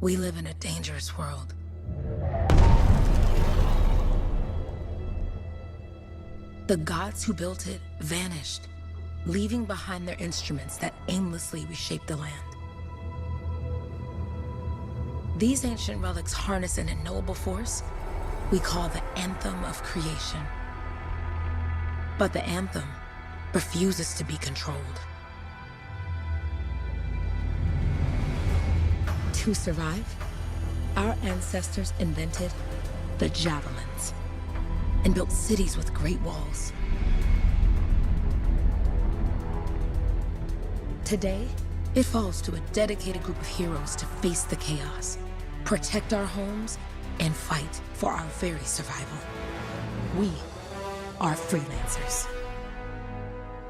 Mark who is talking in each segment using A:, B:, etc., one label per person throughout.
A: We live in a dangerous world. The gods who built it vanished, leaving behind their instruments that aimlessly reshaped the land. These ancient relics harness an unknowable force we call the Anthem of creation. But the Anthem refuses to be controlled. To survive, our ancestors invented the javelins and built cities with great walls. Today, it falls to a dedicated group of heroes to face the chaos, protect our homes, and fight for our very survival. We are freelancers.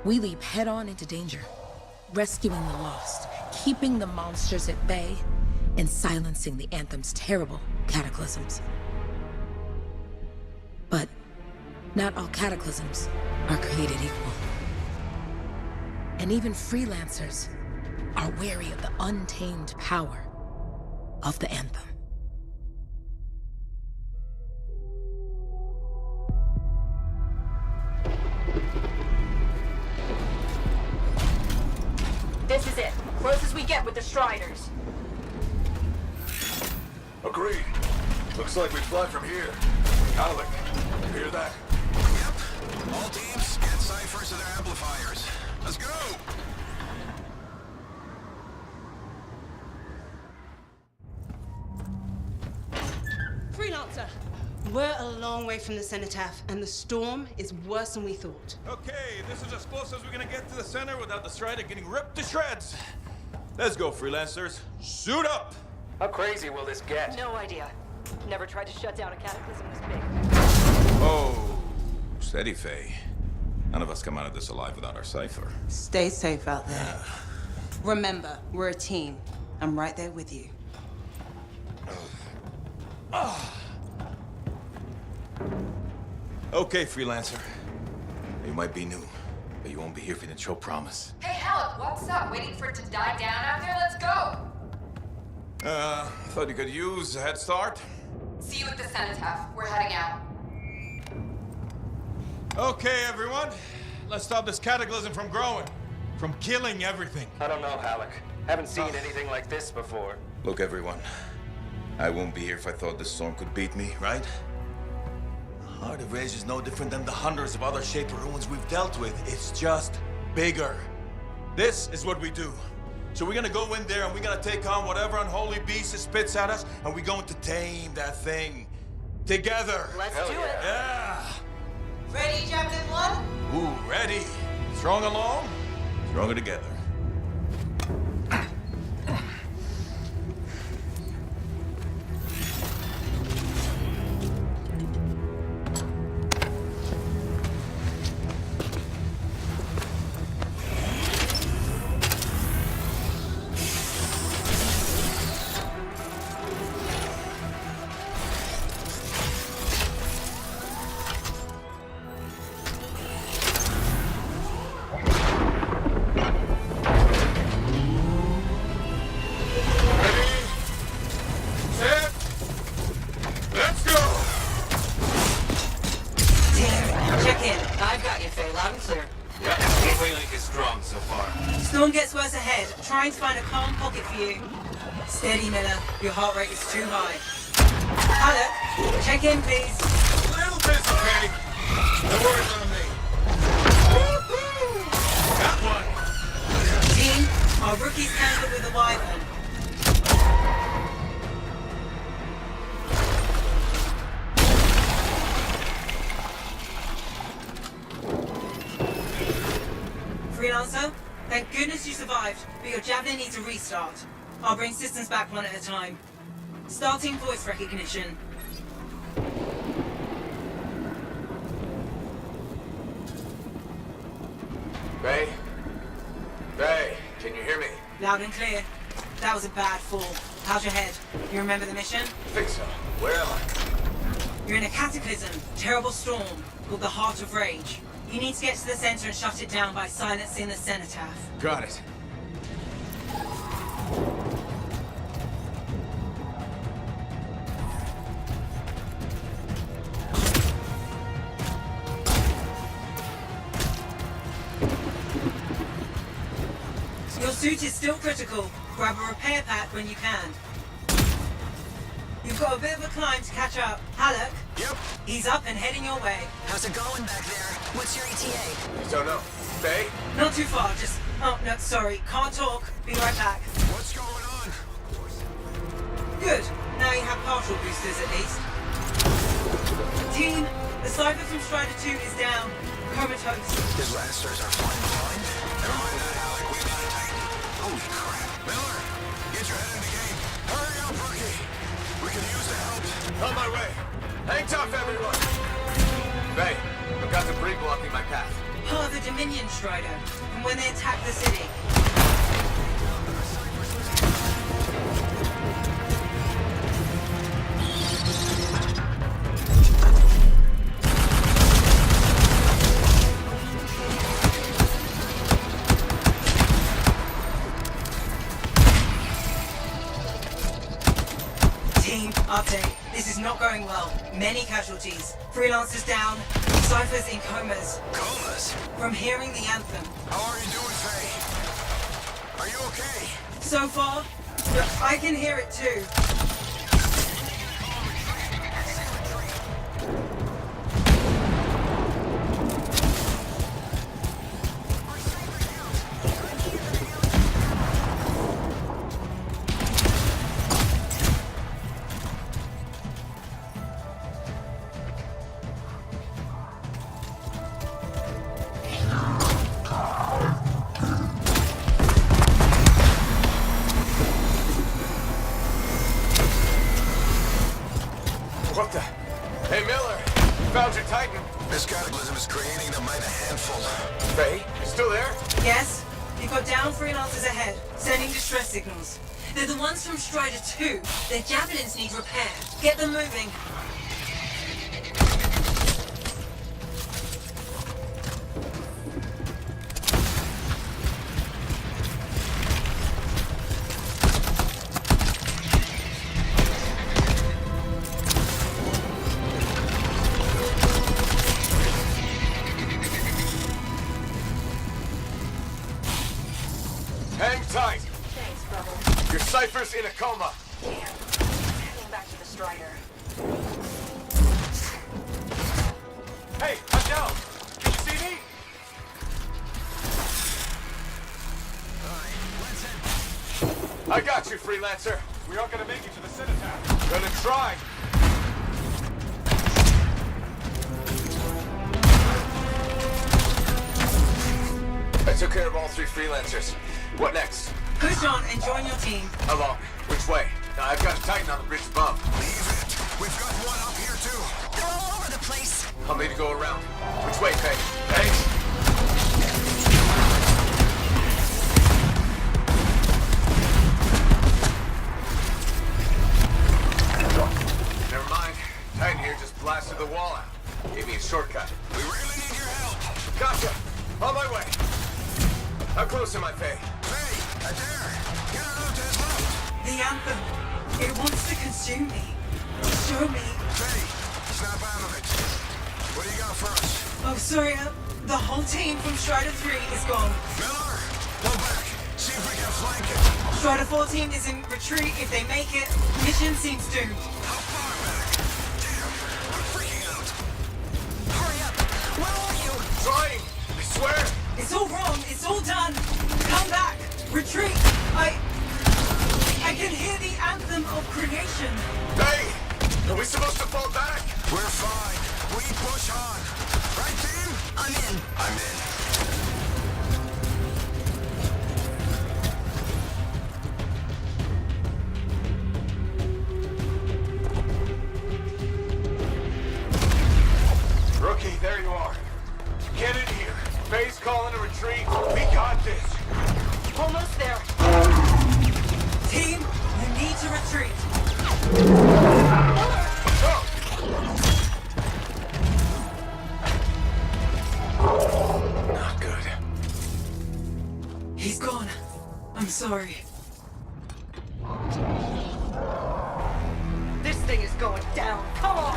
A: We leap head-on into danger, rescuing the lost, keeping the monsters at bay, and silencing the Anthem's terrible cataclysms. But not all cataclysms are created equal. And even freelancers are wary of the untamed power of the Anthem.
B: This is it. Close as we get with the Striders.
C: Agreed. Looks like we fly from here. Alec, you hear that?
D: Yep. All teams, get ciphers to their amplifiers. Let's go!
E: Freelancer! We're a long way from the cenotaph, and the storm is worse than we thought.
F: Okay, this is as close as we're gonna get to the center without the Strider getting ripped to shreds. Let's go, freelancers. Suit up!
G: How crazy will this get?
B: No idea. Never tried to shut down a cataclysm this big.
F: Oh, steady, Faye. None of us come out of this alive without our cipher.
E: Stay safe out there. Remember, we're a team. I'm right there with you.
F: Okay, freelancer. You might be new, but you won't be here for the show promise.
H: Hey, Alec, what's up? Waiting for it to die down out there? Let's go!
F: Thought you could use a head start.
H: See you at the cenotaph. We're heading out.
F: Okay, everyone. Let's stop this cataclysm from growing, from killing everything.
G: I don't know, Halleck. Haven't seen anything like this before.
F: Look, everyone. I won't be here if I thought this storm could beat me, right? Heart of Rage is no different than the hundreds of other Shaper ruins we've dealt with. It's just bigger. This is what we do. So we're gonna go in there and we're gonna take on whatever unholy beast it spits at us, and we're going to tame that thing. Together.
B: Let's do it.
F: Yeah.
E: Ready, Javelin 1?
F: Ooh, ready. Strong alone, stronger together.
E: Storm gets worse ahead. Trying to find a calm pocket for you. Steady, Miller. Your heart rate is too high. Alec, check in, please.
F: A little busy, Kenny. No worries on me. Got one.
E: Team, our rookies handled with a wyvern. Freelancer, thank goodness you survived, but your Javelin needs a restart. I'll bring systems back one at a time. Starting voice recognition.
G: Ray? Ray, can you hear me?
E: Loud and clear. That was a bad fall. How's your head? You remember the mission?
G: I think so. Where am I?
E: You're in a cataclysm, terrible storm, called the Heart of Rage. You need to get to the center and shut it down by silencing the cenotaph.
F: Got it.
E: suit is still critical. Grab a repair pack when you can. You've got a bit of a climb to catch up. Halleck?
D: Yep.
E: He's up and heading your way.
I: How's it going back there? What's your ETA?
G: Don't know. Faye?
E: Not too far, just... Oh, no, sorry. Can't talk. Be right back.
D: What's going on?
E: Good. Now you have partial boosters at least. Team, the Cypher from Strider 2 is down. Comatose.
D: His Lancers are flying blind? Never mind that, Alec. We got it tight. Holy crap. Miller, get your head in the game. Hurry up, rookie. We can use the help.
G: On my way. Hang tough, everyone. Faye, I've got debris blocking my path.
E: Part of the Dominion Strider, from when they attacked the city. Team, update. This is not going well. Many casualties. Freelancers down. Cyphers in comas.
D: Comas?
E: From hearing the anthem.
D: How are you doing, Faye? Are you okay?
E: So far, but I can hear it too.
G: What the? Hey, Miller. Found your Titan.
D: This cataclysm is creating them by the handful.
G: Faye, you still there?
E: Yes, you've got down freelancers ahead, sending distress signals. They're the ones from Strider 2. Their javelins need repair. Get them moving.
G: Hang tight.
B: Thanks, Bubble.
G: Your Cypher's in a coma.
B: Damn. Heading back to the Strider.
G: Hey, I'm down. Can you see me? I got you, Freelancer.
C: We aren't gonna make it to the cenotaph.
G: Gonna try. I took care of all 3 Freelancers. What next?
E: Push on and join your team.
G: How long? Which way? I've got a Titan on the bridge above.
D: Leave it. We've got one up here, too.
I: They're all over the place.
G: I'll need to go around. Which way, Faye? Thanks. Never mind. Titan here just blasted the wall out. Gave me a shortcut.
D: We really need your help.
G: Gotcha. On my way. How close am I, Faye?
D: Faye, Adair, get her out to his left.
E: The anthem. It wants to consume me. Show me.
D: Faye, snap out of it. What do you got for us?
E: Oh, sorry. The whole team from Strider 3 is gone.
D: Miller, pull back. See if we can flank it.
E: Strider 14 is in retreat. If they make it, mission seems doomed.
D: How far back? Damn, I'm freaking out.
I: Hurry up. Where are you?
G: Trying. I swear.
E: It's all wrong. It's all done. Come back. Retreat. I can hear the anthem of creation.
G: Hey, are we supposed to fall back?
D: We're fine. We push on. Right, team?
I: I'm in.
D: I'm in.
G: Rookie, there you are. Get in here. Faye's calling a retreat. We got this.
B: Almost there.
E: Team, you need to retreat.
G: Not good.
E: He's gone. I'm sorry.
B: This thing is going down. Come on.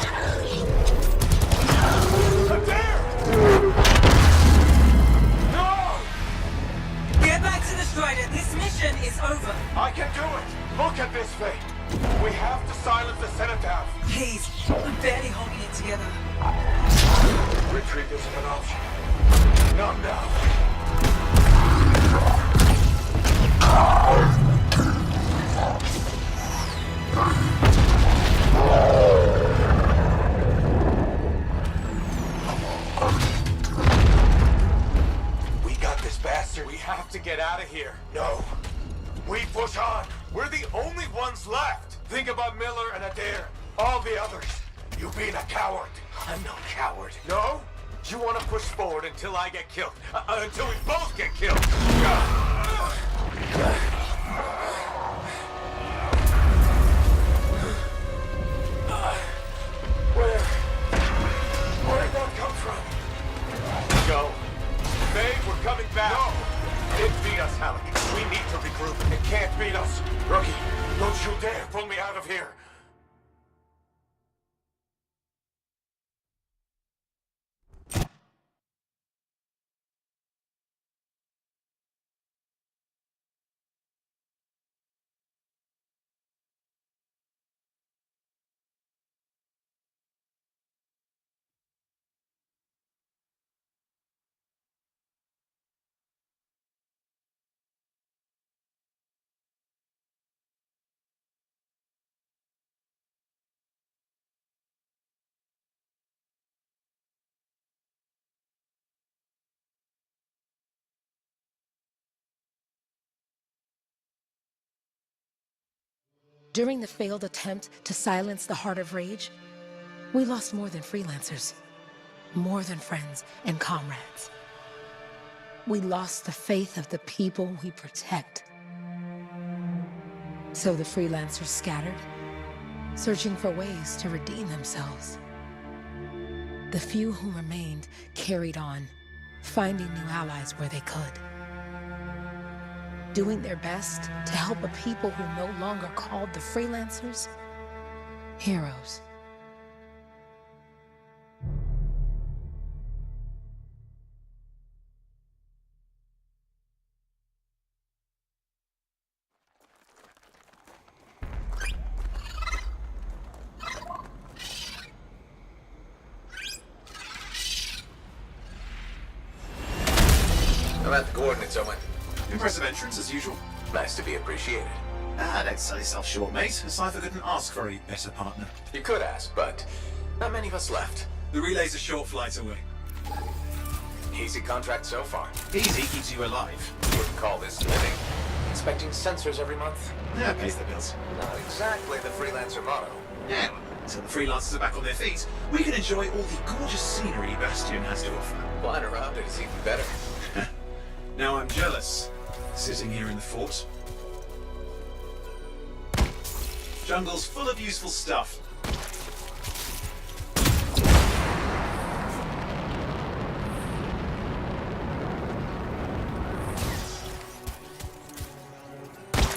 G: Adair! No!
E: Get back to the Strider. This
G: Look at this thing. We have to silence the cenotaph.
E: Please, I'm barely holding it together.
G: Retreat isn't an option. Not now. We got this bastard. We have to get out of here. No. We push on. We're the only ones left. Think about Miller and Adair. All the others. You being a coward. I'm no coward. No? You want to push forward until I get killed. Until we both get killed. Where'd that come from? Go. Babe, we're coming back. No. It beat us, Halleck. We need to regroup. It can't beat us. Rookie, don't you dare pull me out of here.
A: During the failed attempt to silence the Heart of Rage, we lost more than freelancers, more than friends and comrades. We lost the faith of the people we protect. So the freelancers scattered, searching for ways to redeem themselves. The few who remained carried on, finding new allies where they could, doing their best to help a people who no longer called the freelancers heroes.
D: I'm at the coordinates, Owen.
J: Impressive entrance, as usual.
D: Nice to be appreciated.
J: Don't sell yourself short, mate. Cypher couldn't ask for a better partner.
D: You could ask, but not many of us left.
J: The relay's a short flight away.
D: Easy contract so far.
J: Easy keeps you alive.
D: You wouldn't call this living. Inspecting sensors every month?
J: Yeah, pays the bills.
D: Not exactly the freelancer motto.
J: Yeah, until the freelancers are back on their feet, we can enjoy all the gorgeous scenery Bastion has to offer.
D: Flying around it is even better.
J: Now I'm jealous, sitting here in the fort. Jungle's full of useful stuff.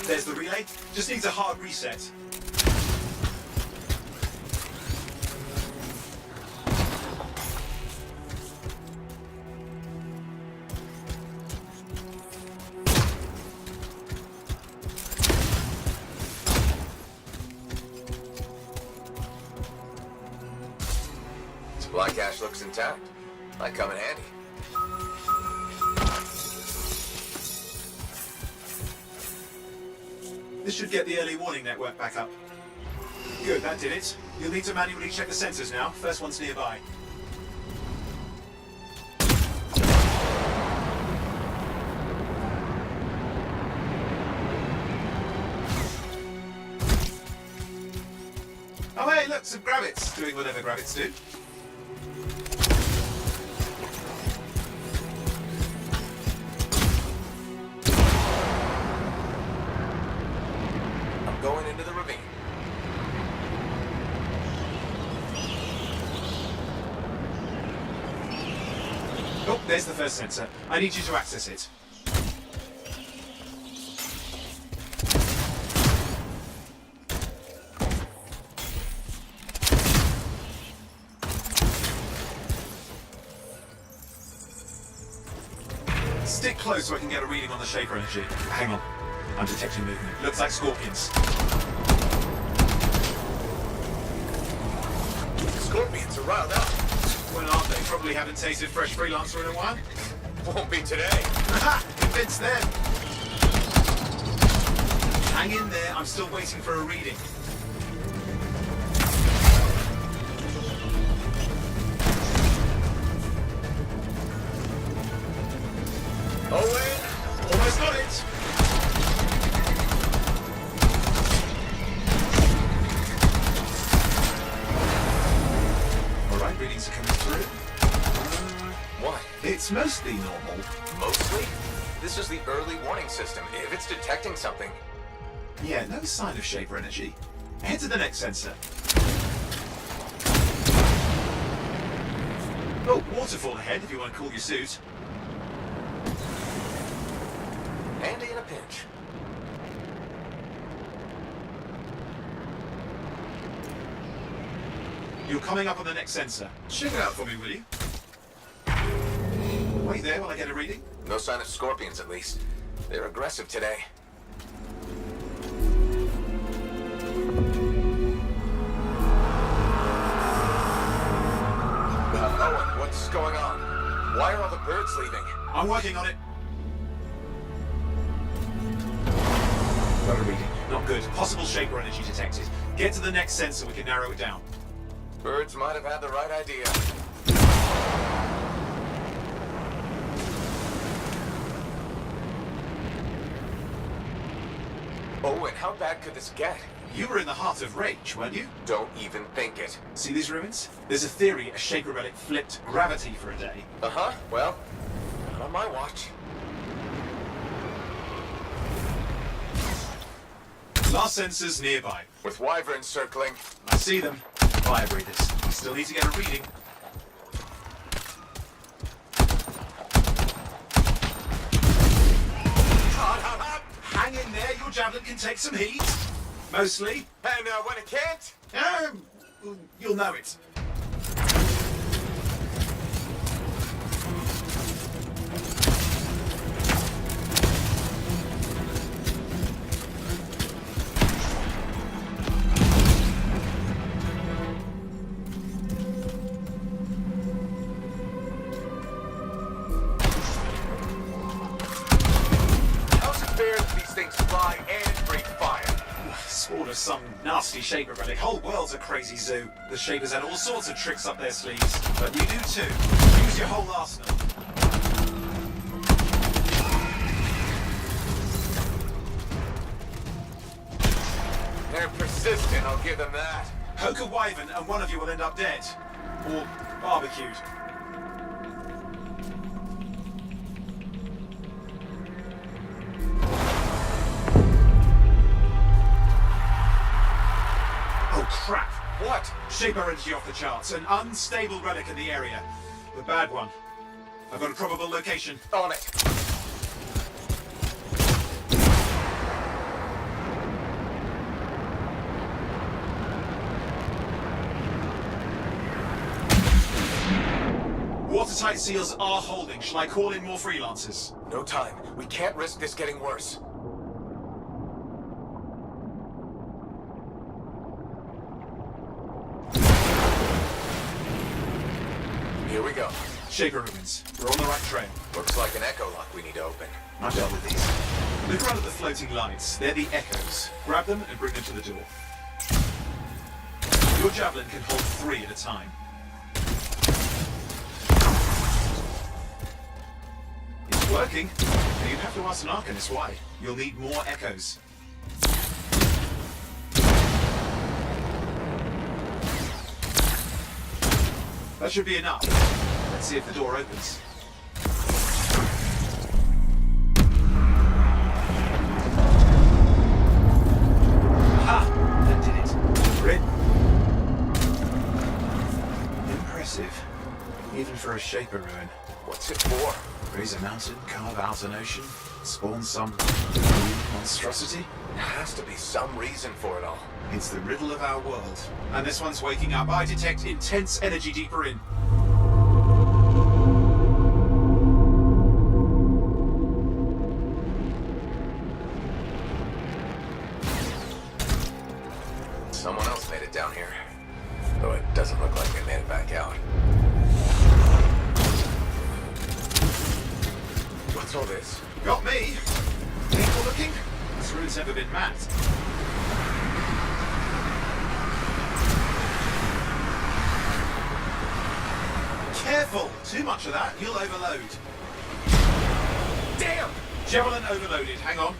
J: There's the relay. Just needs a hard reset.
D: Supply cache looks intact. Might come in handy.
J: This should get the early warning network back up. Good, that did it. You'll need to manually check the sensors now. First one's nearby. Oh hey, look, some gravits doing whatever gravits do.
D: I'm going into the ravine.
J: Oh, there's the first sensor. I need you to access it. Stick close so I can get a reading on the shaper energy. Hang on. I'm detecting movement. Looks like scorpions.
C: Scorpions are riled up.
J: Well, aren't they? Probably haven't tasted fresh freelancer in a while.
C: Won't be today.
J: Haha! Convinced them. Hang in there. I'm still waiting for a reading.
C: Owen, almost got it.
J: All right, readings are coming through.
C: What?
J: It's mostly normal.
C: Mostly? This is the early warning system. If it's detecting something.
J: Yeah, no sign of shaper energy. Head to the next sensor. Oh, waterfall ahead if you want to cool your suit.
C: Handy in a pinch.
J: You're coming up on the next sensor. Check it out for me, will you? Wait there while I get a reading.
C: No sign of scorpions, at least. They're aggressive today. Owen, what's going on? Why are all the birds leaving?
J: I'm working on it. Got a reading. Not good. Possible shaper energy detected. Get to the next sensor, we can narrow it down.
C: Birds might have had the right idea. Owen, how bad could this get?
J: You were in the heart of rage, weren't you?
C: Don't even think it.
J: See these ruins? There's a theory a shaper relic flipped gravity for a day.
C: Uh-huh. Well, not on my watch.
J: Last sensors nearby.
C: With wyverns circling.
J: I see them. Fire breathers. Still need to get a reading. Hang in there, your javelin can take some heat. Mostly.
C: And when it can't?
J: You'll know it.
C: How's it fair that these things fly and breathe fire?
J: Sort of some nasty shaper relic. Whole world's a crazy zoo. The shapers had all sorts of tricks up their sleeves. But you do too. Use your whole arsenal.
C: They're persistent, I'll give them that.
J: Poke a wyvern and one of you will end up dead. Or barbecued. Oh crap!
C: What?
J: Shaper energy off the charts. An unstable relic in the area. The bad one. I've got a probable location.
C: On it.
J: Watertight seals are holding. Shall I call in more freelancers?
C: No time. We can't risk this getting worse. Here we go.
J: Shaper ruins. We're on the right trail.
C: Looks like an echo lock we need to open.
J: I've dealt with these. Look around at the floating lights. They're the echoes. Grab them and bring them to the door. Your javelin can hold 3 at a time. It's working. Now you'd have to ask an Arcanist why. You'll need more echoes. That should be enough. Let's see if the door opens. Ha! That did it. We're in. Impressive. Even for a shaper ruin.
C: What's it for?
J: Raise a mountain, carve out an ocean, spawn some monstrosity?
C: There has to be some reason for it all.
J: It's the riddle of our world. And this one's waking up. I detect intense energy deeper in.
G: Someone else made it down here. Though it doesn't look like they made it back out. What's all this?
J: Got me. Painful looking? This room's never been mapped. Careful! Too much of that, you'll overload.
G: Damn!
J: Javelin overloaded. Hang on.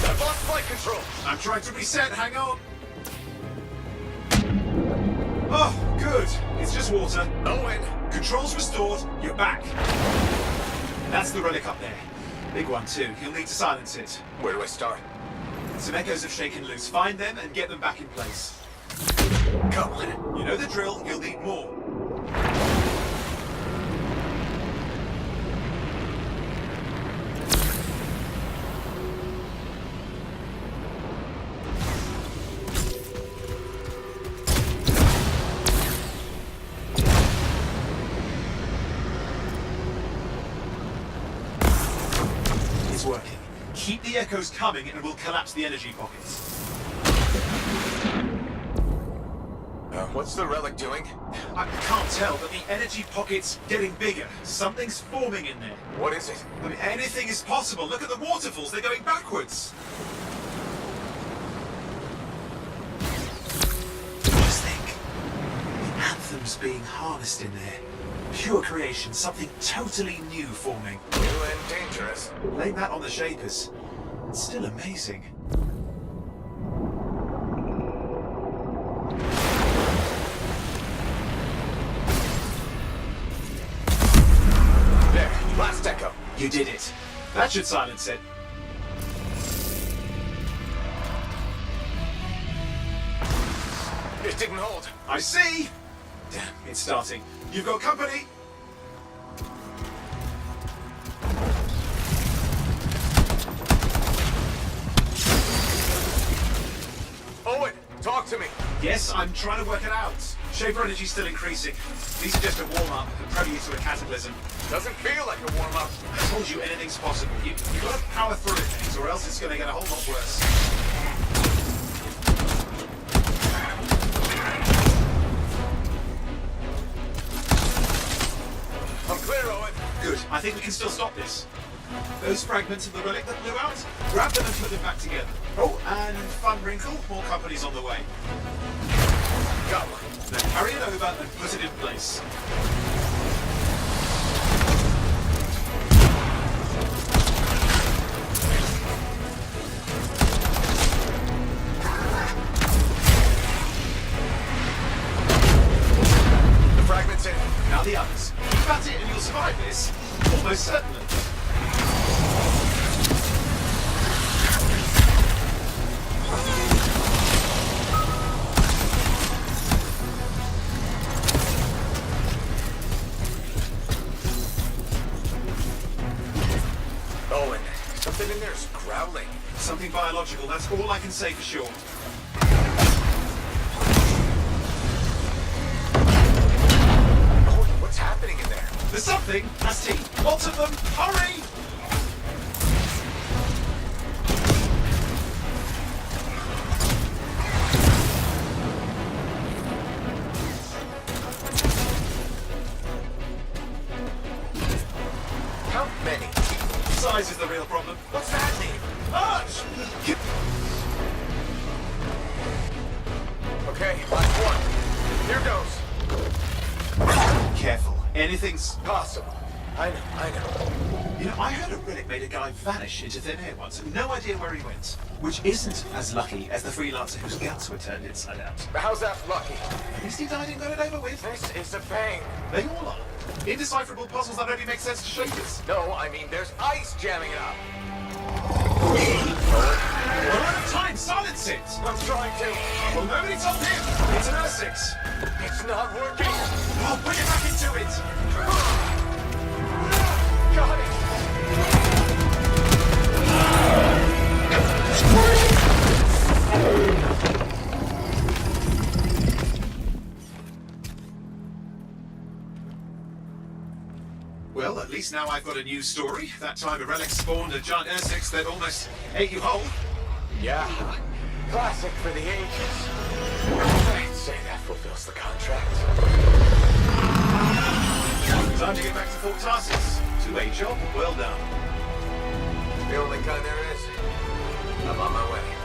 G: I've lost flight control!
J: I'm trying to reset. Hang on. Oh, good. It's just water.
G: Owen!
J: Controls restored. You're back. That's the relic up there. Big one too. You'll need to silence it.
G: Where do I start?
J: Some echoes have shaken loose. Find them and get them back in place.
G: Come on.
J: You know the drill. You'll need more. It's working. Keep the echoes coming and we'll collapse the energy pockets.
G: What's the relic doing?
J: I can't tell, but the energy pocket's getting bigger. Something's forming in there.
G: What is it?
J: I mean, anything is possible. Look at the waterfalls. They're going backwards. Just think. The Anthem's being harnessed in there. Pure creation. Something totally new forming.
G: New and dangerous.
J: Blame that on the Shapers. It's still amazing.
G: There, last echo.
J: You did it. That should silence it.
G: It didn't hold.
J: I see! Damn, it's starting. You've got company!
G: Owen, talk to me.
J: Yes, I'm trying to work it out. Shaper energy's still increasing. These are just a warm-up, a prelude to a cataclysm.
G: Doesn't feel like a warm-up.
J: I told you anything's possible. You've got to power through it, things, or else it's going to get a whole lot worse.
G: I'm clear, Owen.
J: Good. I think we can still stop this. Those fragments of the relic that blew out, grab them and put them back together. Oh, and fun wrinkle, more companies on the way.
G: Got one.
J: Then carry it over and put it in place.
G: The fragment's in.
J: Now the others. Keep at it and you'll survive this. Almost certainly.
G: Owen, something in there's growling.
J: Something biological, that's all I can say for sure.
G: Owen, what's happening in there?
J: There's something, that's T. Lots of them. Hurry!
G: How many?
J: Size is the real problem.
G: What's that mean?
J: Arch!
G: Okay, last one. Here goes.
J: Careful. Anything's...
G: Possible. I know.
J: You know, I heard a relic made a guy vanish into thin air once, and no idea where he went. Which isn't as lucky as the freelancer whose guts were turned inside out.
G: How's that lucky?
J: At least he died and got it over with.
G: This is a pain.
J: They all are. Indecipherable puzzles that only make sense to Shapers.
G: No, I mean there's ice jamming it up.
J: We're out of time. Silence it.
G: I'm trying to.
J: Well, nobody told him. It's an R6.
G: It's not working.
J: I'll put it back into it.
G: Got it.
J: least now I've got a news story. That time a relic spawned a giant Ursix that almost ate you whole.
G: Yeah, classic for the ages. I'd say that fulfills the contract.
J: Time to get back to Fort Tarsus. 2A job, well done.
G: The only kind there is. I'm on my way.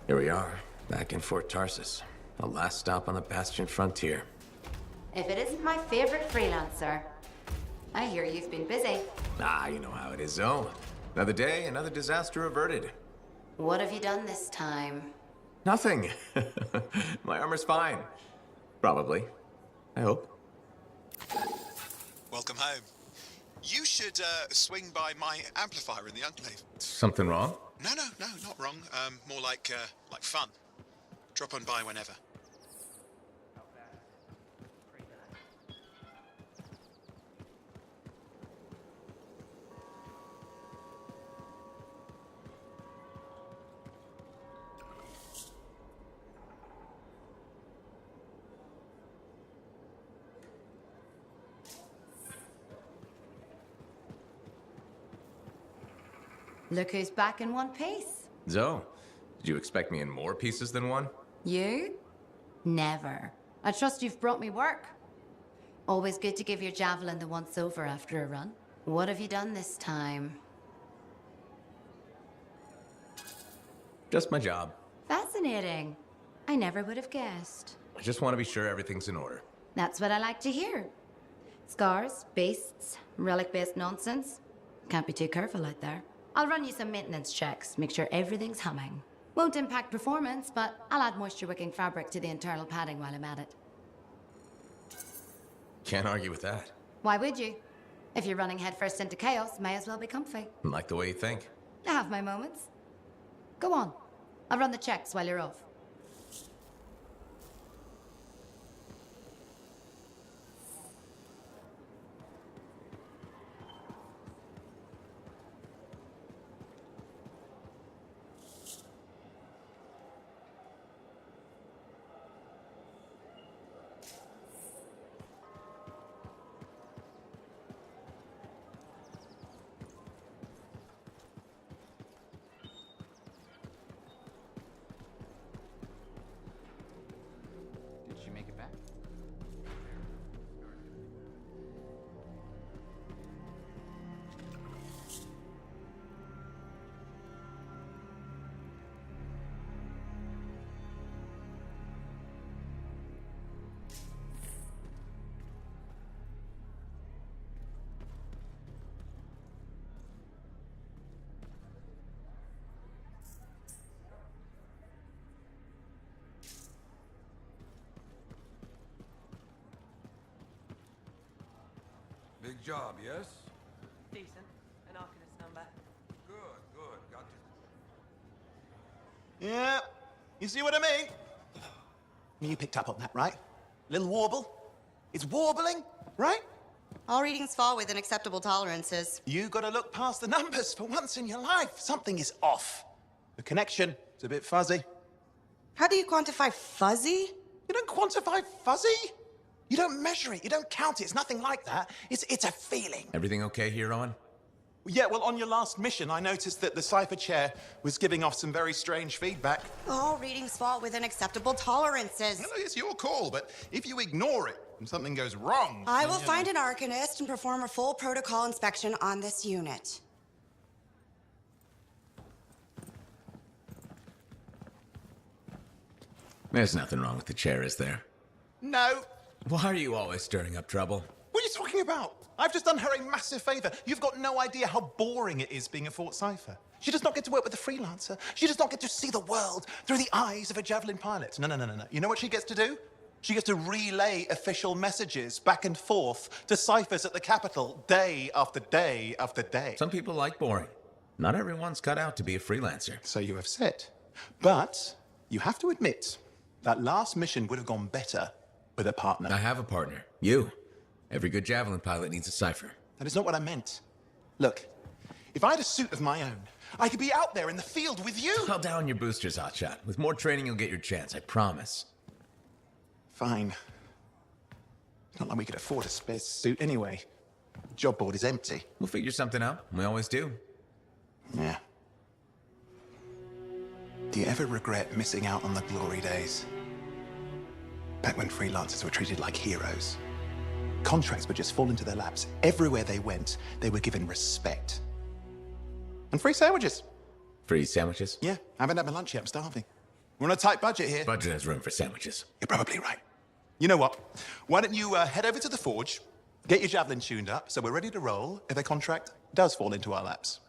K: Here we are, back in Fort Tarsus. The last stop on the Bastion frontier.
L: If it isn't my favorite freelancer. I hear you've been busy.
K: Ah, you know how it is, Zoe. Another day, another disaster averted.
L: What have you done this time?
K: Nothing. My armor's fine. Probably. I hope.
M: Welcome home. You should swing by my amplifier in the Enclave.
K: Something wrong?
M: No, not wrong. More like fun. Drop on by whenever.
L: Look who's back in one piece.
K: Zoe, did you expect me in more pieces than one?
L: You? Never. I trust you've brought me work. Always good to give your javelin the once over after a run. What have you done this time?
K: Just my job.
L: Fascinating. I never would have guessed.
K: I just want to be sure everything's in order.
L: That's what I like to hear. Scars, beasts, relic-based nonsense. Can't be too careful out there. I'll run you some maintenance checks, make sure everything's humming. Won't impact performance, but I'll add moisture-wicking fabric to the internal padding while I'm at it.
K: Can't argue with that.
L: Why would you? If you're running headfirst into chaos, may as well be comfy.
K: Like the way you think.
L: I have my moments. Go on. I'll run the checks while you're off.
C: Big job, yes?
B: Decent. An Arcanist number.
C: Good. Got
G: Yeah, you see what I mean? You picked up on that, right? Little warble. It's warbling, right?
I: All readings fall within acceptable tolerances.
G: You gotta look past the numbers for once in your life. Something is off. The connection is a bit fuzzy.
I: How do you quantify fuzzy?
G: You don't quantify fuzzy. You don't measure it. You don't count it. It's nothing like that. It's a feeling.
K: Everything okay here, Owen?
G: Yeah, well, on your last mission, I noticed that the cipher chair was giving off some very strange feedback.
I: All readings fall within acceptable tolerances.
C: Well, it's your call, but if you ignore it and something goes wrong...
I: I will find an Arcanist and perform a full protocol inspection on this unit.
K: There's nothing wrong with the chair, is there?
G: No.
K: Why are you always stirring up trouble?
G: What are you talking about? I've just done her a massive favor. You've got no idea how boring it is being a Fort Cipher. She does not get to work with a freelancer. She does not get to see the world through the eyes of a Javelin pilot. No. You know what she gets to do? She gets to relay official messages back and forth to ciphers at the Capitol day after day after day.
K: Some people like boring. Not everyone's cut out to be a freelancer.
G: So you have said. But you have to admit, that last mission would have gone better with a partner.
K: I have a partner. You. Every good Javelin pilot needs a cipher.
G: That is not what I meant. Look, if I had a suit of my own, I could be out there in the field with you.
K: Call down your boosters, Hotshot. With more training, you'll get your chance, I promise.
G: Fine. It's not like we could afford a spare suit anyway. The job board is empty.
K: We'll figure something out. We always do.
G: Yeah. Do you ever regret missing out on the glory days? Back when freelancers were treated like heroes. Contracts would just fall into their laps. Everywhere they went, they were given respect. And free sandwiches.
K: Free sandwiches?
G: Yeah, I haven't had my lunch yet. I'm starving.
N: We're on a tight budget here.
K: Budget has room for sandwiches.
N: You're probably right. You know what? Why don't you head over to the forge, get your javelin tuned up, so we're ready to roll if a contract does fall into our laps.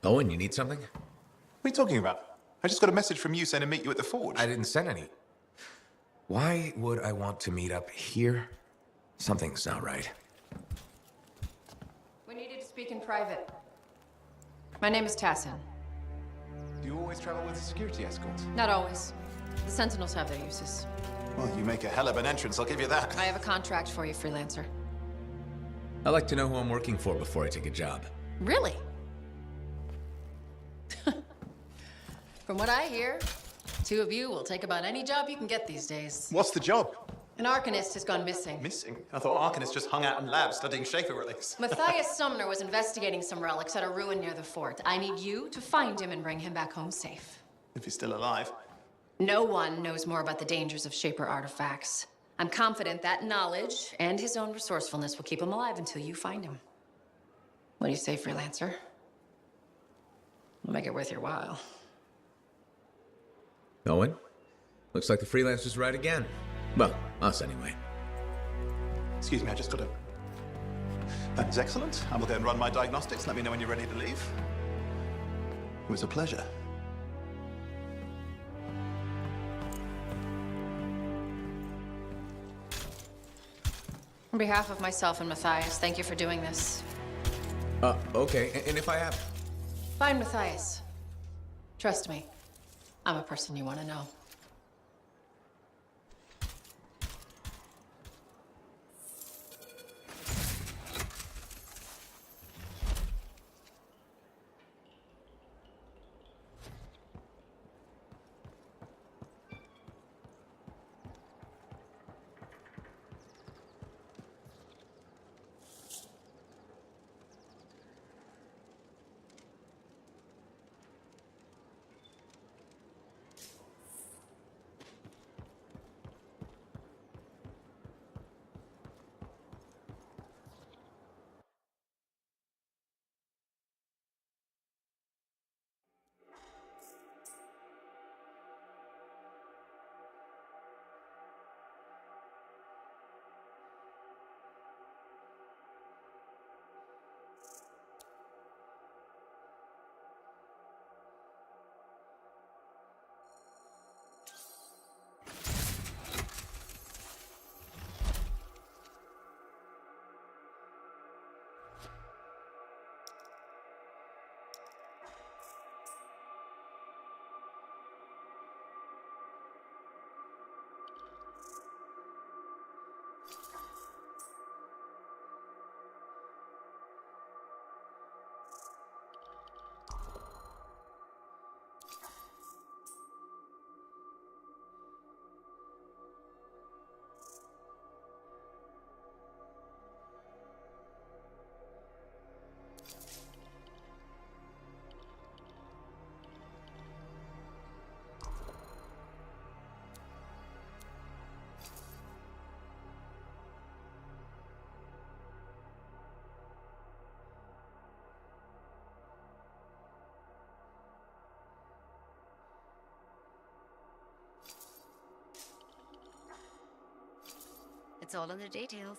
K: Owen, you need something?
N: What are you talking about? I just got a message from you saying to meet you at the forge.
K: I didn't send any. Why would I want to meet up here? Something's not right.
O: We needed to speak in private. My name is Tassin.
N: Do you always travel with a security escort?
O: Not always. The Sentinels have their uses.
N: Well, you make a hell of an entrance, I'll give you that.
O: I have a contract for you, freelancer.
K: I like to know who I'm working for before I take a job.
O: Really? From what I hear, two of you will take about any job you can get these days.
N: What's the job?
O: An Arcanist has gone missing.
N: Missing? I thought Arcanists just hung out in labs studying Shaper relics.
O: Matthias Sumner was investigating some relics at a ruin near the fort. I need you to find him and bring him back home safe.
N: If he's still alive.
O: No one knows more about the dangers of Shaper artifacts. I'm confident that knowledge and his own resourcefulness will keep him alive until you find him. What do you say, freelancer? We'll make it worth your while.
K: Owen? Looks like the freelancer's right again. Well, us anyway.
N: Excuse me, I just got a... That is excellent. I will go and run my diagnostics. Let me know when you're ready to leave. It was a pleasure.
O: On behalf of myself and Matthias, thank you for doing this.
K: Okay. And if I have...
O: Find Matthias. Trust me, I'm a person you want to know.
L: It's all in the details.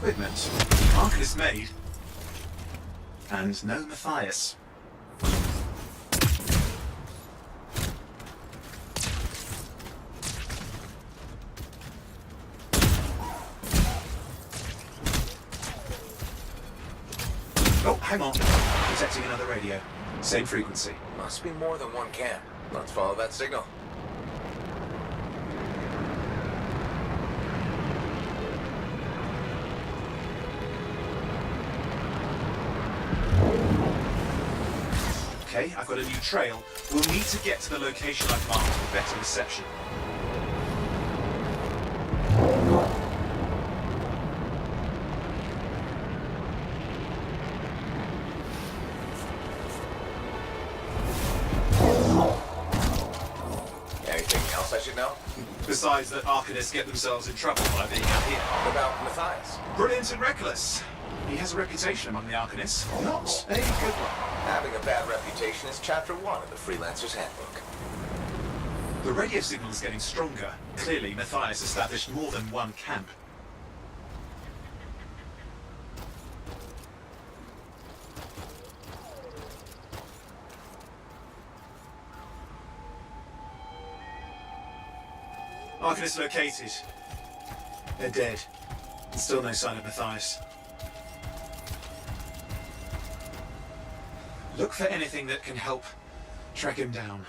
J: Equipment. Arcanist made. And no Matthias. Oh, hang on. Detecting another radio. Same frequency.
D: Must be more than one camp. Let's follow that signal.
J: Okay, I've got a new trail. We'll need to get to the location I've marked for better reception.
D: Anything else I should know?
J: Besides that Arcanists get themselves in trouble by being out here.
D: What about Matthias?
J: Brilliant and reckless. He has a reputation among the Arcanists. Not a good one.
D: Having a bad reputation is chapter 1 of the Freelancer's Handbook.
J: The radio signal is getting stronger. Clearly, Matthias established more than one camp. Arcanist located. They're dead. Still no sign of Matthias. Look for anything that can help track him down.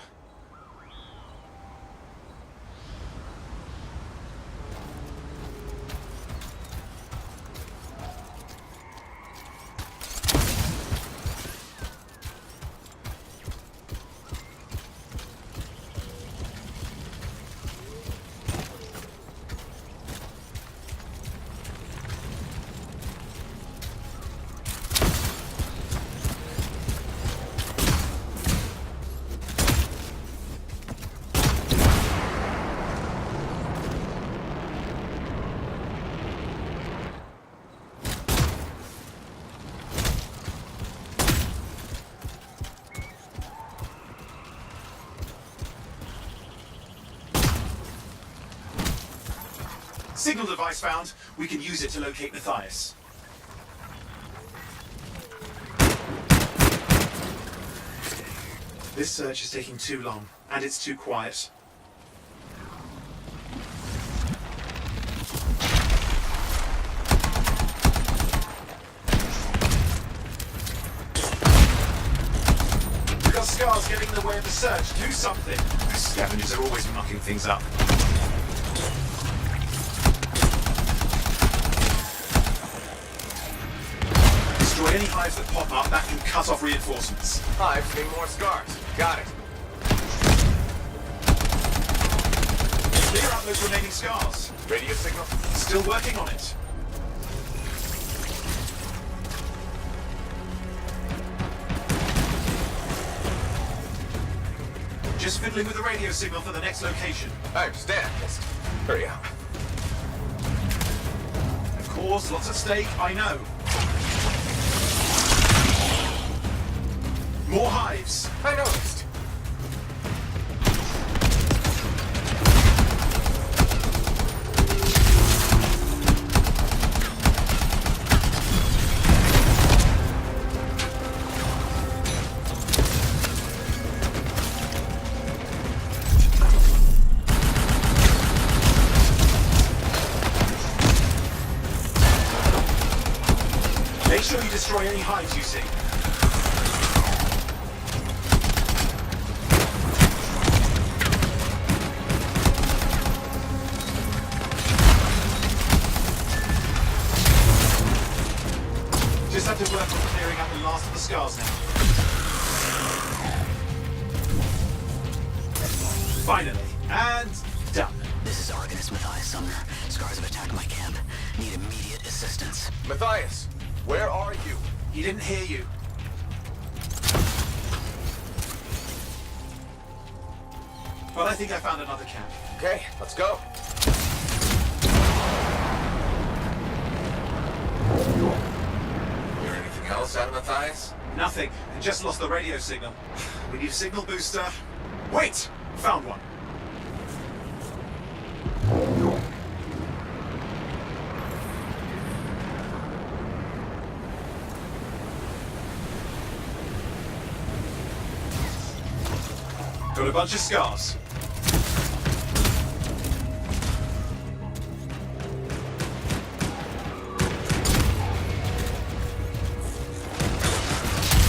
J: Signal device found. We can use it to locate Matthias. This search is taking too long, and it's too quiet. We've got scars getting in the way of the search. Do something. Those scavengers are always mucking things up. Destroy any hives that pop up, that can cut off reinforcements.
C: Hives need more scars. Got it.
J: Clear out those remaining scars.
C: Radio signal?
J: Still working on it. Just fiddling with the radio signal for the next location.
C: I understand. Just hurry up.
J: Of course, lots at stake, I know. More hives.
C: I noticed.
J: Make sure you destroy any hives you see. Just have to work on clearing out the last of the scars now. Finally, and done.
P: This is Arcanist Matthias Sumner. Scars have attacked my camp. Need immediate assistance.
C: Matthias, where are you?
J: He didn't hear you. Well, I think I found another camp.
C: Okay, let's go. Hear anything else out of Matthias?
J: Nothing. I just lost the radio signal. We need a signal booster. Wait! Found one. Got a bunch of scars.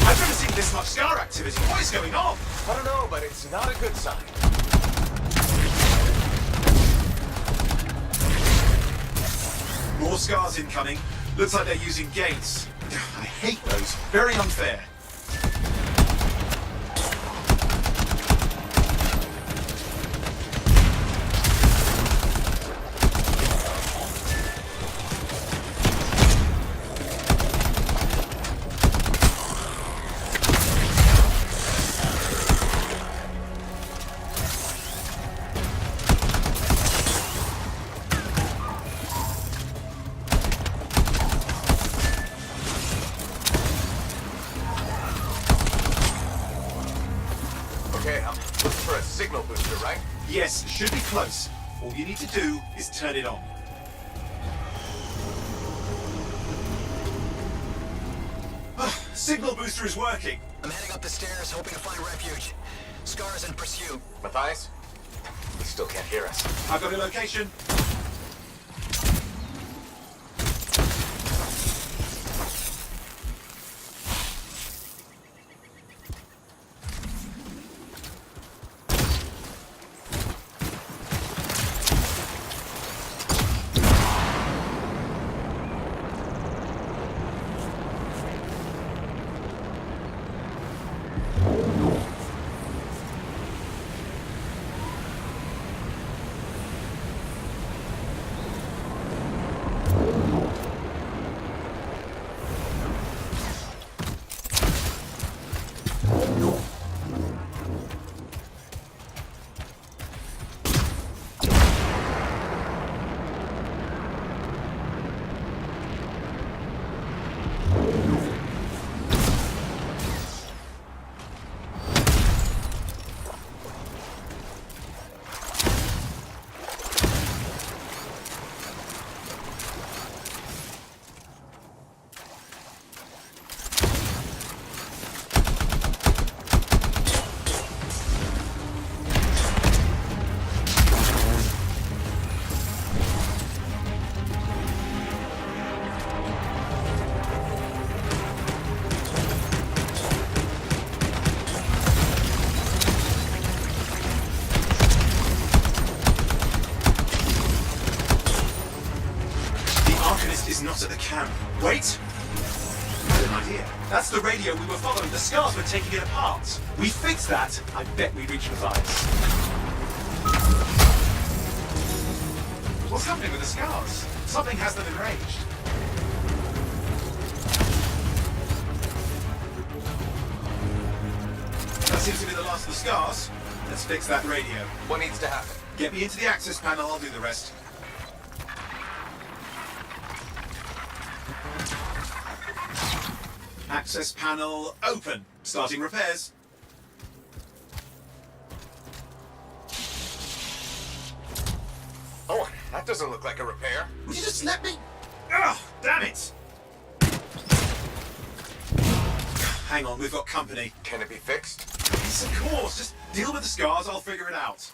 J: I've never seen this much scar activity. What is going on?
C: I don't know, but it's not a good sign.
J: More scars incoming. Looks like they're using gates. I hate those. Very unfair.
C: Okay, I'm looking for a signal booster, right?
J: Yes, should be close. All you need to do is turn it on. Signal booster is working.
P: I'm heading up the stairs, hoping to find refuge. Scars in pursuit.
C: Matthias?
G: still can't hear us.
J: I've got a location. Not at the camp. Wait! I had an idea. That's the radio we were following. The scars were taking it apart. We fixed that. I bet we reached Matthias. What's happening with the scars? Something has them enraged. That seems to be the last of the scars. Let's fix that radio.
G: What needs to happen?
J: Get me into the access panel. I'll do the rest. Access panel open. Starting repairs.
G: Oh, that doesn't look like a repair.
J: Would you just let me? Ugh, damn it! Hang on, we've got company.
G: Can it be fixed?
J: Yes, of course. Just deal with the scars. I'll figure it out.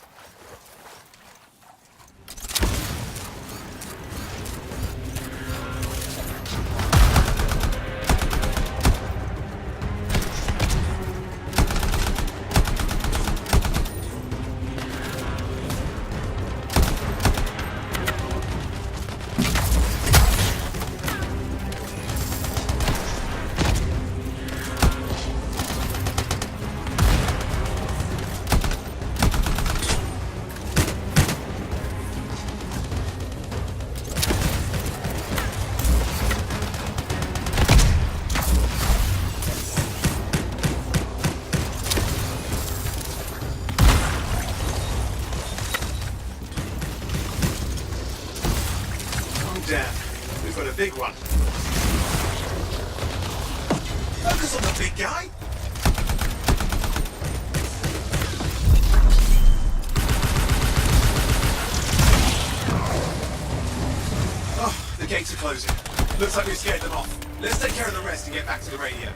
J: We've got a big one. Focus on the big guy. Oh, the gates are closing. Looks like we've scared them off. Let's take care of the rest and get back to the radio.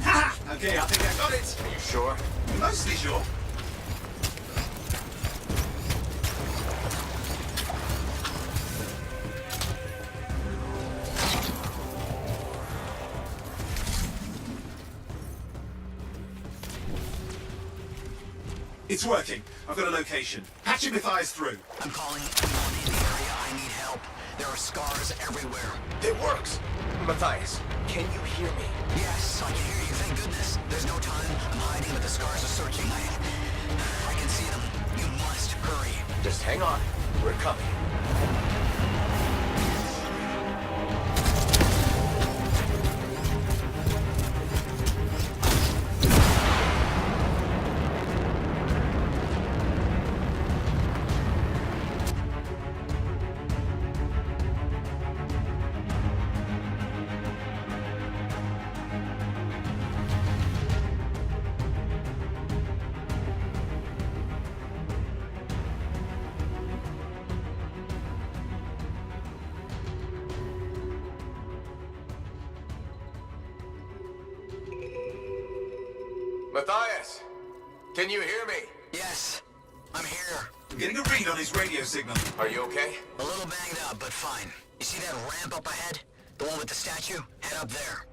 J: Ha! Okay, I think I got it.
G: Are you sure?
J: Mostly sure. It's working. I've got a location. Patching Matthias through.
P: I'm calling anyone in the area. I need help. There are scars everywhere.
G: It works. Matthias, can you hear me?
P: Yes, I can hear you. Thank goodness. There's no time. I'm hiding, but the scars are searching. I can see them. You must hurry.
G: Just hang on. We're coming. Matthias, can you hear me?
P: Yes. I'm here.
J: I'm getting a read on his radio signal.
G: Are you okay?
P: A little banged up, but fine. You see that ramp up ahead? The one with the statue? Head up there.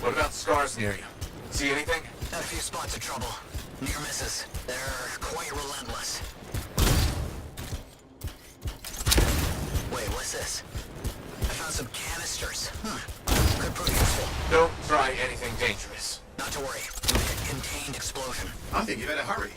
G: What about scars near you? See anything?
P: Got a few spots of trouble. Near misses. They're quite relentless. Wait, what's this? I found some canisters. Could prove useful.
G: Don't try anything dangerous.
P: Not to worry. It'll be a contained explosion.
J: I think you better hurry.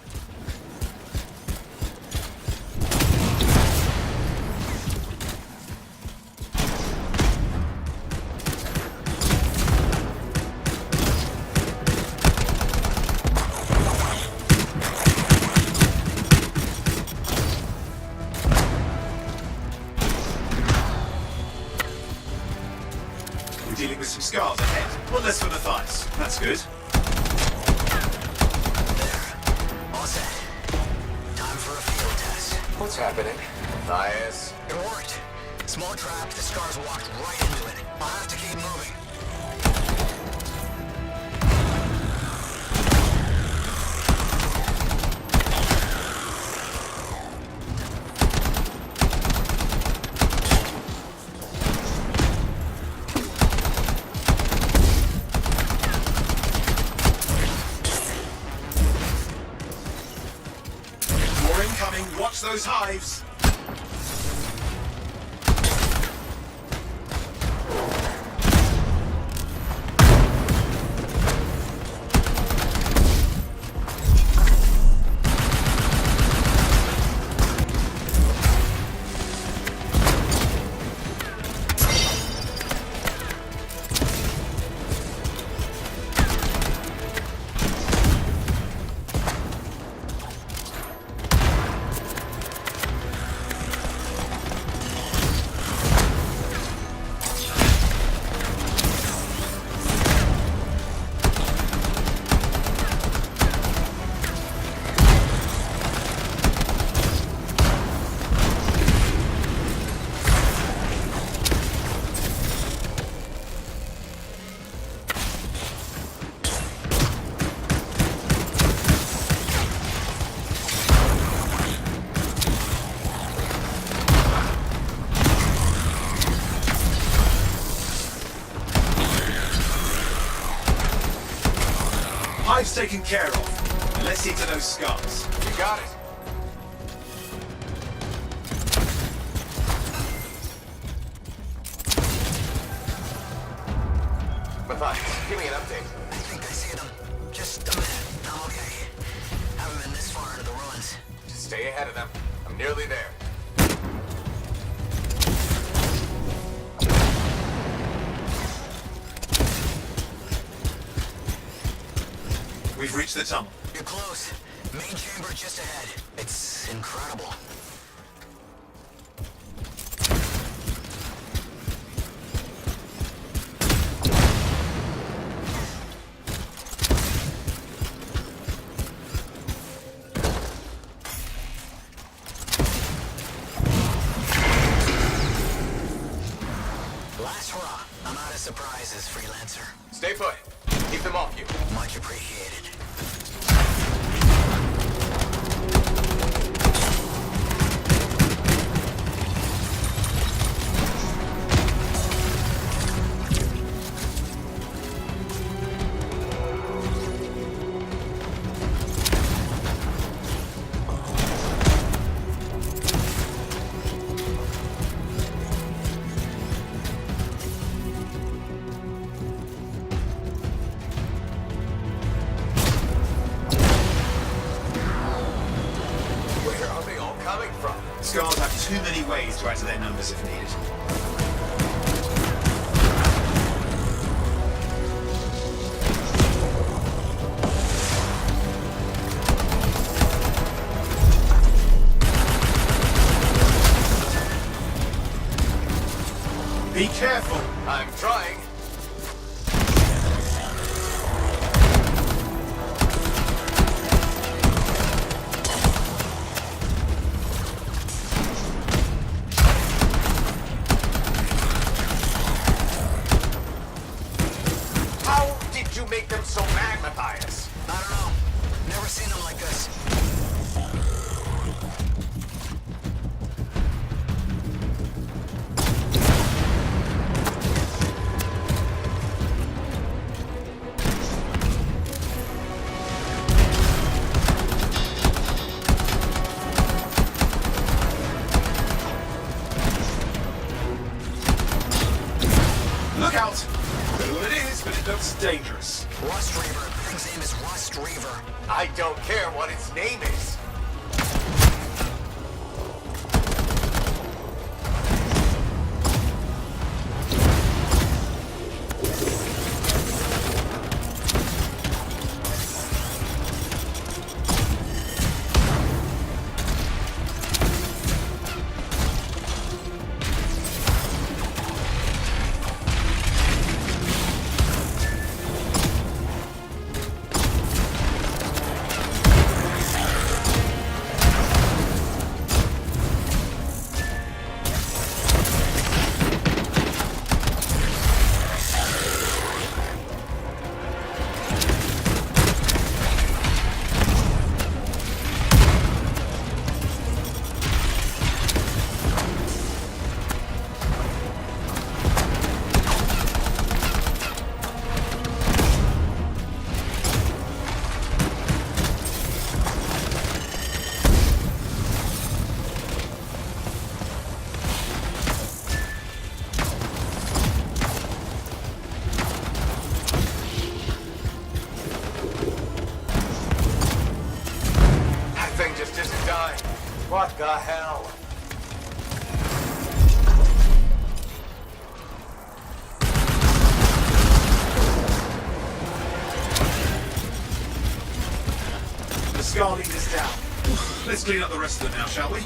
J: Dealing with some scars ahead. One less for Matthias. That's good.
P: There. All set. Time for a field test.
G: What's happening? Matthias.
P: It worked. Small trap, the scars walked right into it. I'll have to keep moving.
J: Watch those hives! Hive's taken care of. Let's see to those scars.
G: You got it. Matthias, give me an update.
P: I think I see them. Just a minute. I'm okay. Haven't been this far into the ruins.
G: Just stay ahead of them. I'm nearly there.
J: We've reached the tunnel.
P: You're close. Main chamber just ahead. It's incredible. Last hurrah. I'm out of surprises, freelancer.
G: Stay put. Keep them off you.
P: Much appreciated.
J: Scars have too many ways to add to their numbers if needed. Be careful!
G: I'm trying.
P: seen them like this.
J: Look out! I don't know what it is, but it looks dangerous.
P: Rust Reaver. Thing's name is Rust Reaver.
G: I don't care what its name is. What the hell?
J: The Scar leader's down. Let's clean up the rest of them now, shall we?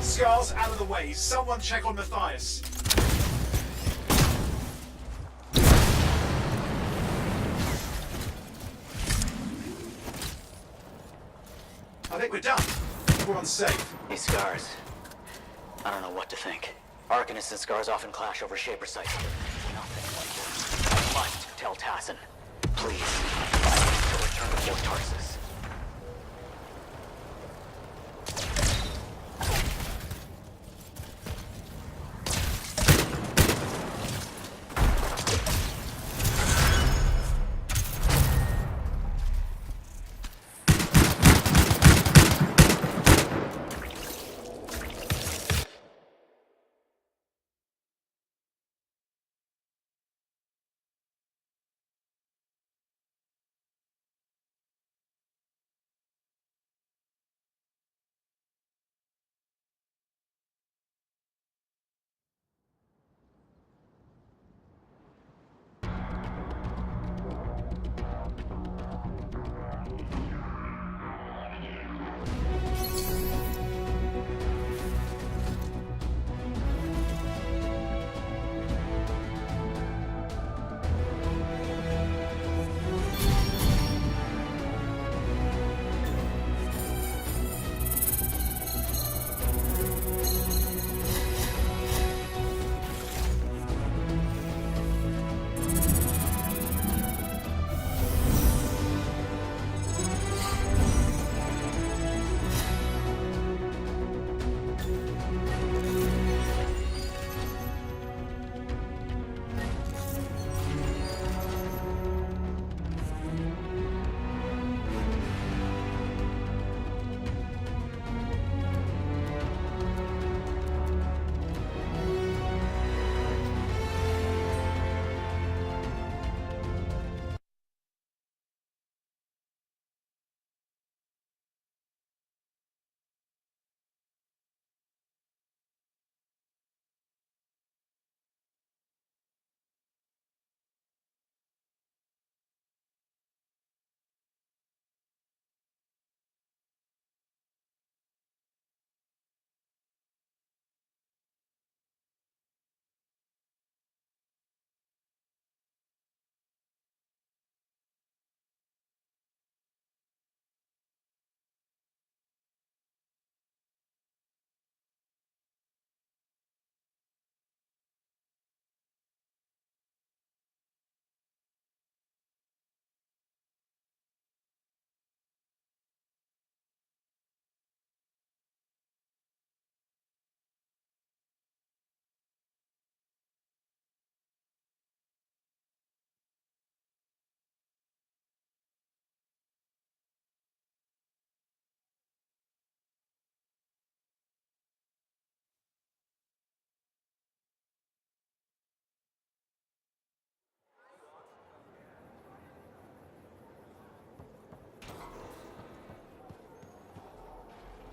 J: Scar's out of the way. Someone check on Matthias. I think we're done. Everyone's safe.
P: These Scars. I don't know what to think. Arcanists and Scars often clash over Shaper sites. Nothing like this. I must tell Tassin. Please. I need to return to Fort Tarsus.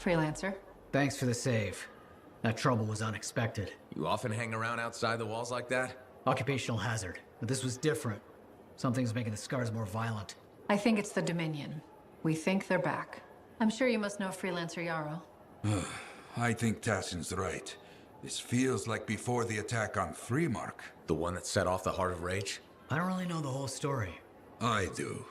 O: Freelancer.
Q: Thanks for the save. That trouble was unexpected.
K: You often hang around outside the walls like that?
Q: Occupational hazard. But this was different. Something's making the scars more violent.
O: I think it's the Dominion. We think they're back. I'm sure you must know Freelancer Yarrow.
R: I think Tassin's right. This feels like before the attack on Freemark.
K: The one that set off the Heart of Rage?
Q: I don't really know the whole story.
R: I do.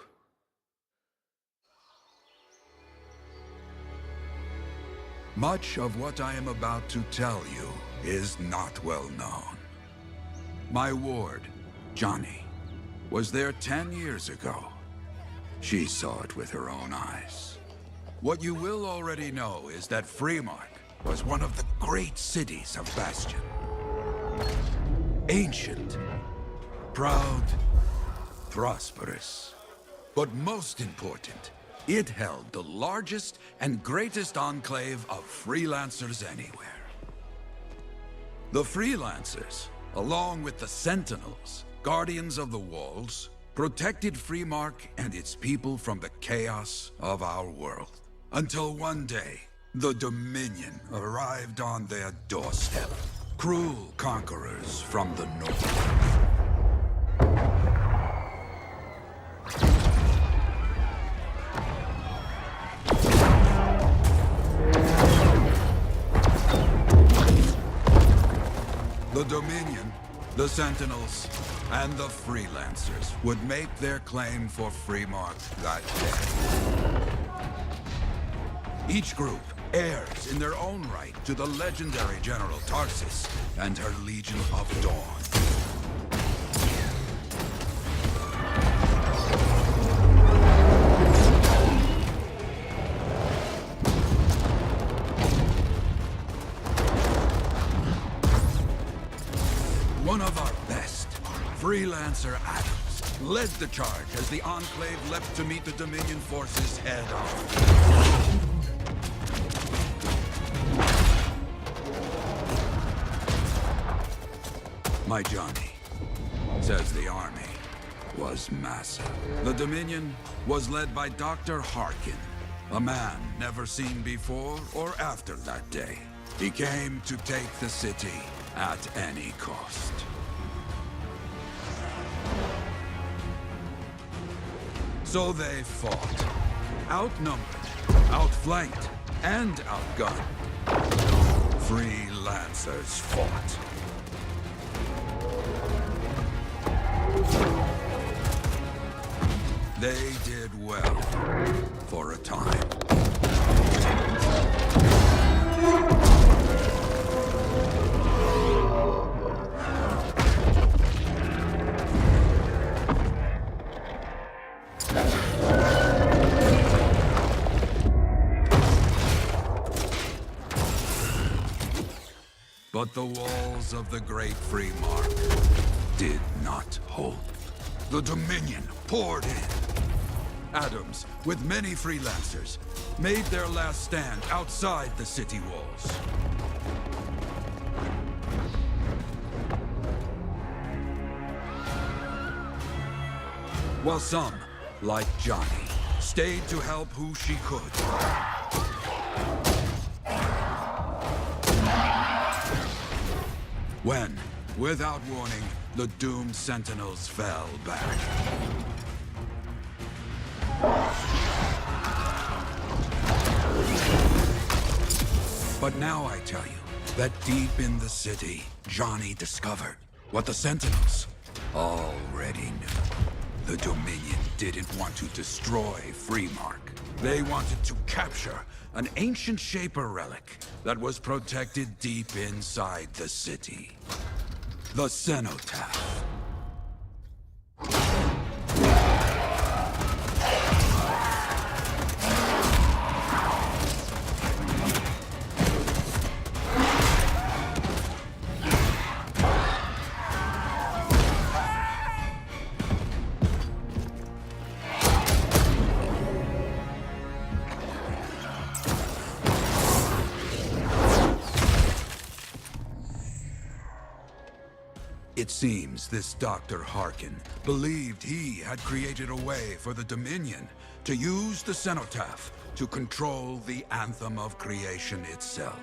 R: Much of what I am about to tell you is not well known. My ward, Johnny, was there 10 years ago. She saw it with her own eyes. What you will already know is that Freemark was one of the great cities of Bastion. Ancient, proud, prosperous. But most important, it held the largest and greatest enclave of freelancers anywhere. The freelancers, along with the Sentinels, guardians of the walls, protected Freemark and its people from the chaos of our world. Until one day, the Dominion arrived on their doorstep. Cruel conquerors from the north. The Dominion, the Sentinels, and the Freelancers would make their claim for Freemark that day. Each group heirs in their own right to the legendary General Tarsis and her Legion of Dawn. One of our best, Freelancer Adams, led the charge as the Enclave leapt to meet the Dominion forces head-on. My Johnny says the army was massive. The Dominion was led by Dr. Harkin, a man never seen before or after that day. He came to take the city at any cost. So they fought, outnumbered, outflanked, and outgunned. Freelancers fought. They did well for a time. But the walls of the Great Freemark did not hold. The Dominion poured in. Adams, with many freelancers, made their last stand outside the city walls. While some, like Johnny, stayed to help who she could. When, without warning, the doomed Sentinels fell back. But now I tell you that deep in the city, Johnny discovered what the Sentinels already knew. The Dominion didn't want to destroy Freemark. They wanted to capture an ancient Shaper relic that was protected deep inside the city. The Cenotaph. It seems this Dr. Harkin believed he had created a way for the Dominion to use the Cenotaph to control the anthem of creation itself.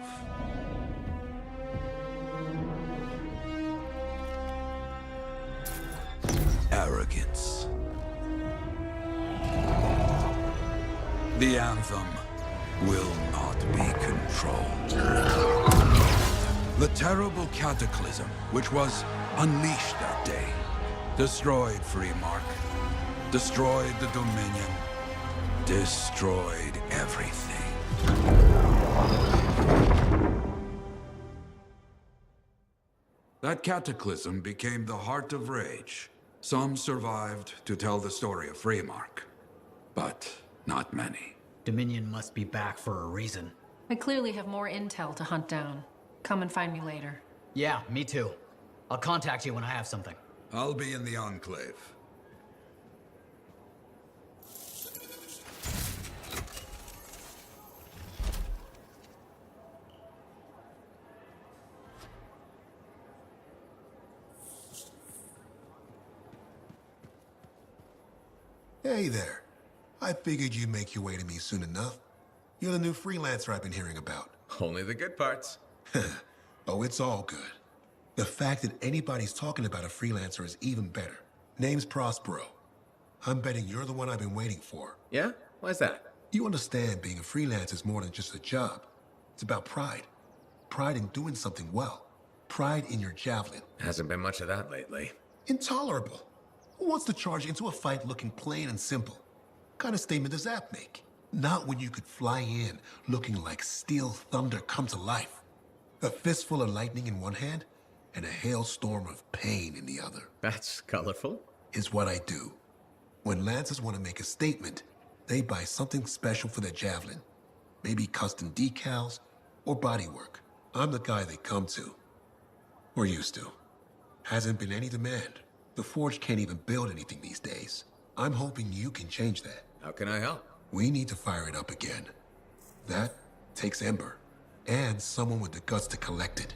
R: Arrogance. The anthem will not be controlled. The terrible cataclysm which was unleashed that day destroyed Freemark, destroyed the Dominion, destroyed everything. That cataclysm became the heart of rage. Some survived to tell the story of Freemark, but not many.
Q: Dominion must be back for a reason.
O: I clearly have more intel to hunt down. Come and find me later.
Q: Yeah, me too. I'll contact you when I have something.
R: I'll be in the Enclave.
S: Hey there. I figured you'd make your way to me soon enough. You're the new freelancer I've been hearing about.
K: Only the good parts.
S: Oh, it's all good. The fact that anybody's talking about a freelancer is even better. Name's Prospero. I'm betting you're the one I've been waiting for.
K: Yeah? Why's that?
S: You understand being a freelancer is more than just a job. It's about pride. Pride in doing something well. Pride in your javelin.
K: Hasn't been much of that lately.
S: Intolerable. Who wants to charge into a fight looking plain and simple? What kind of statement does that make? Not when you could fly in looking like steel thunder come to life. A fistful of lightning in one hand and a hailstorm of pain in the other.
K: That's colorful.
S: Is what I do. When Lancers want to make a statement, they buy something special for their javelin. Maybe custom decals or bodywork. I'm the guy they come to. Or used to. Hasn't been any demand. The Forge can't even build anything these days. I'm hoping you can change that.
K: How can I help?
S: We need to fire it up again. That takes Ember. And someone with the guts to collect it.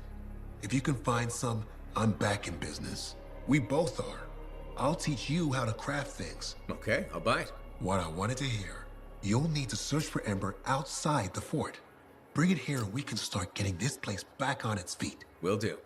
S: If you can find some, I'm back in business. We both are. I'll teach you how to craft things.
K: Okay, I'll bite.
S: What I wanted to hear. You'll need to search for Ember outside the fort. Bring it here and we can start getting this place back on its feet.
K: Will do.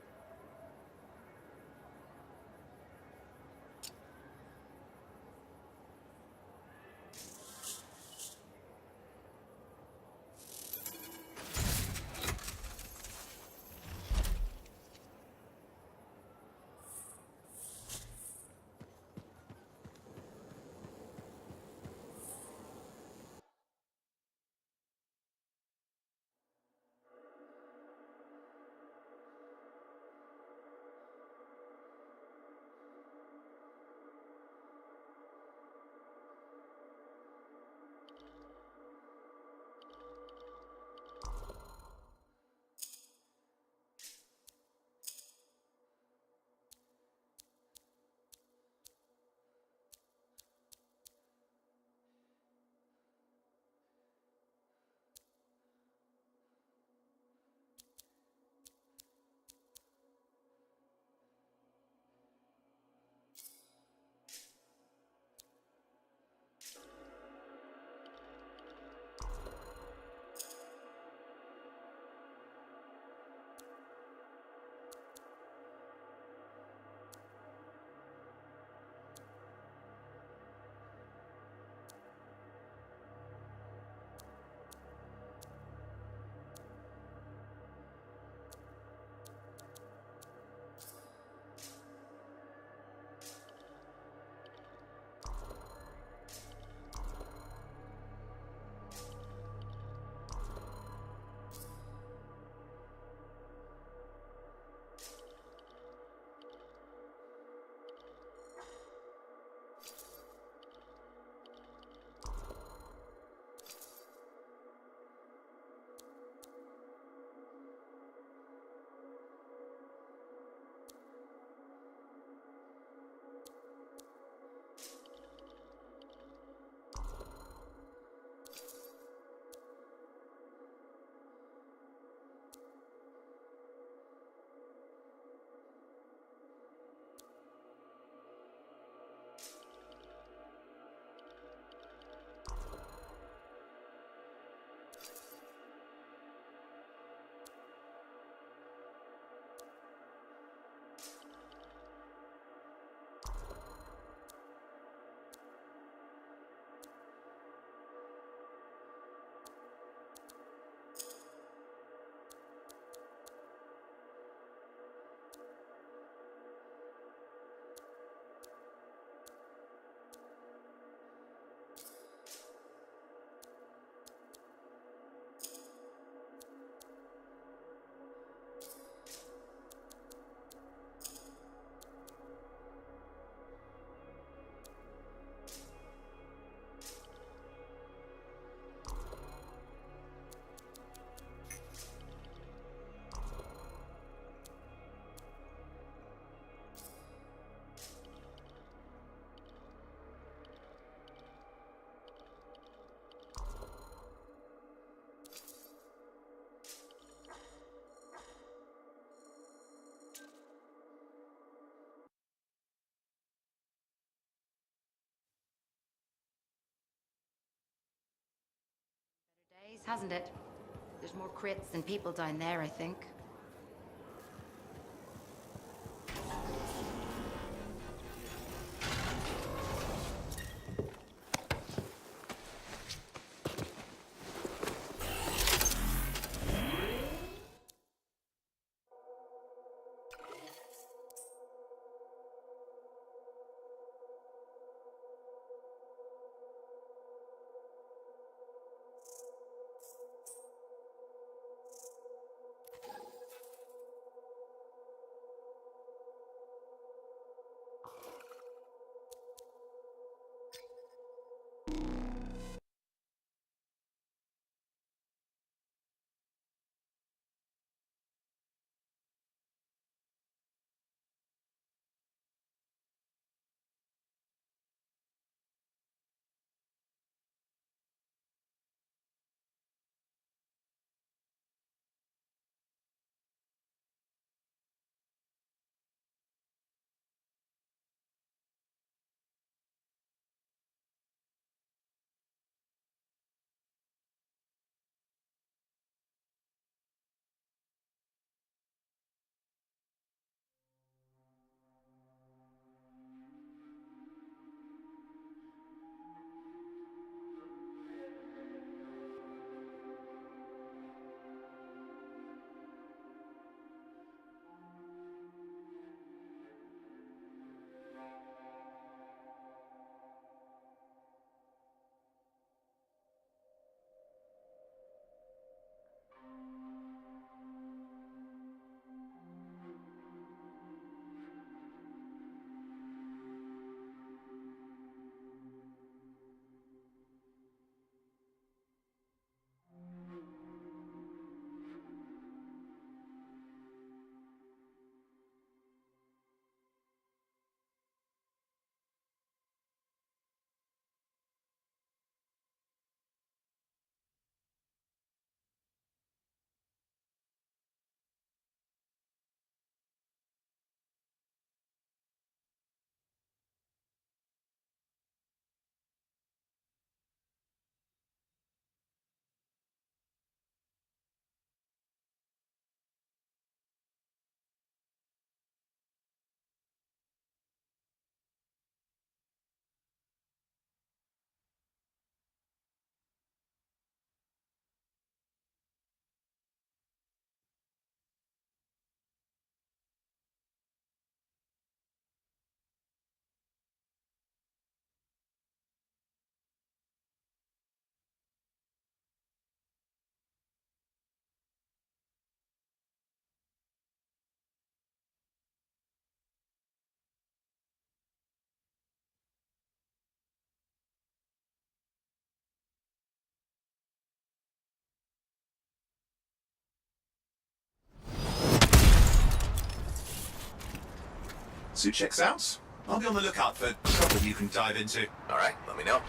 L: hasn't it? There's more crates than people down there, I think.
J: Suit checks out. I'll be on the lookout for trouble you can dive into.
D: All right, let me know.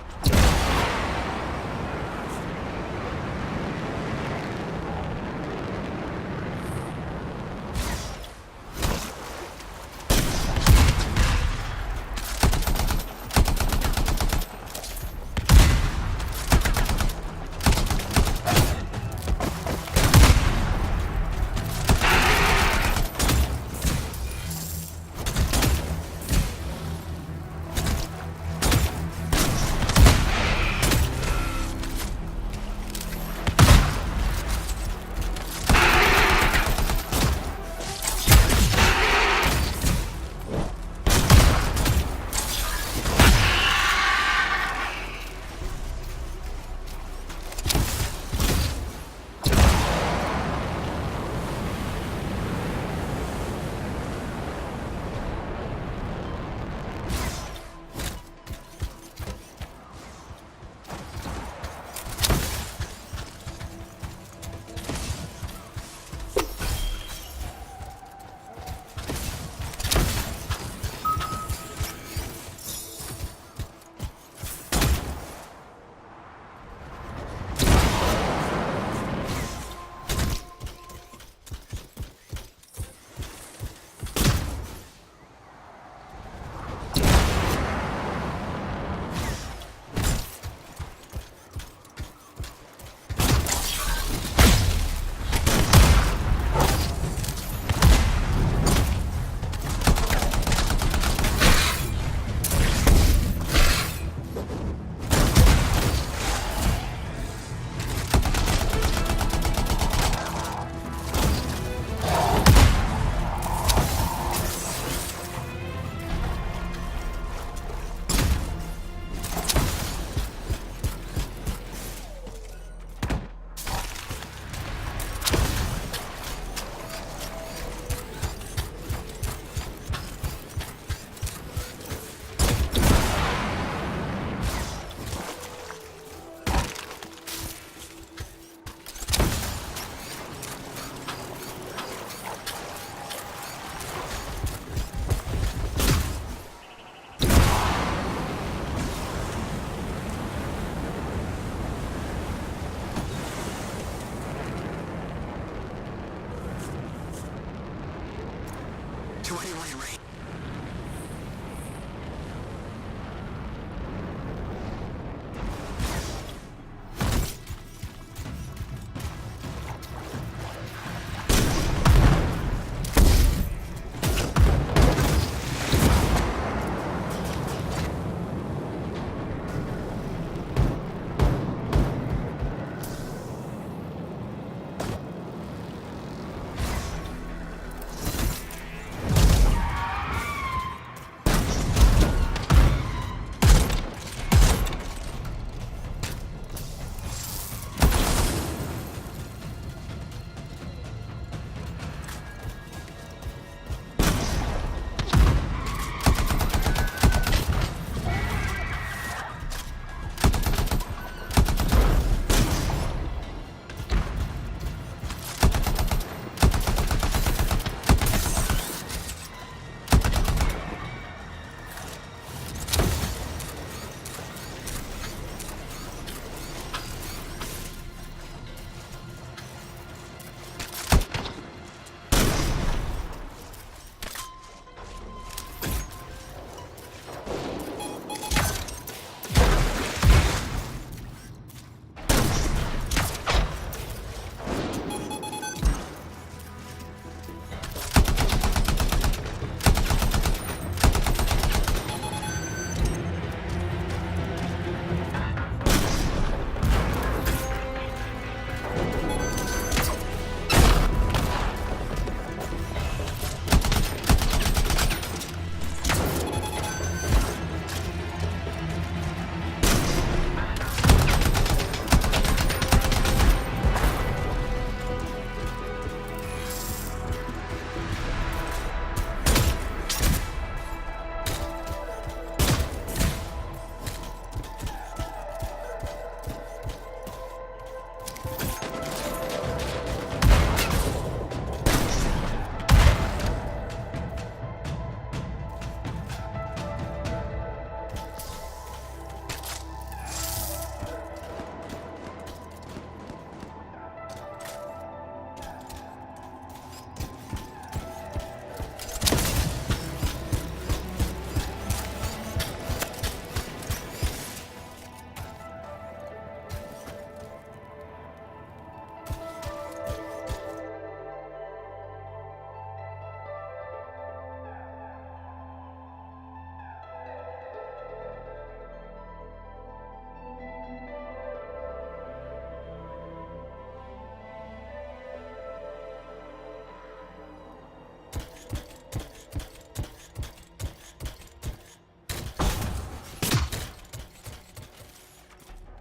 D: Dwindling rate.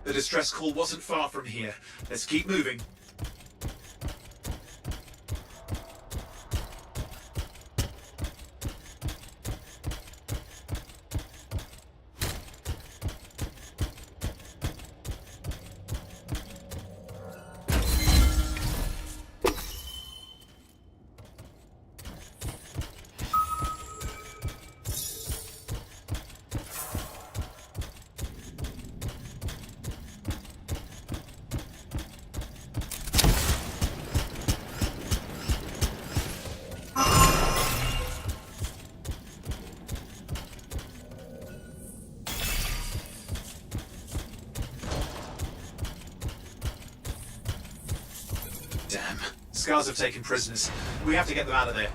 J: The distress call wasn't far from here. Let's keep moving. Damn. Scars have taken prisoners. We have to get them out of there.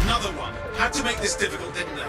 J: Another one. Had to make this difficult, didn't they?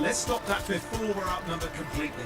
J: Let's stop that before we're outnumbered completely.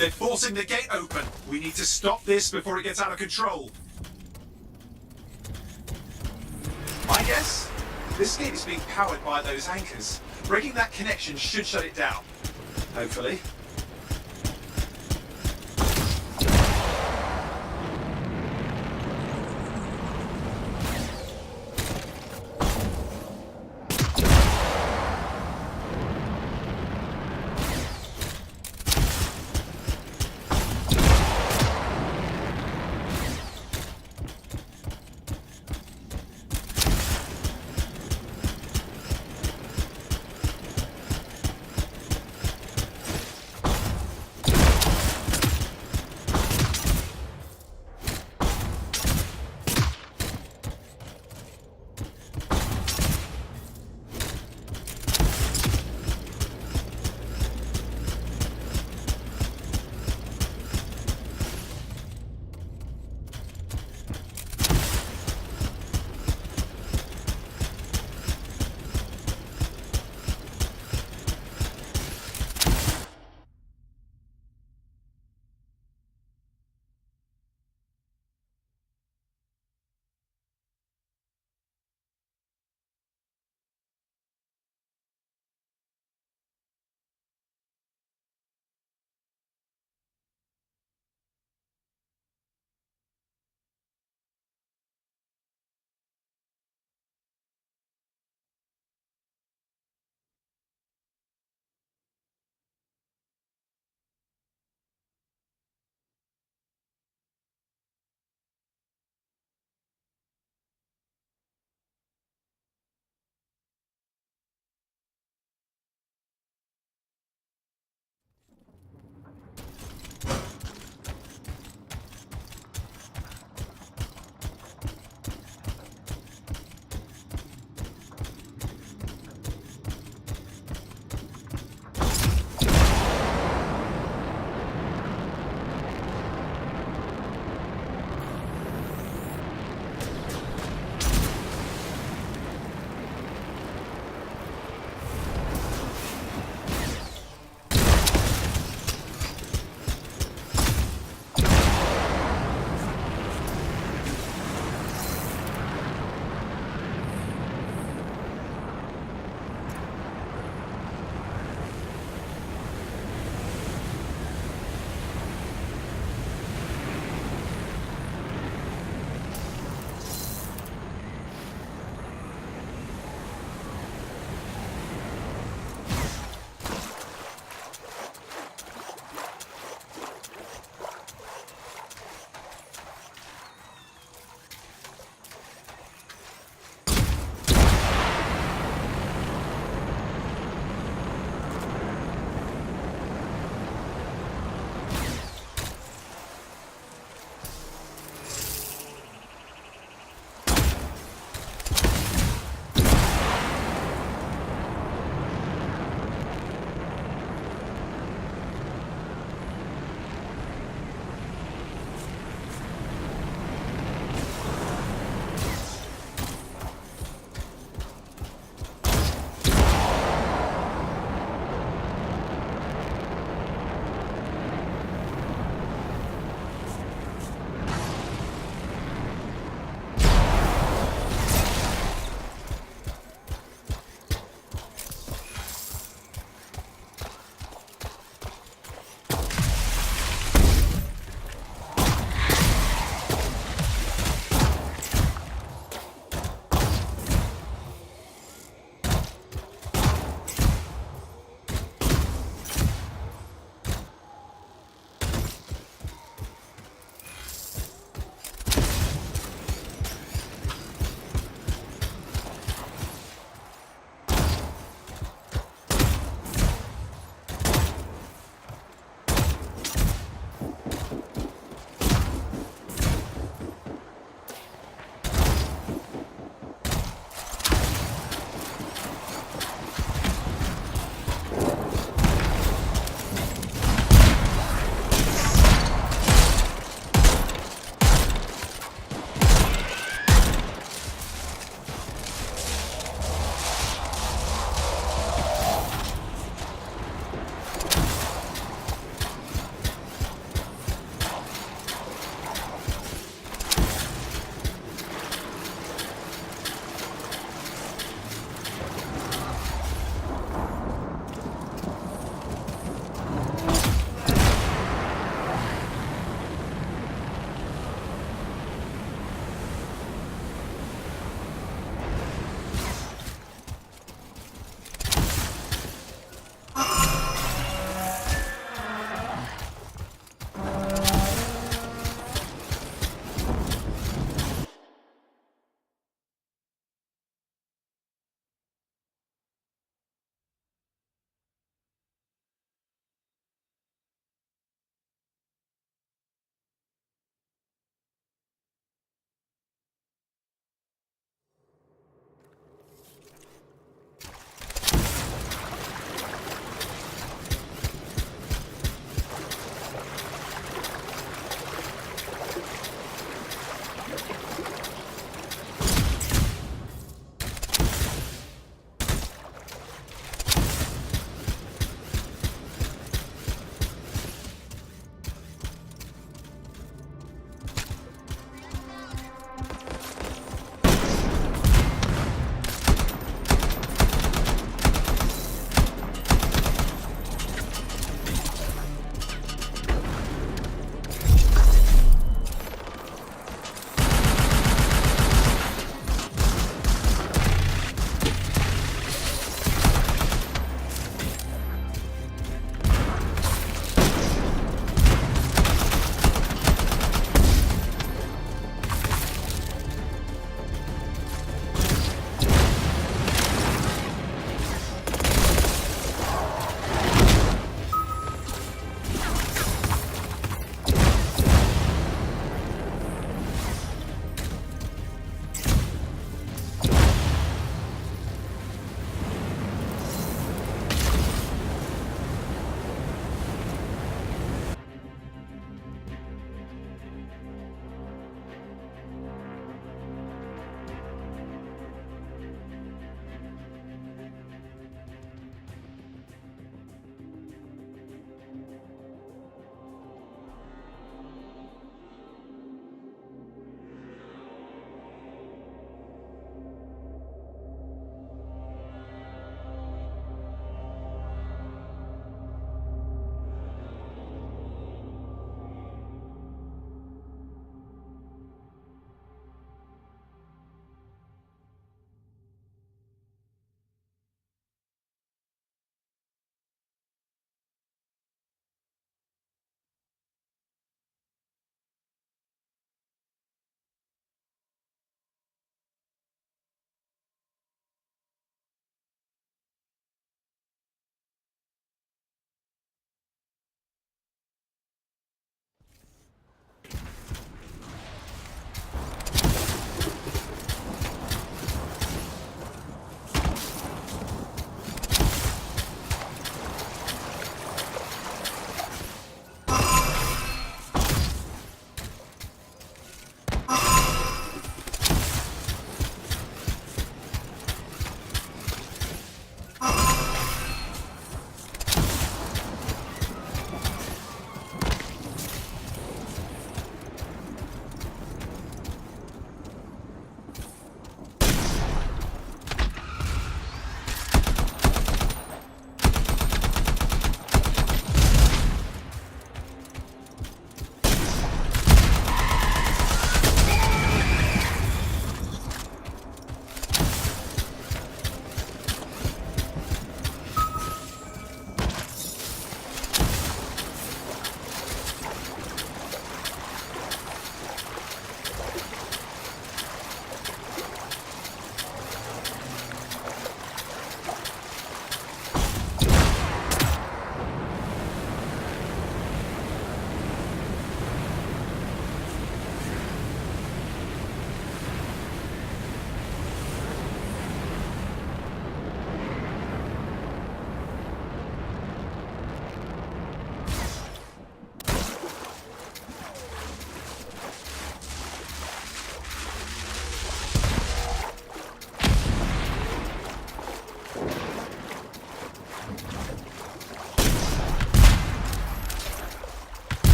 J: They're forcing the gate open. We need to stop this before it gets out of control. My guess? This gate is being powered by those anchors. Breaking that connection should shut it down. Hopefully.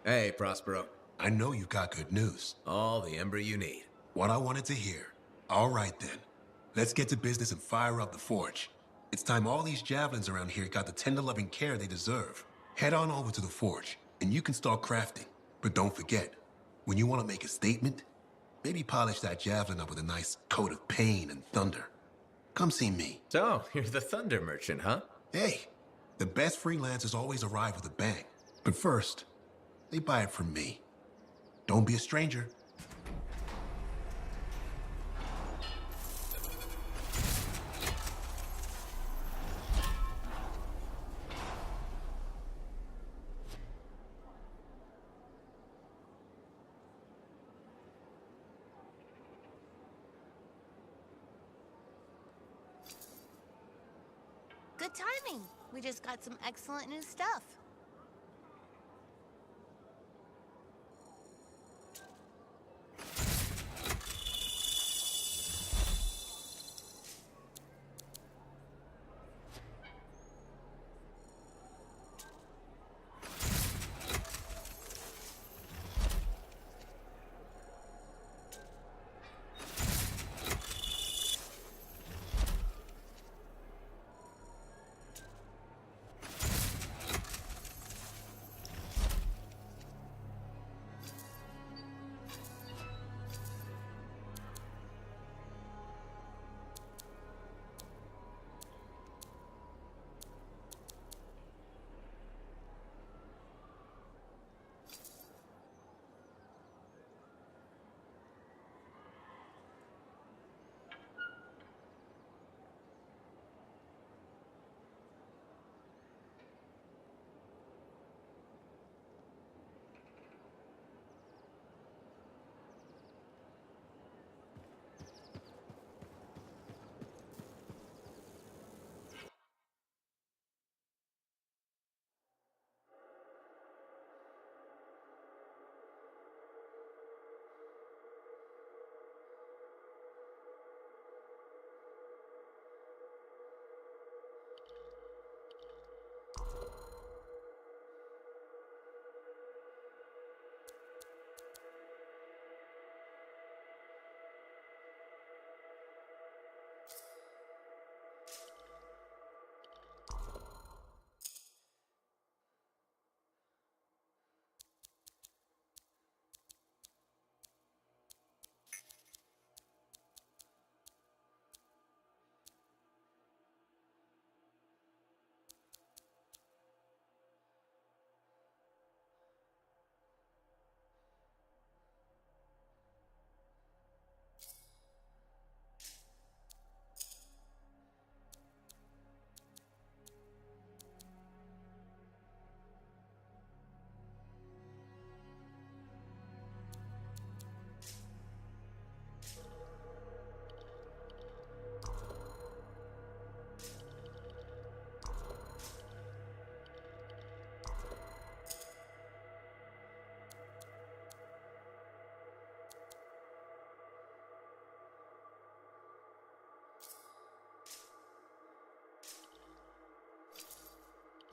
K: Hey, Prospero.
S: I know you got good news.
K: All the ember you need.
S: What I wanted to hear. All right, then. Let's get to business and fire up the forge. It's time all these javelins around here got the tender loving care they deserve. Head on over to the forge, and you can start crafting. But don't forget, when you want to make a statement, maybe polish that javelin up with a nice coat of pain and thunder. Come see me.
K: So, you're the thunder merchant, huh?
S: Hey, the best freelancers always arrive with a bang. But first, they buy it from me. Don't be a stranger.
T: Good timing. We just got some excellent new stuff.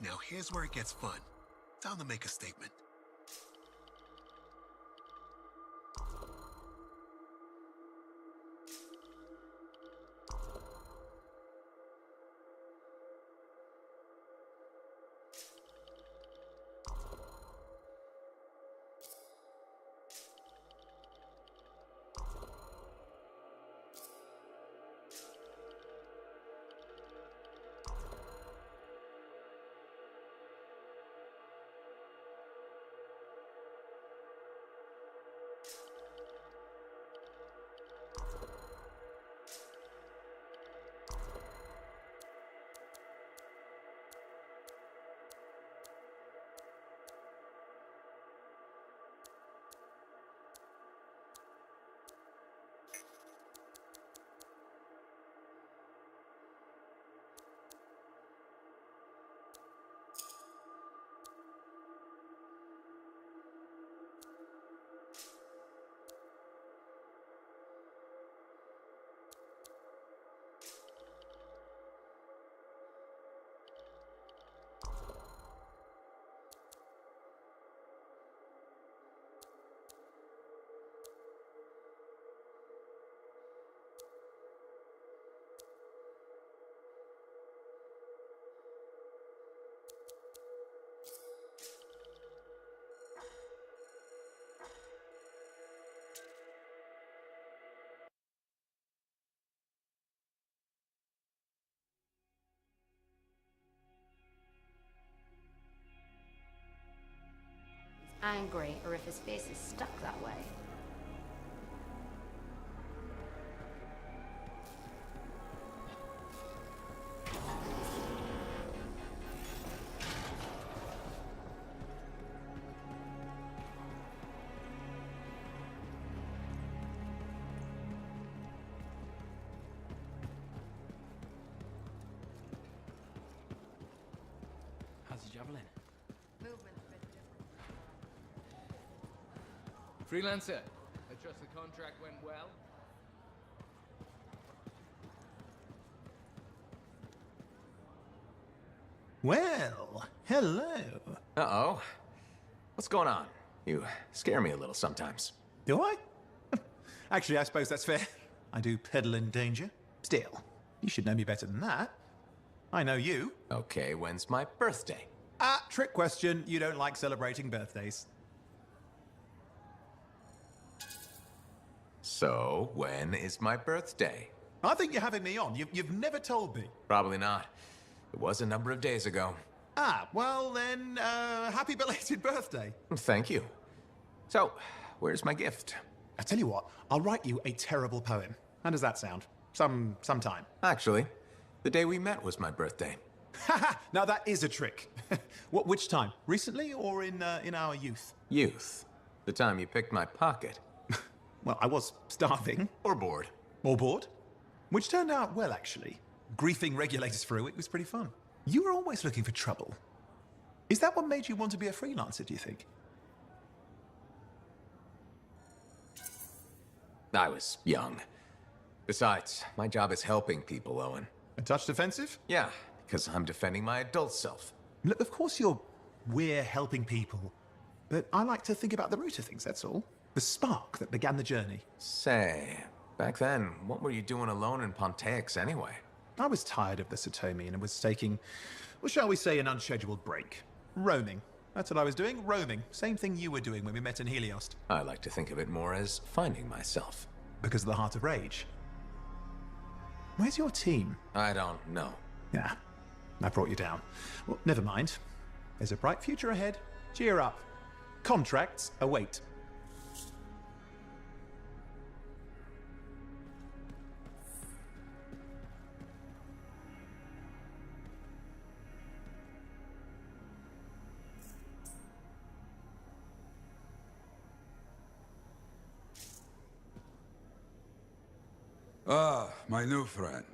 S: Now here's where it gets fun. Time to make a statement.
L: angry or if his face is stuck that way.
U: How's the javelin?
L: Movement's a bit different.
U: Freelancer, I trust the contract went well?
N: Well, hello.
K: Uh-oh. What's going on? You scare me a little sometimes.
N: Do I? Actually, I suppose that's fair. I do peddle in danger. Still, you should know me better than that. I know you.
K: Okay, when's my birthday?
N: Ah, trick question. You don't like celebrating birthdays.
K: So, when is my birthday?
N: I think you're having me on. You've never told me.
K: Probably not. It was a number of days ago.
N: Ah, well then, happy belated birthday.
K: Thank you. So, where's my gift?
N: I tell you what, I'll write you a terrible poem. How does that sound? Sometime.
K: Actually, the day we met was my birthday.
N: Haha! Now that is a trick. Which time? Recently or in our youth?
K: Youth. The time you picked my pocket.
N: Well, I was starving.
K: Or bored.
N: Or bored? Which turned out well, actually. Griefing regulators for a week was pretty fun. You were always looking for trouble. Is that what made you want to be a freelancer, do you think?
K: I was young. Besides, my job is helping people, Owen.
N: A touch defensive?
K: Yeah, because I'm defending my adult self.
N: Look, of course we're helping people. But I like to think about the root of things, that's all. The spark that began the journey.
K: Say, back then, what were you doing alone in Pontiacs anyway?
N: I was tired of the Satomi and was taking, well, shall we say, an unscheduled break. Roaming. That's what I was doing, roaming. Same thing you were doing when we met in Heliost.
K: I like to think of it more as finding myself.
N: Because of the Heart of Rage. Where's your team?
K: I don't know.
N: Yeah, I brought you down. Well, never mind. There's a bright future ahead. Cheer up. Contracts await.
R: Ah, my new friend.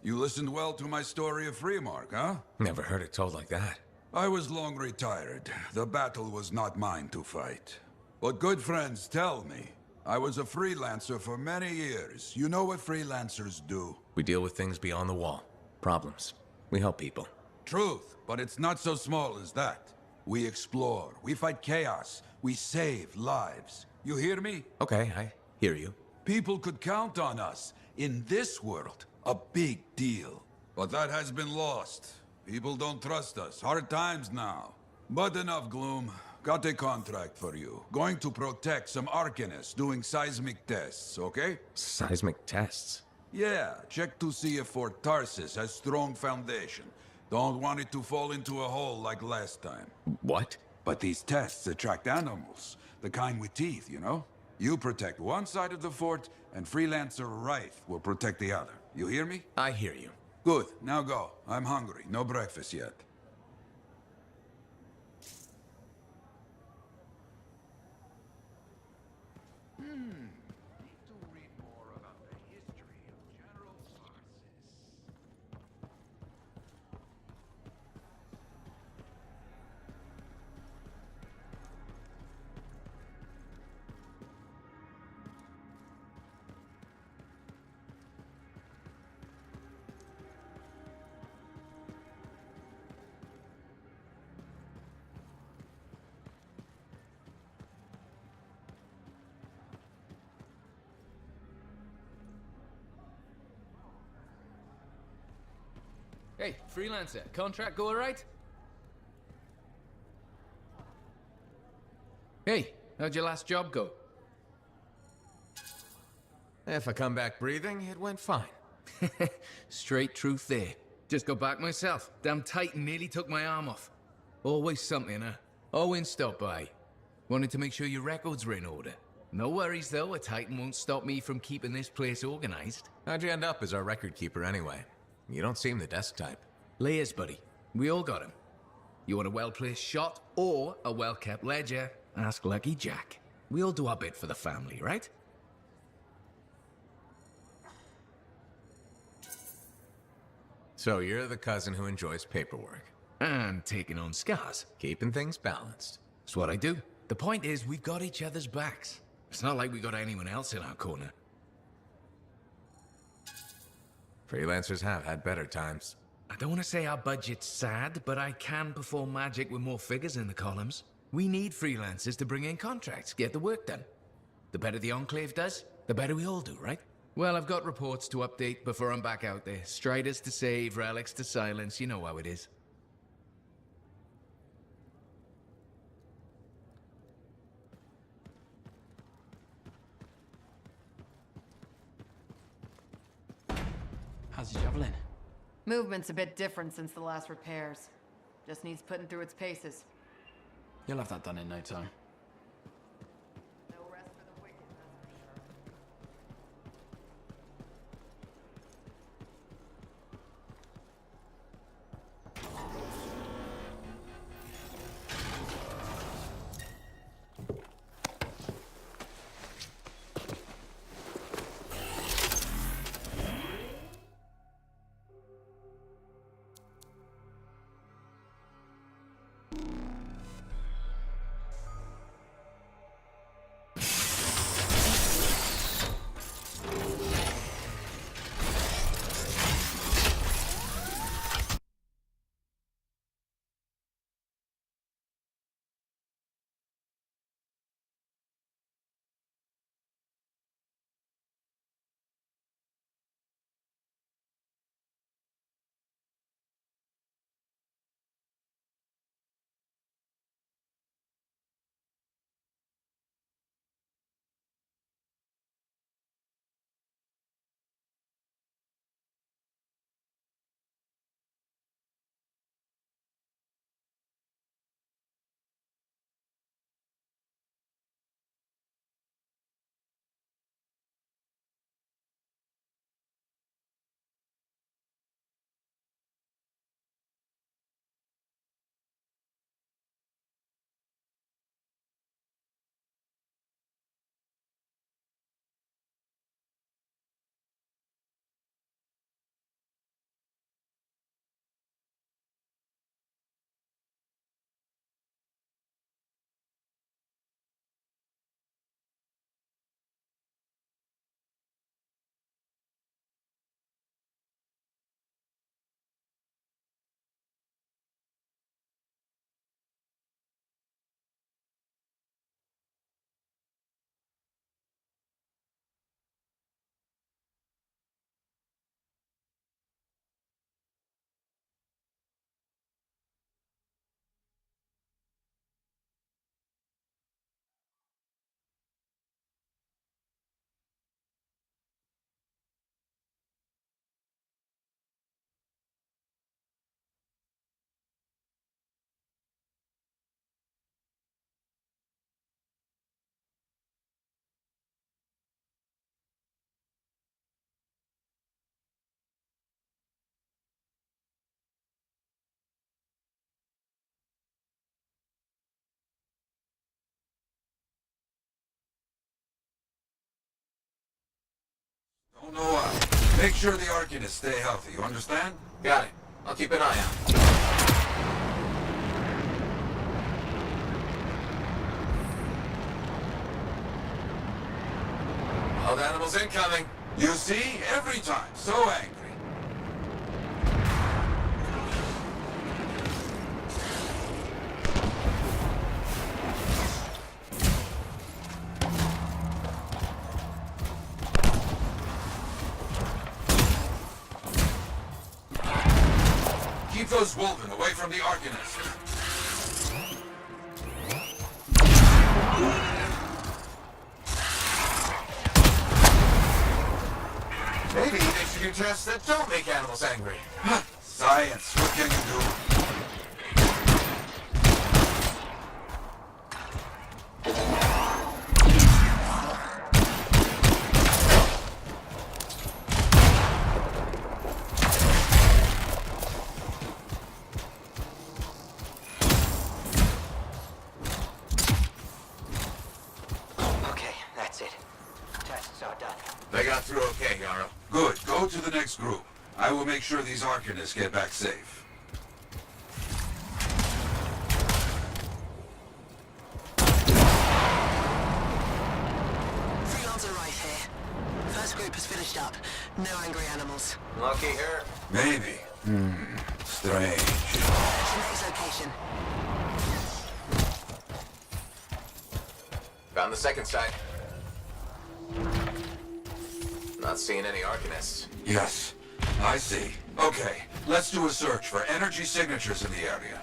R: You listened well to my story of Freemark, huh?
K: Never heard it told like that.
R: I was long retired. The battle was not mine to fight. But good friends tell me. I was a freelancer for many years. You know what freelancers do?
K: We deal with things beyond the wall. Problems. We help people.
R: Truth, but it's not so small as that. We explore, we fight chaos, we save lives. You hear me?
K: Okay, I hear you.
R: People could count on us. In this world, a big deal. But that has been lost. People don't trust us. Hard times now. But enough gloom. Got a contract for you. Going to protect some Arcanists doing seismic tests, okay?
K: Seismic tests?
R: Yeah, check to see if Fort Tarsis has strong foundation. Don't want it to fall into a hole like last time.
K: What?
R: But these tests attract animals. The kind with teeth, you know? You protect one side of the fort, and Freelancer Wraith will protect the other. You hear me?
K: I hear you.
R: Good. Now go. I'm hungry. No breakfast yet.
U: Hey, freelancer, contract go alright? Hey, how'd your last job go?
K: If I come back breathing, it went fine.
U: Straight truth there. Just got back myself. Damn Titan nearly took my arm off. Always something, huh? Owen stopped by. Wanted to make sure your records were in order. No worries, though. A Titan won't stop me from keeping this place organized.
K: How'd you end up as our record keeper anyway? You don't seem the desk type.
U: Layers, buddy. We all got him. You want a well-placed shot or a well-kept ledger? Ask Lucky Jack. We all do our bit for the family, right?
K: So you're the cousin who enjoys paperwork.
U: And taking on scars.
K: Keeping things balanced.
U: That's what I do. The point is, we've got each other's backs. It's not like we got anyone else in our corner.
K: Freelancers have had better times.
U: I don't want to say our budget's sad, but I can perform magic with more figures in the columns. We need freelancers to bring in contracts, get the work done. The better the Enclave does, the better we all do, right? Well, I've got reports to update before I'm back out there. Striders to save, relics to silence, you know how it is.
Q: How's your javelin?
H: Movement's a bit different since the last repairs. Just needs putting through its paces.
Q: You'll have that done in no time.
H: No rest for the wicked, that's for sure.
R: Oh, no, make sure the Arcanists stay healthy, you understand?
K: Got it. I'll keep an eye out.
R: Wild animals incoming. You see? Every time. So angry. Keep those Wolven away from the Arcanists.
G: Maybe they should do tests that don't make animals angry.
R: Science, what can you do? through okay, Yarrow. Good. Go to the next group. I will make sure these Arcanists get back safe.
F: Freelancer right here. First group has finished up. No angry animals.
G: Lucky her.
R: Maybe. Strange.
F: Next location.
G: Found the second site. Not seeing any Arcanists.
R: Yes, I see. Okay, let's do a search for energy signatures in the area.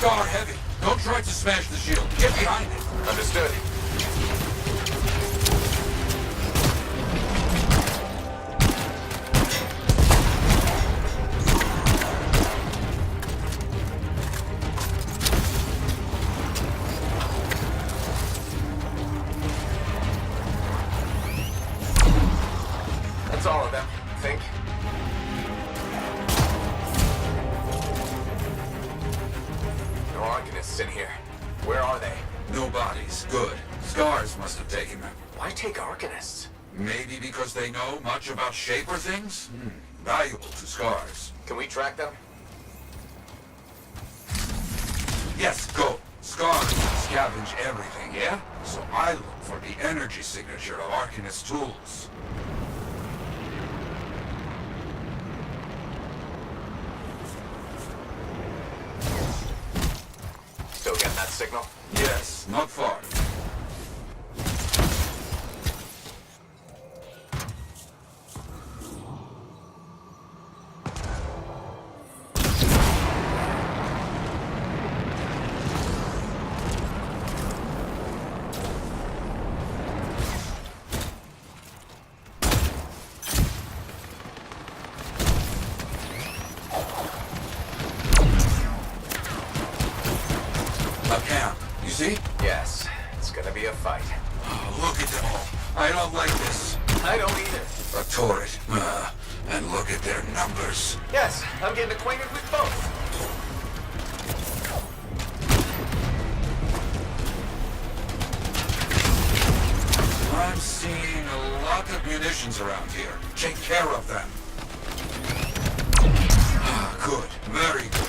R: Scar heavy. Don't try to smash the shield. Get behind it.
G: Understood. That's all of them, I think. No Arcanists in here. Where are they?
R: No bodies. Good. Scars must have taken them.
G: Why take Arcanists?
R: Maybe because they know much about Shaper things? Valuable to Scars.
G: Can we track them?
R: Yes, go. Scars scavenge everything, yeah? So I look for the energy signature of Arcanist tools.
G: Still getting that signal?
R: Yes, not far. See?
G: Yes, it's gonna be a fight.
R: Oh, look at them all. I don't like this.
G: I don't either.
R: A turret. And look at their numbers.
G: Yes, I'm getting acquainted with both.
R: I'm seeing a lot of munitions around here. Take care of them. Good. Very good.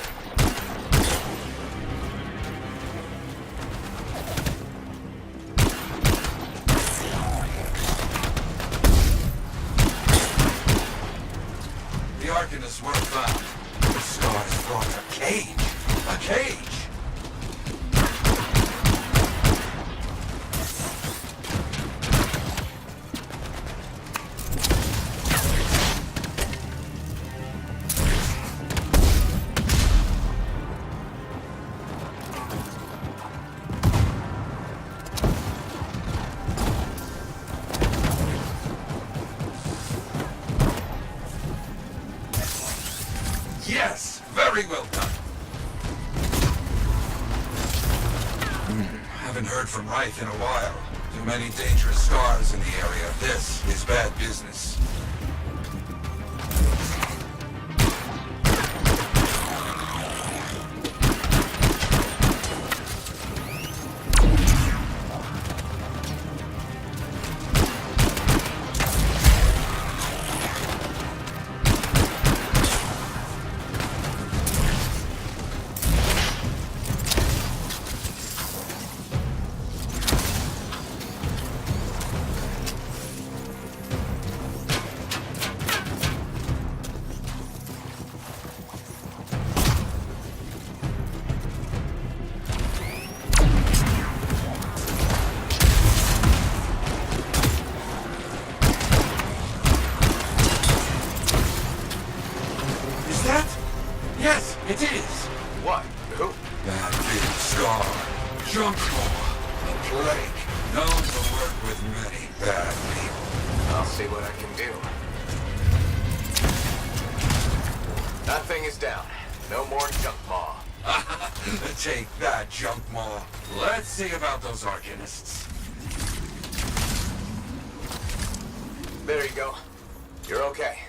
R: Arcanists weren't found. The Scars brought a cage. A cage! Yes! Very well done. Haven't heard from Reich in a while. Too many dangerous Scars in the area. This is bad business.
G: What? Who?
R: That big scar. Junkmaw. A plague. Known to work with many bad people.
G: I'll see what I can do. That thing is down. No more Junkmaw.
R: Take that, Junkmaw. Let's see about those Arcanists.
G: There you go. You're okay.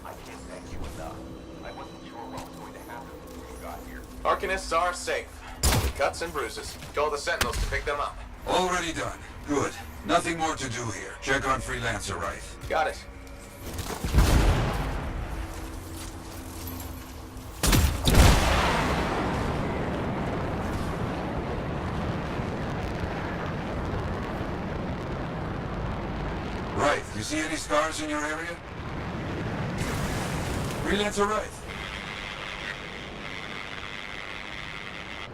J: I can't thank you enough. I wasn't sure what was going to happen when you got here.
G: Arcanists are safe. Only cuts and bruises. Told the Sentinels to pick them up.
R: Already done. Good. Nothing more to do here. Check on Freelancer Wright.
G: Got it.
R: Wright, you see any scars in your area? Freelancer Wright.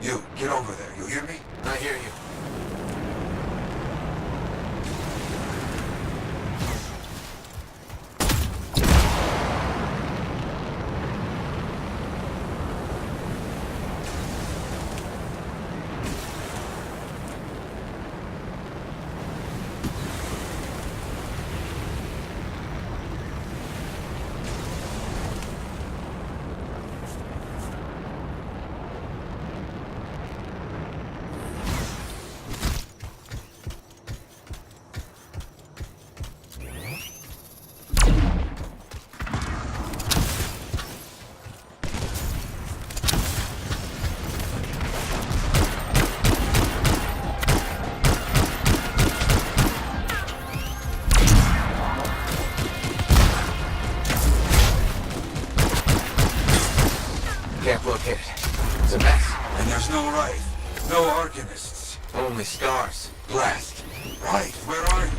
R: You, get over there. You hear me?
G: I hear you. Can't locate it. It's a mess.
R: And there's no Wright. No Arcanists.
G: Only scars.
R: Blast. Wright, where are you?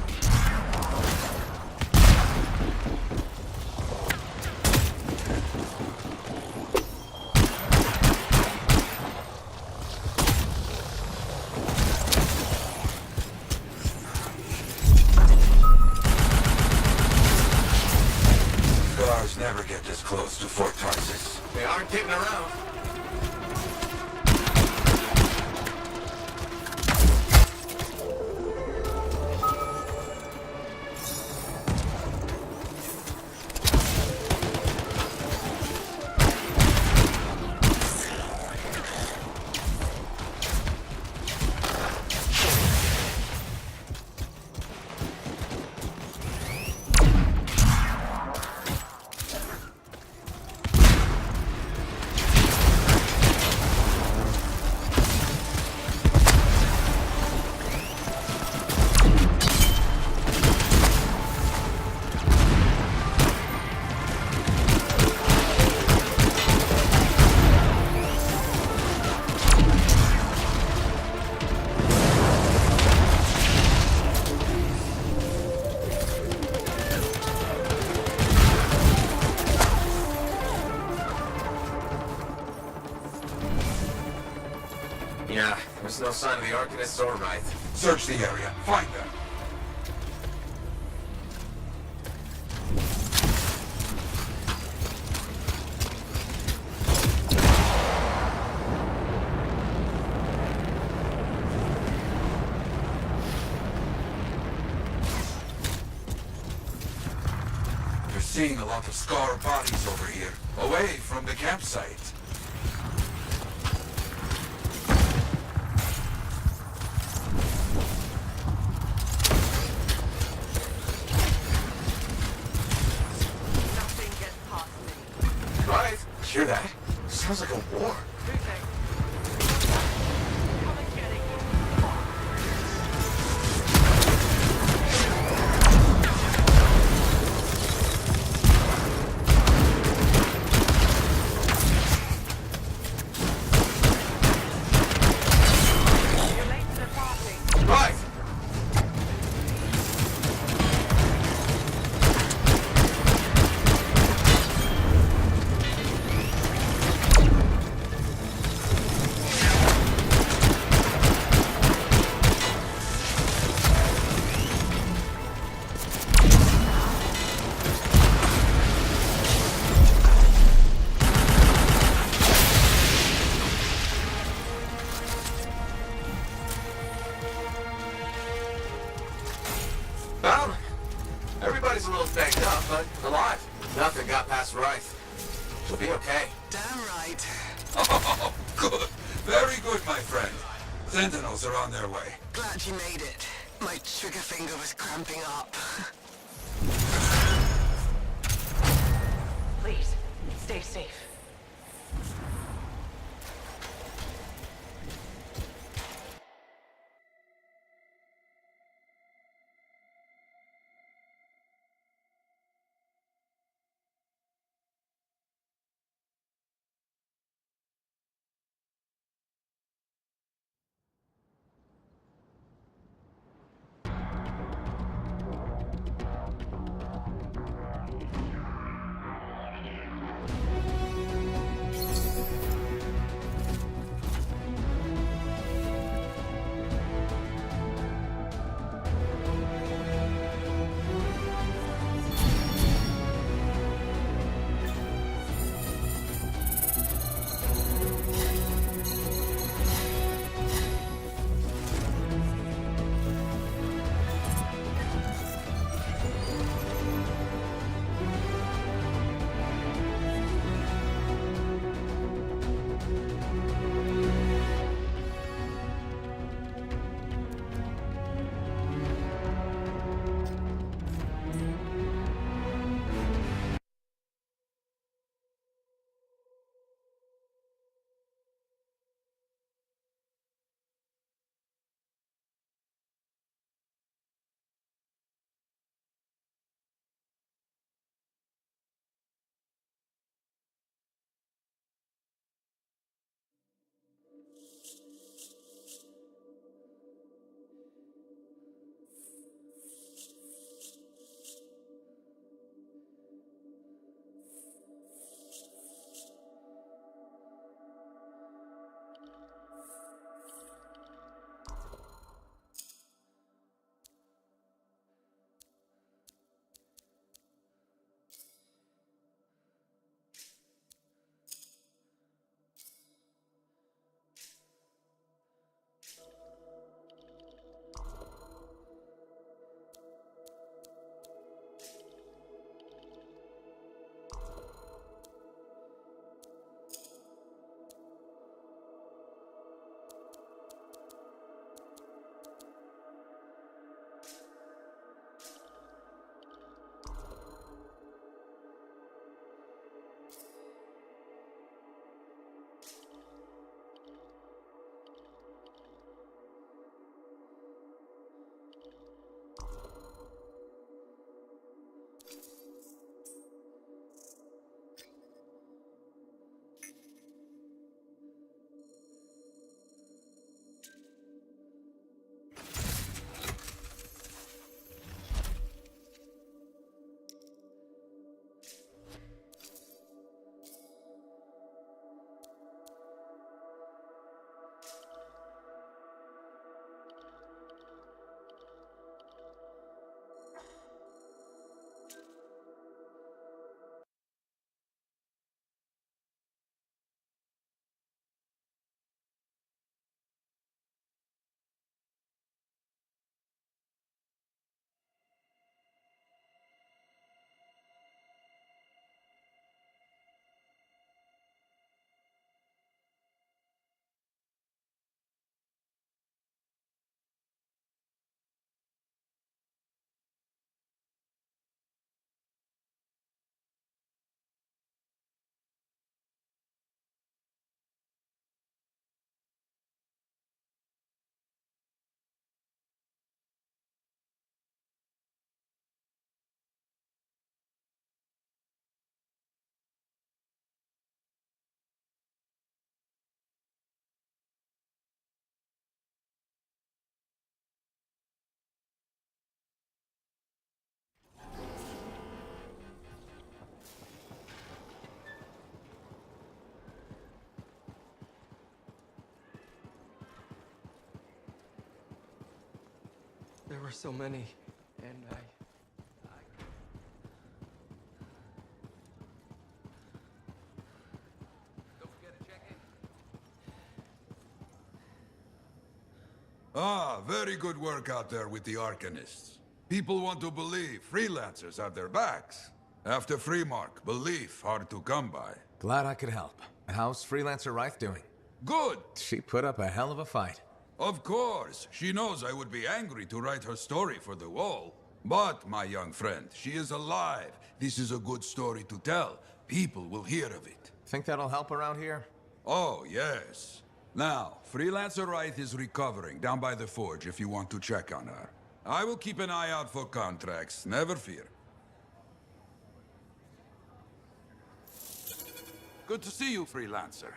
R: Scars never get this close to Fort Tarsis.
G: They aren't getting around. Yeah, there's no sign of the Arcanists or Wright.
R: Search the area. Find them. You're seeing a lot of scar bodies over here, away from the campsite.
G: Right? Hear that? Sounds like a war.
J: Nothing got past Wright. She'll be okay.
F: Damn right.
R: Oh, good. Very good, my friend. Sentinels are on their way.
F: Glad you made it. My trigger finger was cramping up.
O: Please, stay safe.
B: There were so many, and
R: Ah, very good work out there with the Arcanists. People want to believe freelancers have their backs. After Freemark, belief hard to come by.
K: Glad I could help. How's Freelancer Reith doing?
R: Good!
K: She put up a hell of a fight.
R: Of course. She knows I would be angry to write her story for the wall. But, my young friend, she is alive. This is a good story to tell. People will hear of it.
K: Think that'll help around here?
R: Oh, yes. Now, Freelancer Reith is recovering down by the forge if you want to check on her. I will keep an eye out for contracts, never fear. Good to see you, Freelancer.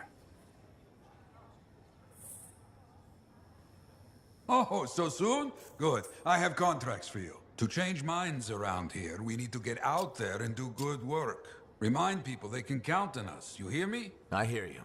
R: Oh, so soon? Good. I have contracts for you. To change minds around here, we need to get out there and do good work. Remind people they can count on us. You hear me?
K: I hear you.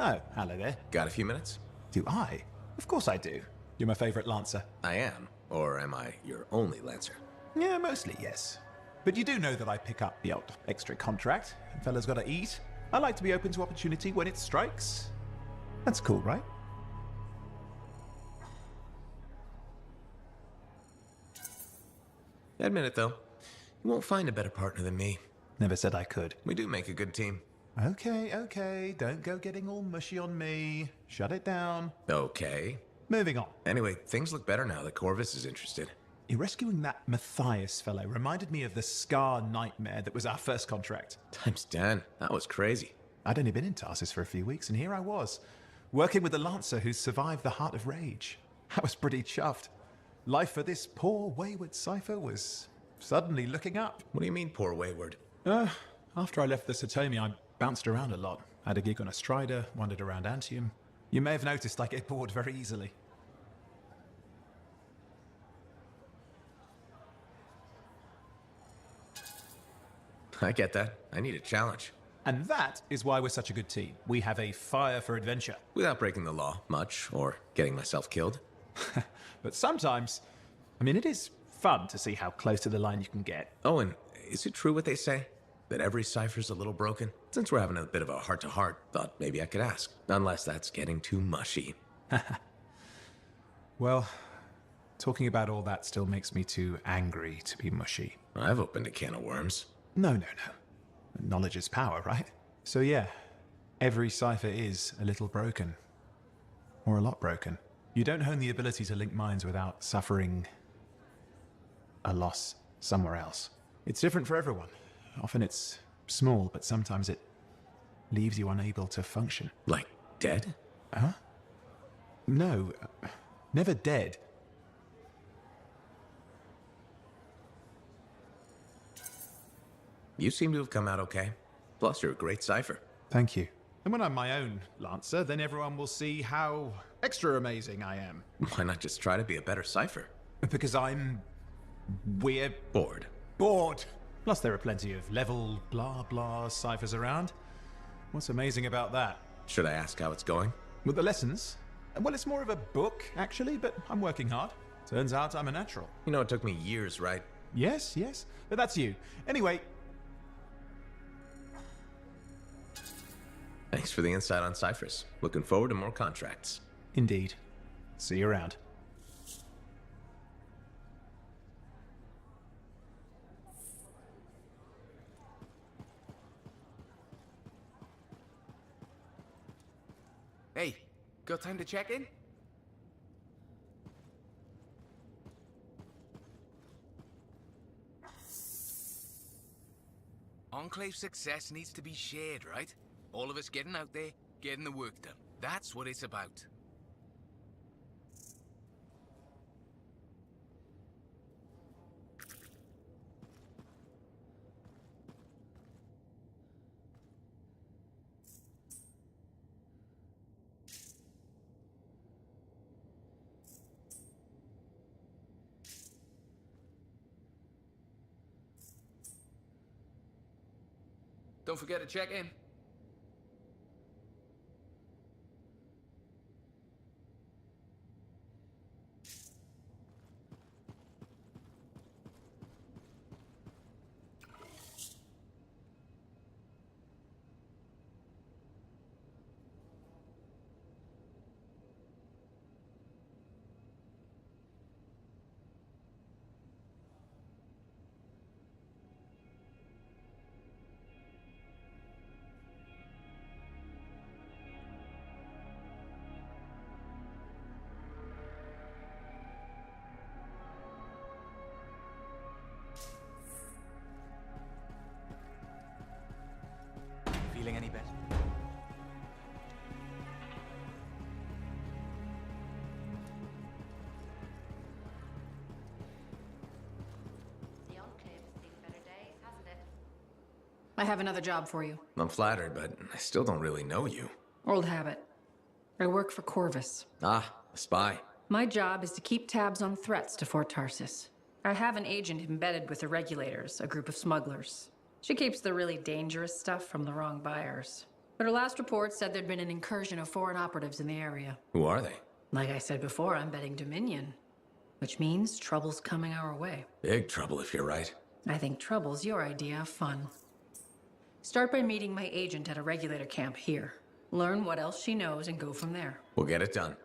N: Oh, hello there.
K: Got a few minutes?
N: Do I? Of course I do. You're my favorite Lancer.
K: I am. Or am I your only Lancer?
N: Yeah, mostly, yes. But you do know that I pick up the odd extra contract. Fella's gotta eat. I like to be open to opportunity when it strikes. That's cool, right?
K: Admit it, though. You won't find a better partner than me.
N: Never said I could.
K: We do make a good team.
N: Okay, okay. Don't go getting all mushy on me. Shut it down.
K: Okay.
N: Moving on.
K: Anyway, things look better now that Corvus is interested.
N: You're rescuing that Matthias fellow reminded me of the Scar nightmare that was our first contract.
K: Times 10. That was crazy.
N: I'd only been in Tarsus for a few weeks, and here I was, working with the Lancer who survived the Heart of Rage. I was pretty chuffed. Life for this poor, wayward cipher was suddenly looking up.
K: What do you mean, poor wayward?
N: After I left the Satomi, I bounced around a lot. Had a gig on a Strider, wandered around Anthem. You may have noticed I get bored very easily.
K: I get that. I need a challenge.
N: And that is why we're such a good team. We have a fire for adventure.
K: Without breaking the law much, or getting myself killed.
N: But sometimes, I mean, it is fun to see how close to the line you can get.
K: Oh, and is it true what they say? That every cipher's a little broken? Since we're having a bit of a heart-to-heart, thought maybe I could ask. Unless that's getting too mushy.
N: Well, talking about all that still makes me too angry to be mushy.
K: I've opened a can of worms.
N: No. Knowledge is power, right? So yeah, every cipher is a little broken. Or a lot broken. You don't hone the ability to link minds without suffering a loss somewhere else. It's different for everyone. Often it's small, but sometimes it leaves you unable to function.
K: Like dead?
N: Huh? No, never dead.
K: You seem to have come out okay. Plus, you're a great cipher.
N: Thank you. And when I'm my own Lancer, then everyone will see how extra amazing I am.
K: Why not just try to be a better cipher?
N: Because we're
K: bored.
N: Bored! Plus there are plenty of level blah blah ciphers around. What's amazing about that?
K: Should I ask how it's going?
N: With the lessons? Well, it's more of a book, actually, but I'm working hard. Turns out I'm a natural.
K: You know, it took me years, right?
N: Yes, but that's you. Anyway...
K: Thanks for the insight on ciphers. Looking forward to more contracts.
N: Indeed. See you around.
U: Hey, got time to check in? Enclave success needs to be shared, right? All of us getting out there, getting the work done. That's what it's about. Don't forget to check in.
O: I have another job for you.
K: I'm flattered, but I still don't really know you.
O: Old habit. I work for Corvus.
K: Ah, a spy.
O: My job is to keep tabs on threats to Fort Tarsis. I have an agent embedded with the regulators, a group of smugglers. She keeps the really dangerous stuff from the wrong buyers. But her last report said there'd been an incursion of foreign operatives in the area.
K: Who are they?
O: Like I said before, I'm betting Dominion. Which means trouble's coming our way.
K: Big trouble if you're right.
O: I think trouble's your idea of fun. Start by meeting my agent at a regulator camp here. Learn what else she knows and go from there.
K: We'll get it done.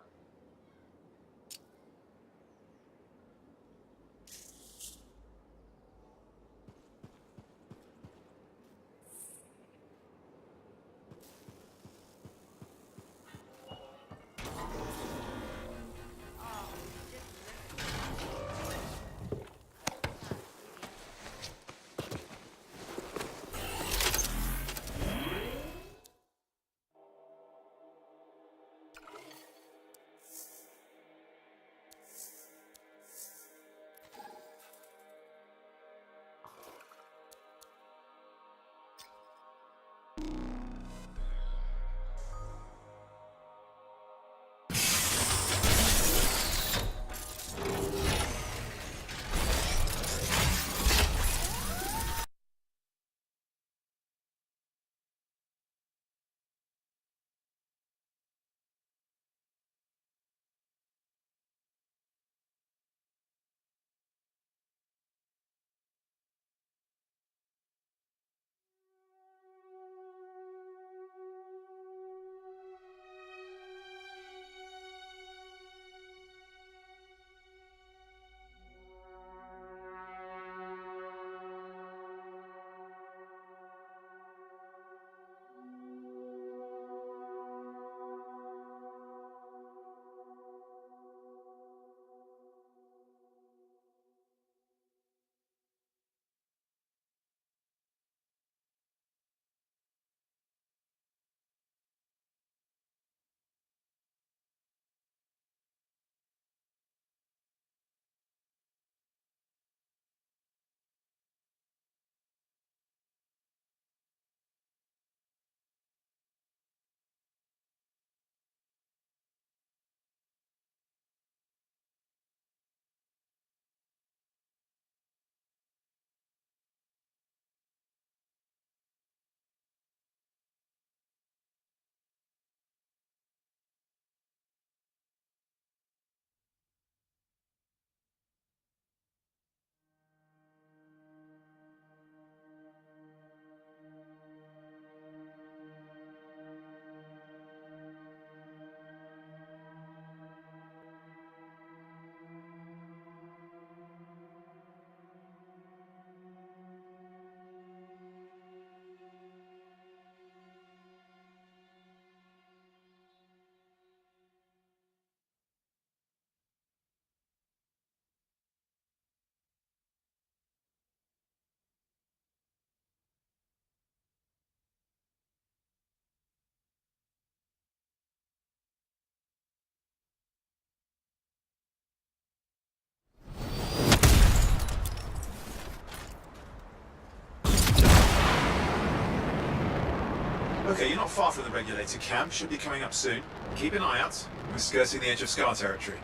J: Okay, you're not far from the regulator camp. Should be coming up soon. Keep an eye out. We're skirting the edge of Scar territory.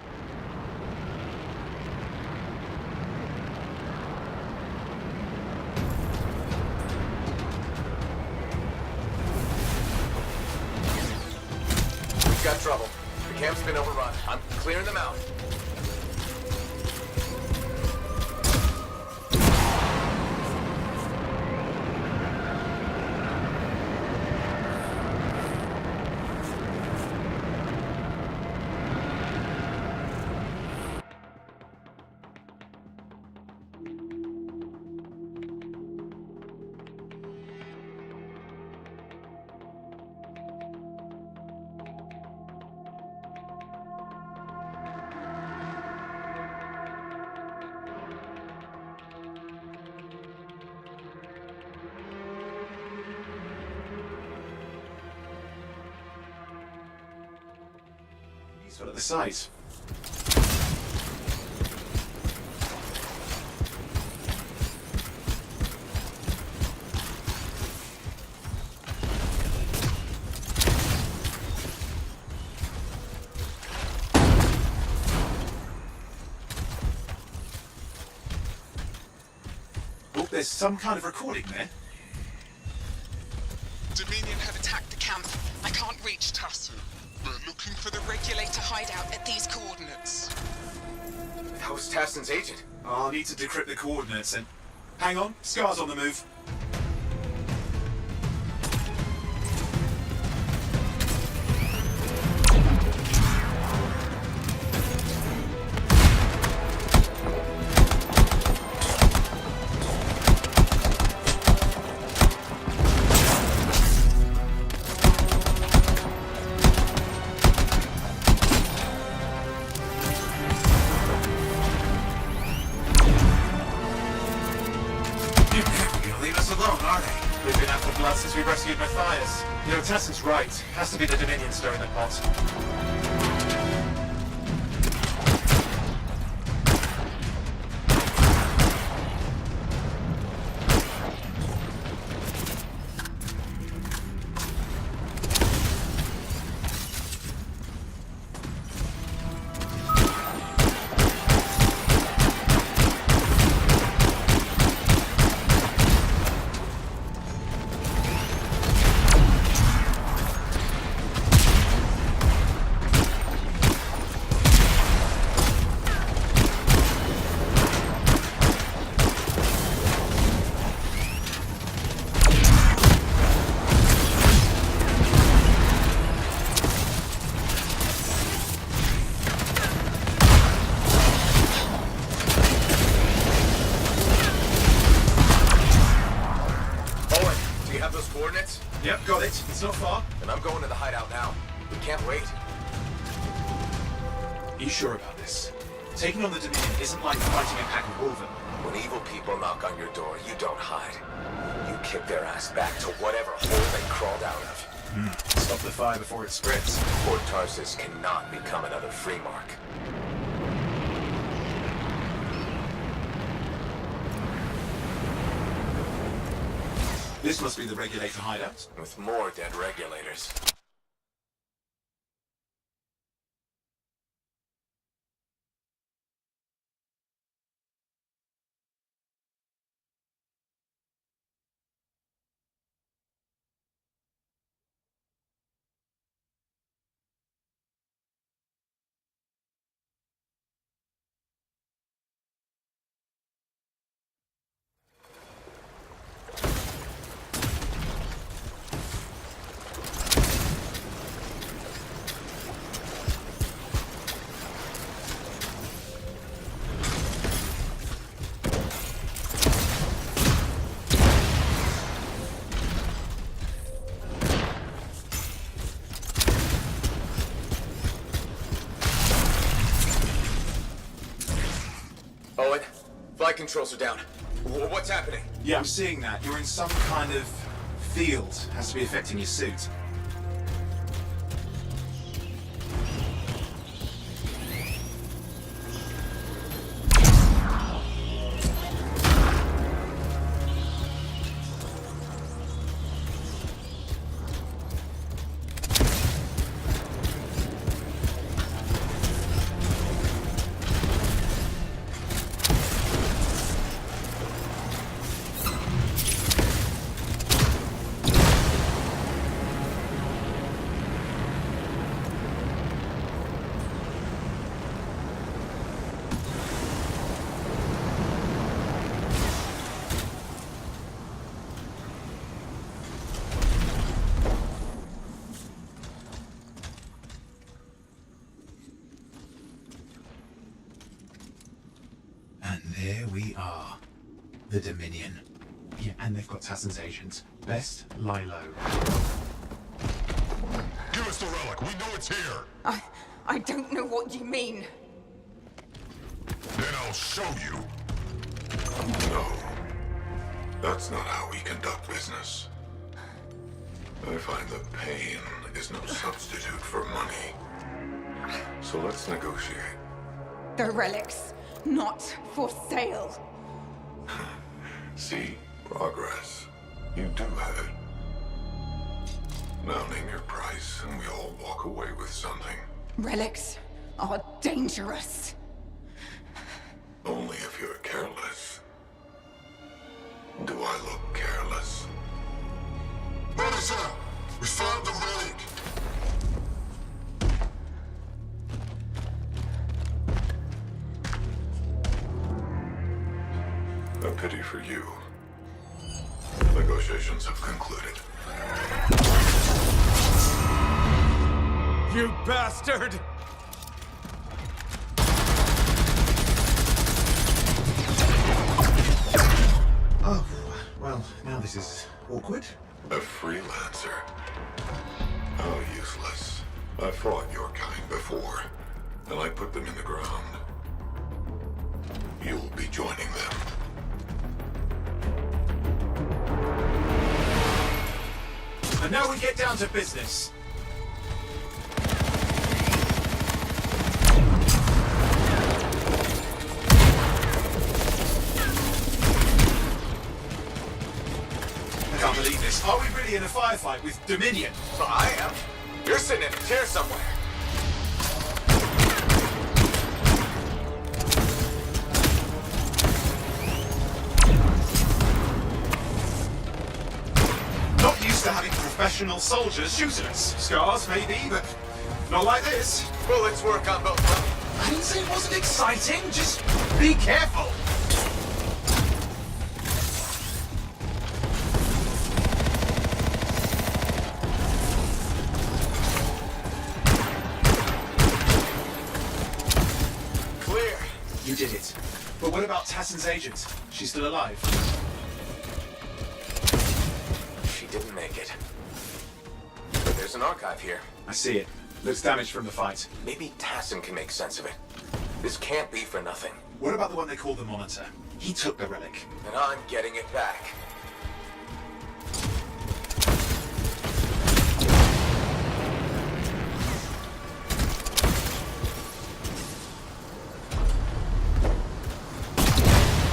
G: We've got trouble. The camp's been overrun. I'm clearing them out.
J: Sort of the site. Oh, there's some kind of recording there.
E: Dominion have attacked the camp. I can't reach Tassu. We're looking for the regulator hideout at these coordinates.
J: That was Tassin's agent. I'll need to decrypt the coordinates and... Hang on, Scar's on the move. Since we rescued Matthias. You know, Tassin's right. Has to be the Dominion stirring the pot. Yep, got it. It's not far.
C: And I'm going to the hideout now. We can't wait.
J: Are you sure about this? Taking on the Dominion isn't like fighting a pack of wolven.
C: When evil people knock on your door, you don't hide. You kick their ass back to whatever hole they crawled out of.
J: Stop the fire before it spreads.
C: Port Tarsus cannot become another free mark.
J: This must be the regulator hideout.
C: With more dead regulators. Owen, flight controls are down. What's happening?
J: Yeah, I'm seeing that. You're in some kind of field. Has to be affecting your suit. There we are. The Dominion. Yeah, and they've got Tassin's agents. Best lie low.
D: Give us the relic. We know it's here.
E: I don't know what you mean.
D: Then I'll show you.
V: No. That's not how we conduct business. I find that pain is no substitute for money. So let's negotiate.
E: The relics, not for sale.
V: See, progress. You do have it. Now name your price, and we all walk away with something.
E: Relics are dangerous.
V: Only if you're careless. We found the relic! A pity for you. Negotiations have concluded.
J: You bastard!
N: Oh, well, now this is awkward.
V: A freelancer? How useless. I fought your kind before, and I put them in the ground. You'll be joining them.
J: And now we get down to business. I can't believe this. Are we really in a firefight with Dominion?
G: Well, I am. You're sitting in a chair somewhere.
J: Not used to having professional soldiers shoot at us. Scars, maybe, but not like this.
G: Bullets work on both of them.
J: I didn't say it wasn't exciting. Just be careful.
G: Clear.
J: You did it. But what about Tassin's agent? She's still alive.
G: She didn't make it. But there's an archive here.
J: I see it. Looks damaged from the fight.
G: Maybe Tassin can make sense of it. This can't be for nothing.
J: What about the one they call the Monitor? He took the relic.
G: And I'm getting it back.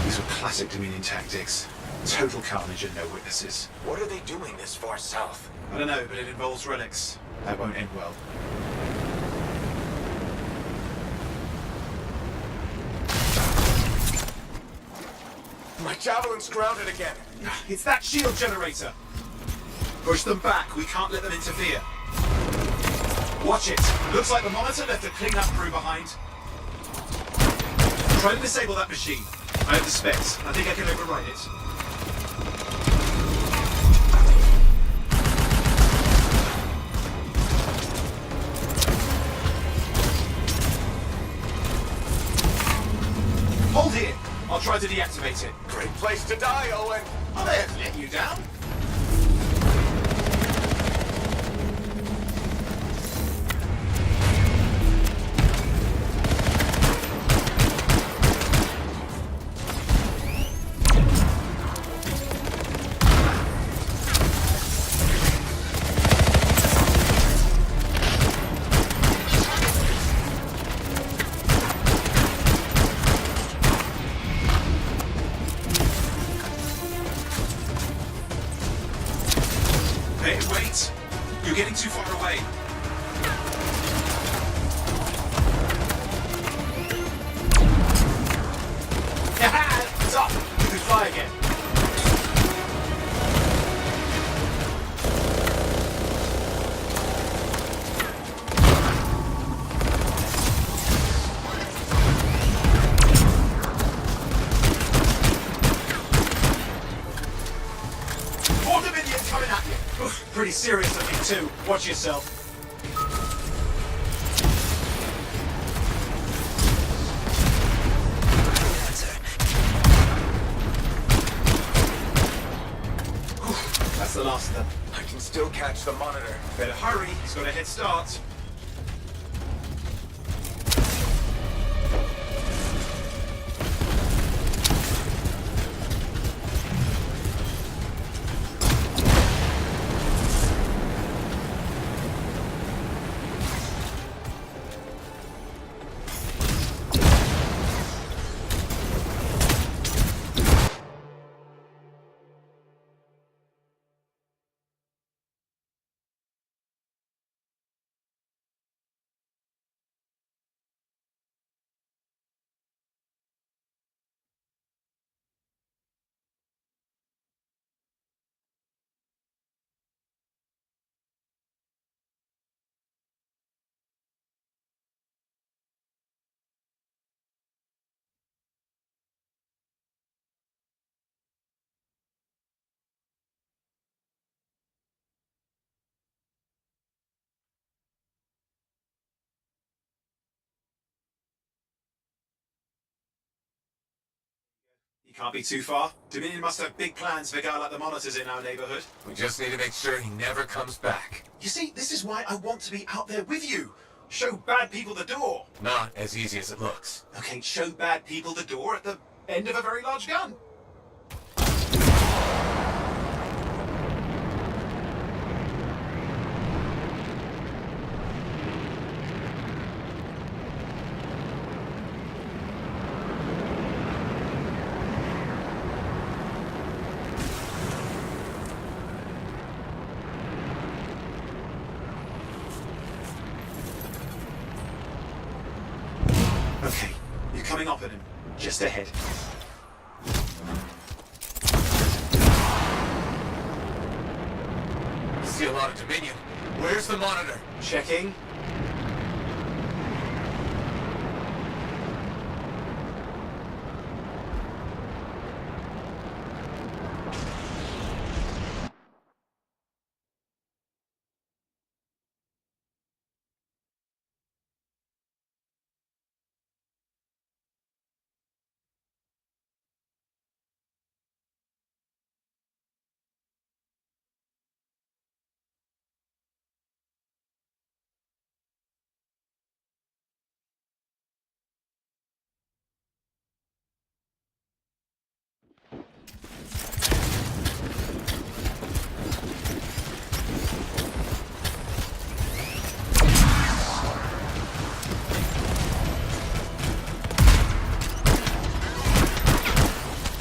J: These were classic Dominion tactics. Total carnage and no witnesses.
G: What are they doing this far south?
J: I don't know, but it involves relics. That won't end well.
G: My javelin's grounded again.
J: It's that shield generator. Push them back. We can't let them interfere. Watch it. Looks like the Monitor left a cleanup crew behind. Try to disable that machine. I have the specs. I think I can override it. Hold here. I'll try to deactivate it.
G: Great place to die, Owen.
J: I may have let you down. Hey, wait! You're getting too far away. It's up! You can fly again. More Dominion coming at you! Oof, pretty serious looking too. Watch yourself. That's the last of them.
G: I can still catch the Monitor.
J: Better hurry, he's got a head start. Can't be too far. Dominion must have big plans for a guy like the monitors in our neighborhood.
C: We just need to make sure he never comes back.
J: You see, this is why I want to be out there with you. Show bad people the door.
C: Not as easy as it looks.
J: Okay, show bad people the door at the end of a very large gun. Okay, you're coming up at him. Just ahead.
C: See a lot of Dominion. Where's the monitor?
J: Checking.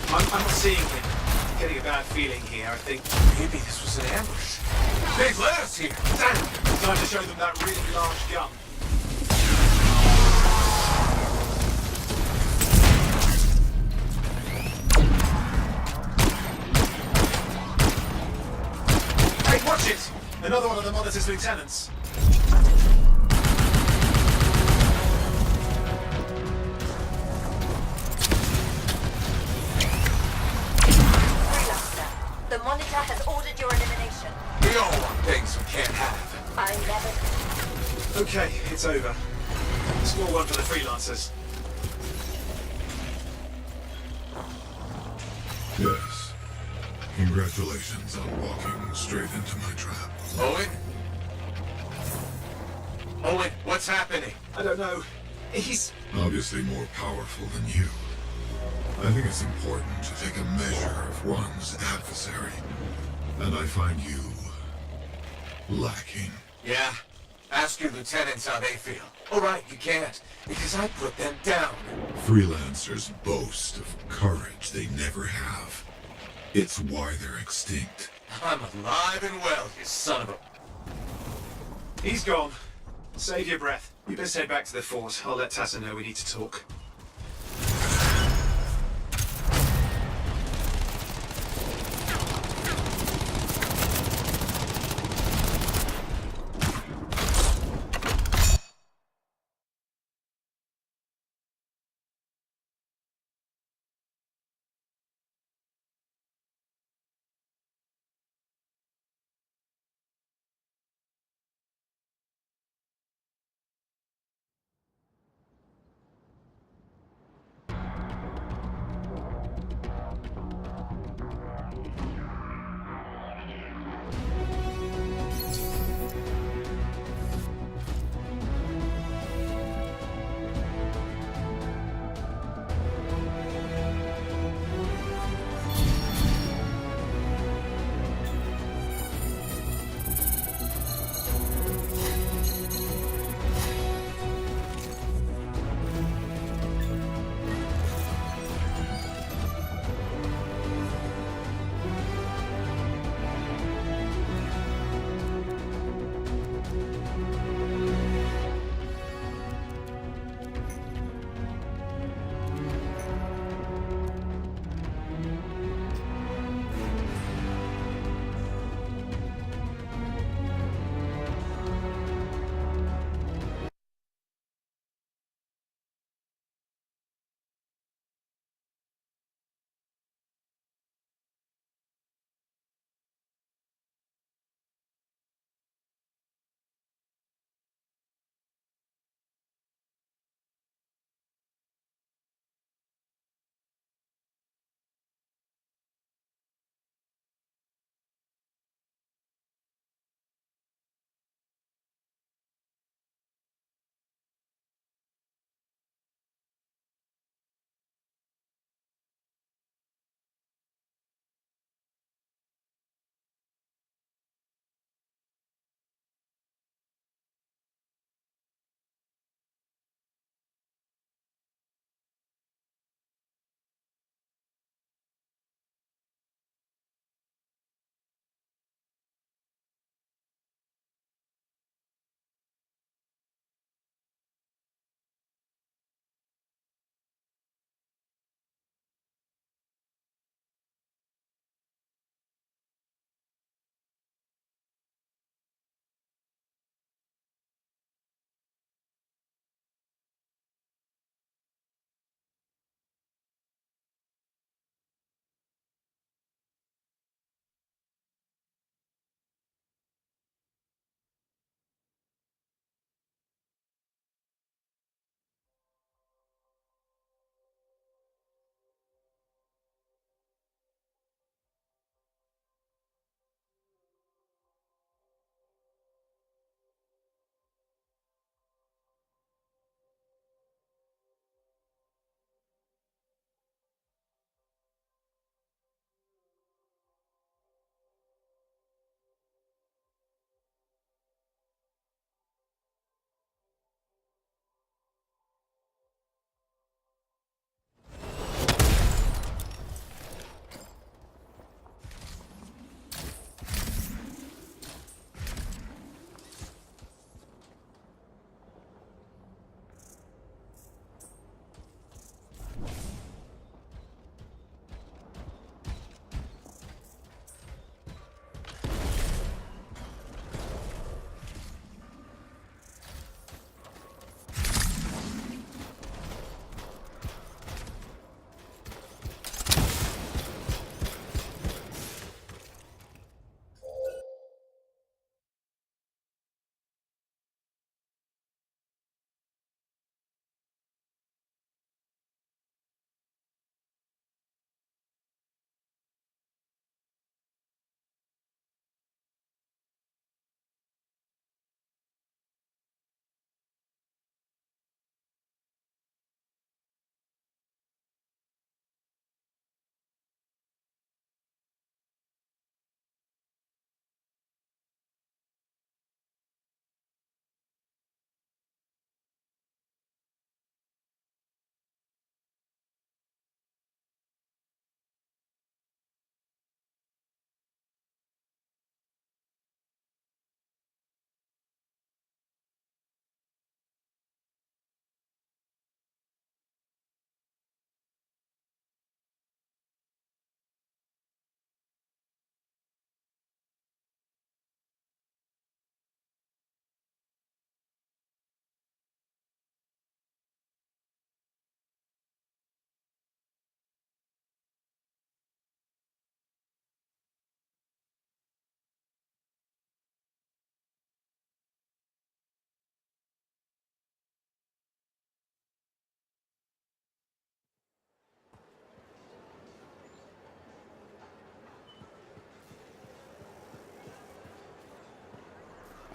J: I'm not seeing him. I'm getting a bad feeling here, I think.
C: Maybe this was an ambush. They've let us here.
J: Damn! Time to show them that really large gun. Hey, watch it! Another one of the monitor's lieutenants.
A: The monitor has ordered your elimination.
C: We all want things we can't have.
A: I never...
J: Okay, it's over. Small one for the freelancers.
V: Yes. Congratulations on walking straight into my trap.
C: Owen? Owen, what's happening?
J: I don't know. He's...
V: Obviously more powerful than you. I think it's important to take a measure of one's adversary. And I find you... lacking.
C: Yeah? Ask your lieutenants how they feel. All right, you can't, because I put them down.
V: Freelancers boast of courage they never have. It's why they're extinct.
C: I'm alive and well, you son of a...
J: He's gone. Save your breath. You best head back to the fort. I'll let Tassa know we need to talk.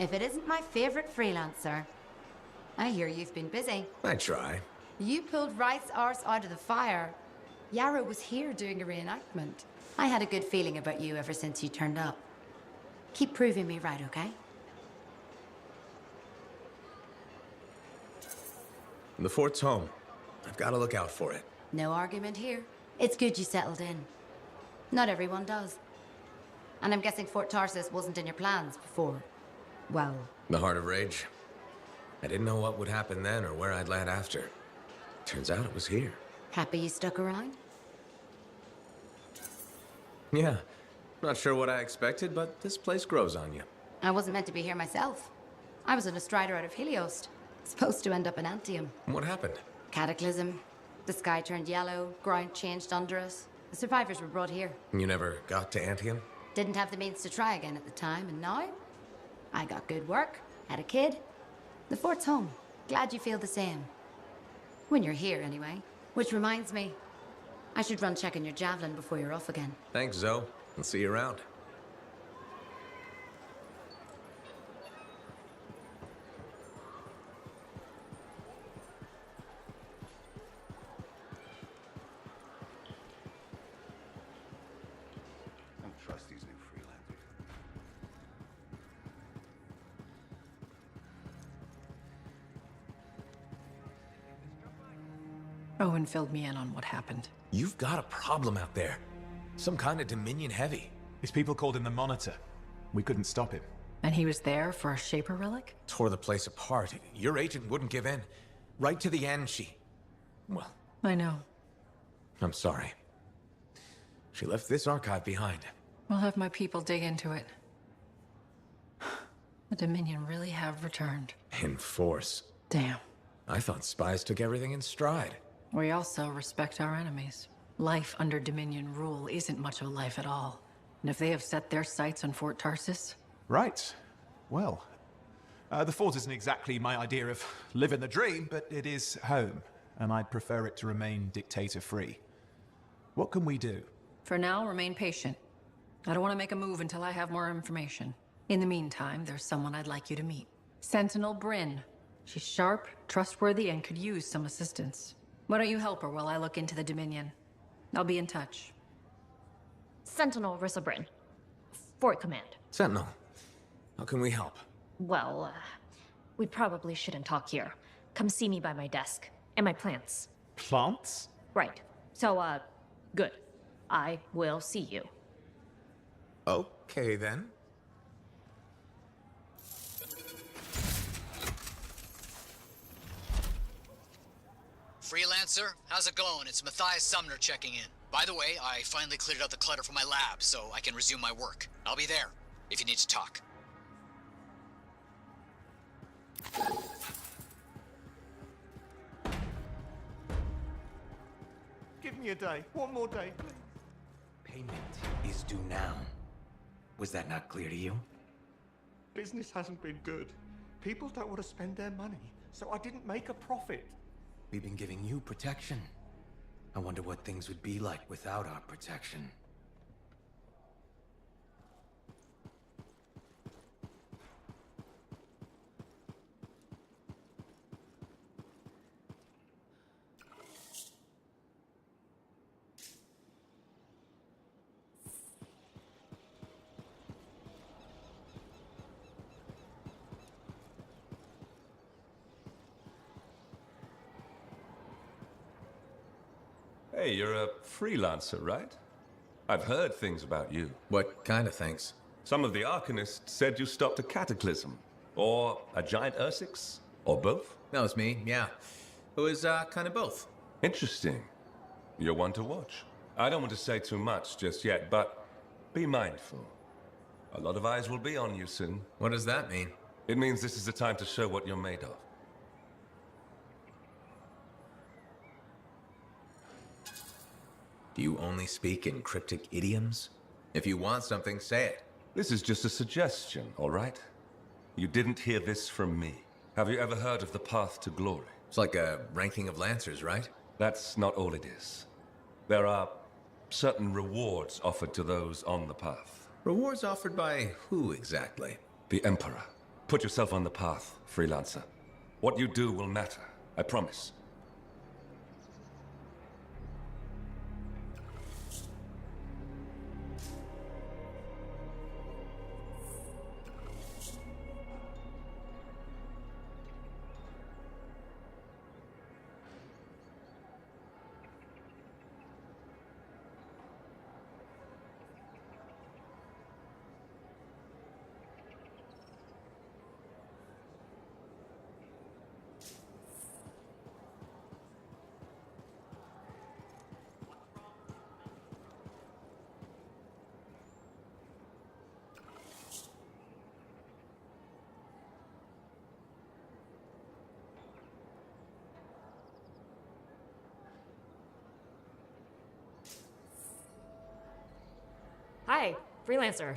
L: if it isn't my favorite freelancer. I hear you've been busy.
K: I try.
L: You pulled Wright's arse out of the fire. Yarrow was here doing a reenactment. I had a good feeling about you ever since you turned up. Keep proving me right, okay?
K: The fort's home. I've got to look out for it.
L: No argument here. It's good you settled in. Not everyone does. And I'm guessing Fort Tarsus wasn't in your plans before. Well...
K: The Heart of Rage. I didn't know what would happen then or where I'd land after. Turns out it was here.
L: Happy you stuck around?
K: Yeah. Not sure what I expected, but this place grows on you.
L: I wasn't meant to be here myself. I was on a strider out of Helios. Supposed to end up in Anthem.
K: What happened?
L: Cataclysm. The sky turned yellow, ground changed under us. The survivors were brought here.
K: You never got to Anthem?
L: Didn't have the means to try again at the time, and now? I got good work, had a kid. The fort's home. Glad you feel the same. When you're here, anyway. Which reminds me, I should run checking your javelin before you're off again.
K: Thanks, Zoe. I'll see you around.
D: Don't trust these new freelancers.
O: Owen filled me in on what happened.
K: You've got a problem out there. Some kind of Dominion heavy.
N: His people called him the Monitor. We couldn't stop him.
O: And he was there for a Shaper relic?
K: Tore the place apart. Your agent wouldn't give in. Right to the end, well...
O: I know.
K: I'm sorry. She left this archive behind.
O: We'll have my people dig into it. The Dominion really have returned.
K: In force.
O: Damn.
K: I thought spies took everything in stride.
O: We also respect our enemies. Life under Dominion rule isn't much of a life at all. And if they have set their sights on Fort Tarsus...
N: Right. Well, the fort isn't exactly my idea of living the dream, but it is home, and I'd prefer it to remain dictator-free. What can we do?
O: For now, remain patient. I don't want to make a move until I have more information. In the meantime, there's someone I'd like you to meet. Sentinel Bryn. She's sharp, trustworthy, and could use some assistance. Why don't you help her while I look into the Dominion? I'll be in touch.
I: Sentinel Rissa Bryn. Fort Command.
K: Sentinel, how can we help?
I: Well, we probably shouldn't talk here. Come see me by my desk. And my plants.
N: Plants?
I: Right. So, good. I will see you.
K: Okay, then.
P: Freelancer, how's it going? It's Matthias Sumner checking in. By the way, I finally cleared out the clutter from my lab, so I can resume my work. I'll be there, if you need to talk.
B: Give me a day. One more day, please.
U: Payment is due now. Was that not clear to you?
B: Business hasn't been good. People don't want to spend their money, so I didn't make a profit.
U: We've been giving you protection. I wonder what things would be like without our protection.
M: Hey, you're a freelancer, right? I've heard things about you.
K: What kind of things?
M: Some of the Arcanists said you stopped a cataclysm. Or a giant Ursix. Or both.
K: That was me, yeah. It was, kind of both.
M: Interesting. You're one to watch. I don't want to say too much just yet, but be mindful. A lot of eyes will be on you soon.
K: What does that mean?
M: It means this is the time to show what you're made of.
K: Do you only speak in cryptic idioms? If you want something, say it.
M: This is just a suggestion, all right? You didn't hear this from me. Have you ever heard of the Path to Glory?
K: It's like a ranking of Lancers, right?
M: That's not all it is. There are certain rewards offered to those on the path.
K: Rewards offered by who exactly?
M: The Emperor. Put yourself on the path, freelancer. What you do will matter, I promise.
I: Hi, freelancer.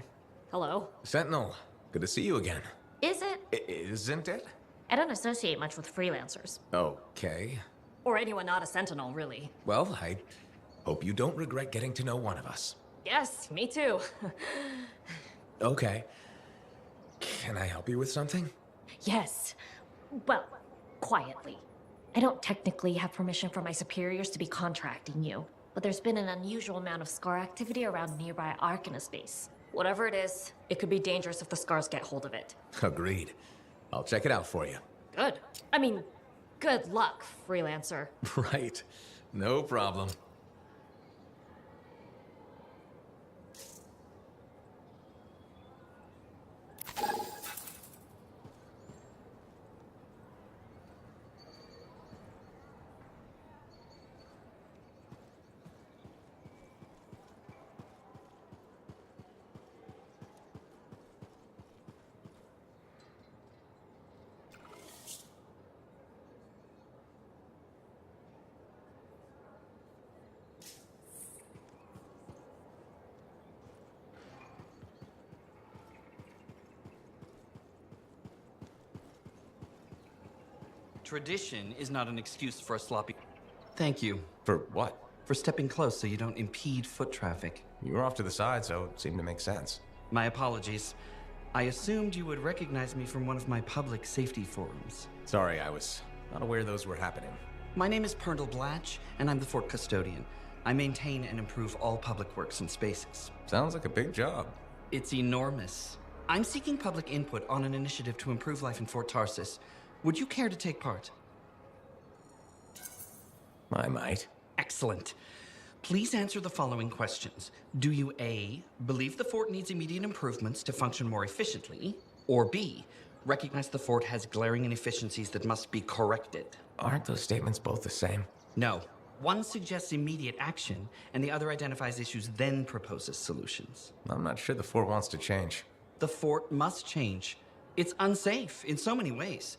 I: Hello.
K: Sentinel, good to see you again.
I: Is it?
K: Isn't it?
I: I don't associate much with freelancers.
K: Okay.
I: Or anyone not a sentinel, really.
K: Well, I hope you don't regret getting to know one of us.
I: Yes, me too.
K: Okay. Can I help you with something?
I: Yes. Well, quietly. I don't technically have permission from my superiors to be contracting you, but there's been an unusual amount of SCAR activity around nearby Arcanist base. Whatever it is, it could be dangerous if the SCARs get hold of it.
K: Agreed. I'll check it out for you.
I: Good. I mean, good luck, freelancer.
K: Right. No problem.
S: Tradition is not an excuse for a sloppy... Thank you.
K: For what?
S: For stepping close so you don't impede foot traffic.
K: You were off to the side, so it seemed to make sense.
S: My apologies. I assumed you would recognize me from one of my public safety forums.
K: Sorry, I was not aware those were happening.
S: My name is Pernell Blatch, and I'm the fort custodian. I maintain and improve all public works and spaces.
K: Sounds like a big job.
S: It's enormous. I'm seeking public input on an initiative to improve life in Fort Tarsis. Would you care to take part?
K: I might.
S: Excellent. Please answer the following questions. Do you A, believe the fort needs immediate improvements to function more efficiently? Or B, recognize the fort has glaring inefficiencies that must be corrected?
K: Aren't those statements both the same?
S: No. One suggests immediate action, and the other identifies issues, then proposes solutions.
K: I'm not sure the fort wants to change.
S: The fort must change. It's unsafe in so many ways.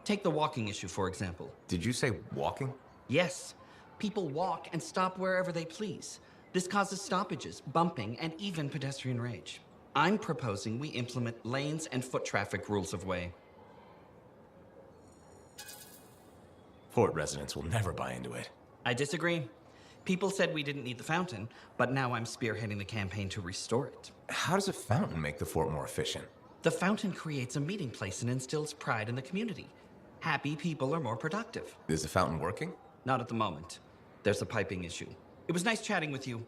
S: Take the walking issue, for example.
K: Did you say walking?
S: Yes. People walk and stop wherever they please. This causes stoppages, bumping, and even pedestrian rage. I'm proposing we implement lanes and foot traffic rules of way.
K: Fort residents will never buy into it.
S: I disagree. People said we didn't need the fountain, but now I'm spearheading the campaign to restore it.
K: How does a fountain make the fort more efficient?
S: The fountain creates a meeting place and instills pride in the community. Happy people are more productive.
K: Is the fountain working?
S: Not at the moment. There's a piping issue. It was nice chatting with you.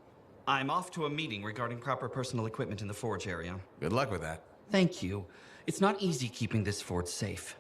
S: I'm off to a meeting regarding proper personal equipment in the forge area.
K: Good luck with that.
S: Thank you. It's not easy keeping this fort safe.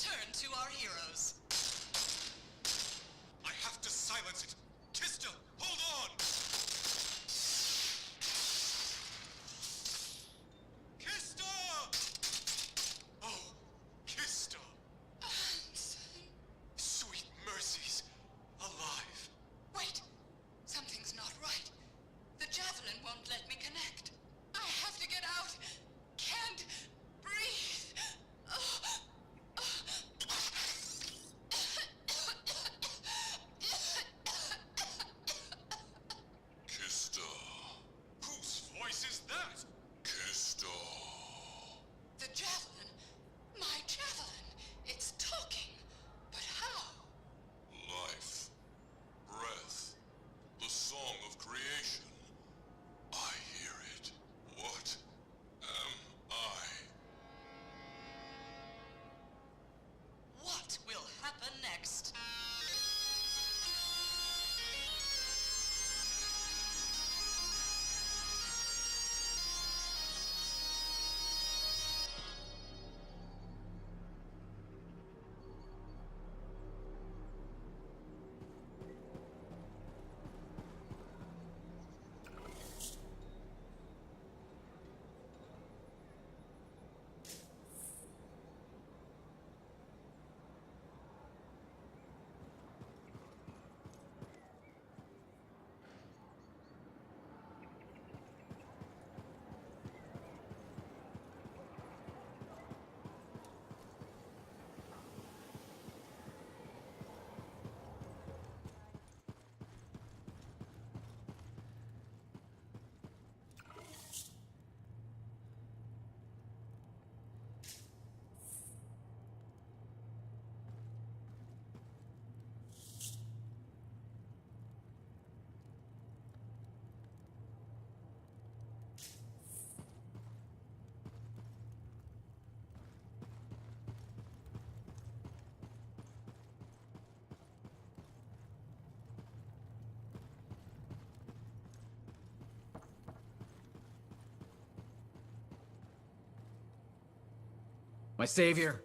E: Turn to our heroes.
G: I have to silence it. Kista, hold on! Kista! Oh, Kista! Sweet mercies. Alive.
E: Wait. Something's not right. The javelin won't let me connect. I have to get out. Can't breathe.
V: Kista.
G: Whose voice is that?
V: Kista.
E: The javelin? My javelin. It's talking. But how?
V: Life. Breath. The song of creation. I hear it. What am I?
E: What will happen next?
P: My savior.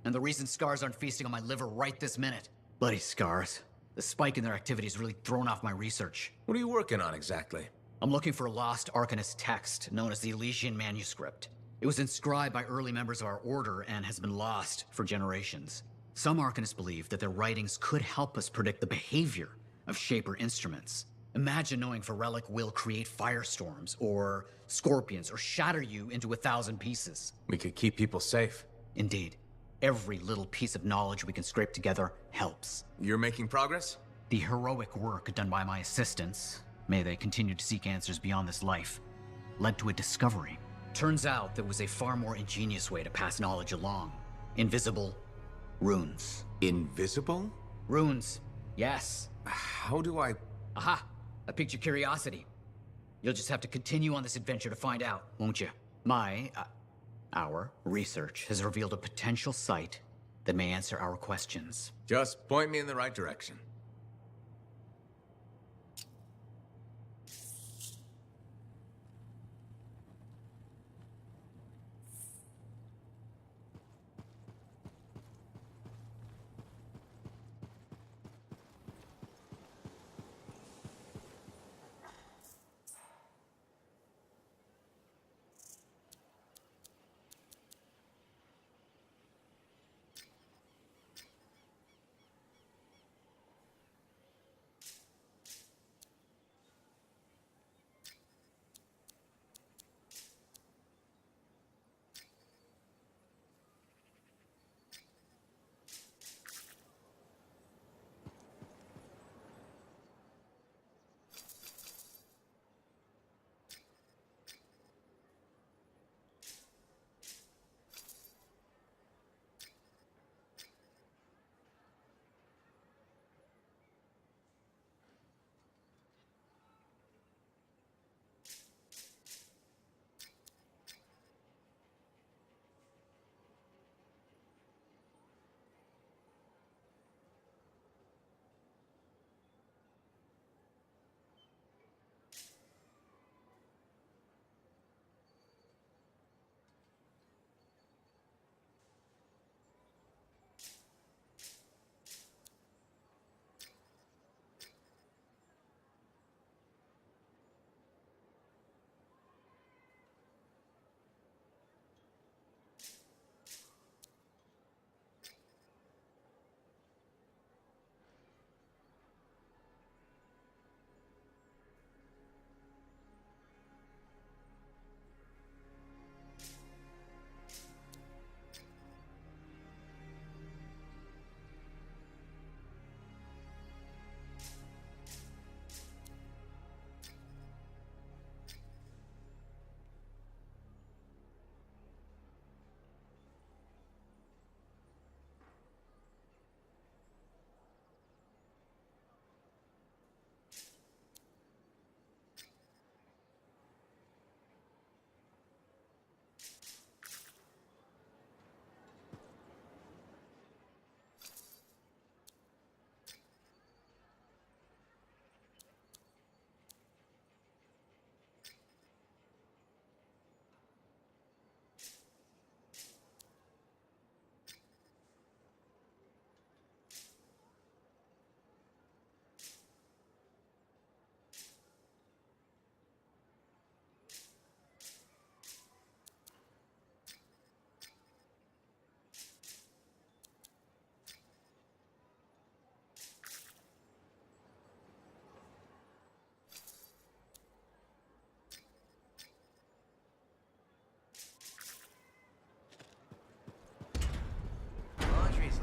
P: And the reason scars aren't feasting on my liver right this minute. Bloody scars. The spike in their activity has really thrown off my research.
K: What are you working on exactly?
P: I'm looking for a lost Arcanist text known as the Elysian Manuscript. It was inscribed by early members of our order and has been lost for generations. Some Arcanists believe that their writings could help us predict the behavior of Shaper instruments. Imagine knowing if a relic will create firestorms, or scorpions, or shatter you into 1,000 pieces.
K: We could keep people safe.
P: Indeed. Every little piece of knowledge we can scrape together helps.
K: You're making progress?
P: The heroic work done by my assistants, may they continue to seek answers beyond this life, led to a discovery. Turns out there was a far more ingenious way to pass knowledge along. Invisible runes.
K: Invisible?
P: Runes, yes.
K: How do I...
P: Aha! I piqued your curiosity. You'll just have to continue on this adventure to find out, won't you? Our research has revealed a potential site that may answer our questions.
K: Just point me in the right direction.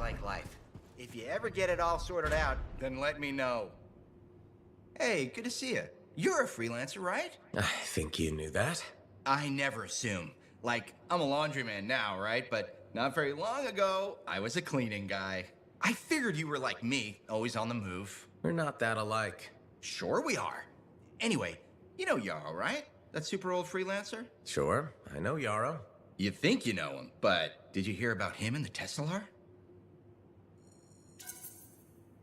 Q: like life. If you ever get it all sorted out, then let me know. Hey, good to see you. You're a freelancer, right?
K: I think you knew that.
Q: I never assume. Like, I'm a laundryman now, right? But not very long ago, I was a cleaning guy. I figured you were like me, always on the move.
K: We're not that alike.
Q: Sure we are. Anyway, you know Yarrow, right? That super old freelancer?
K: Sure, I know Yarrow.
Q: You think you know him, but did you hear about him and the Tesla?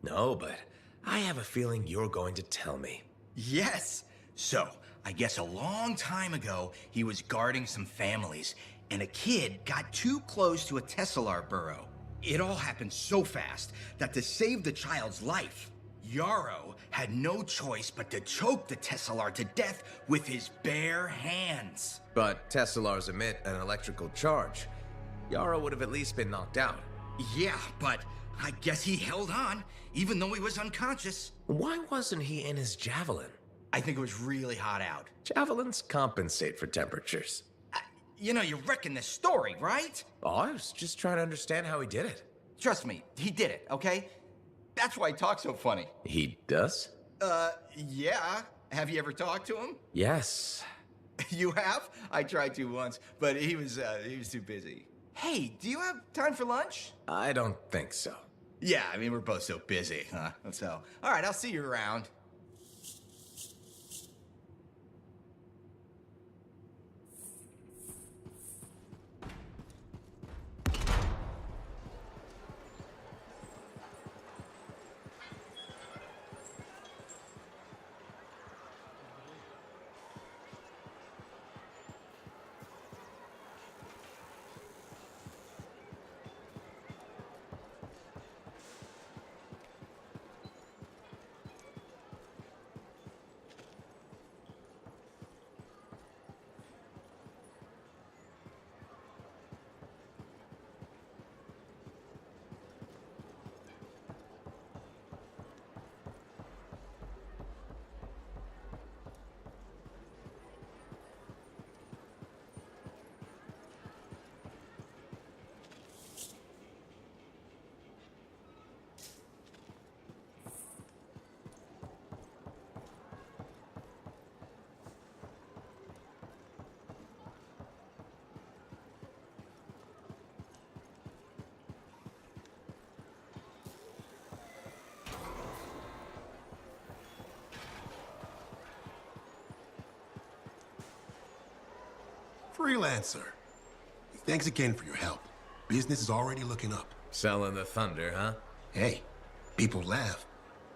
K: No, but I have a feeling you're going to tell me.
Q: Yes. So, I guess a long time ago, he was guarding some families, and a kid got too close to a Tesla burrow. It all happened so fast that to save the child's life, Yarrow had no choice but to choke the Tesla to death with his bare hands.
K: But Teslars emit an electrical charge. Yarrow would have at least been knocked out.
Q: Yeah, but I guess he held on, even though he was unconscious.
K: Why wasn't he in his javelin?
Q: I think it was really hot out.
K: Javelins compensate for temperatures.
Q: You know, you're wrecking this story, right?
K: Oh, I was just trying to understand how he did it.
Q: Trust me, he did it, okay? That's why he talks so funny.
K: He does?
Q: Yeah. Have you ever talked to him?
K: Yes.
Q: You have? I tried to once, but he was too busy. Hey, do you have time for lunch?
K: I don't think so.
Q: Yeah, I mean, we're both so busy, huh? So, all right, I'll see you around.
T: Freelancer. Thanks again for your help. Business is already looking up.
K: Selling the thunder, huh?
T: Hey, people laugh,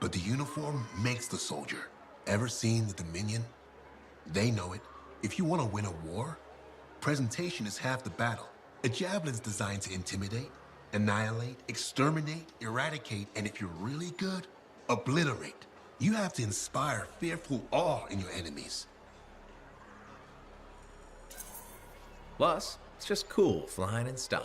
T: but the uniform makes the soldier. Ever seen the Dominion? They know it. If you want to win a war, presentation is half the battle. A javelin's designed to intimidate, annihilate, exterminate, eradicate, and if you're really good, obliterate. You have to inspire fearful awe in your enemies.
K: Plus, it's just cool flying in style.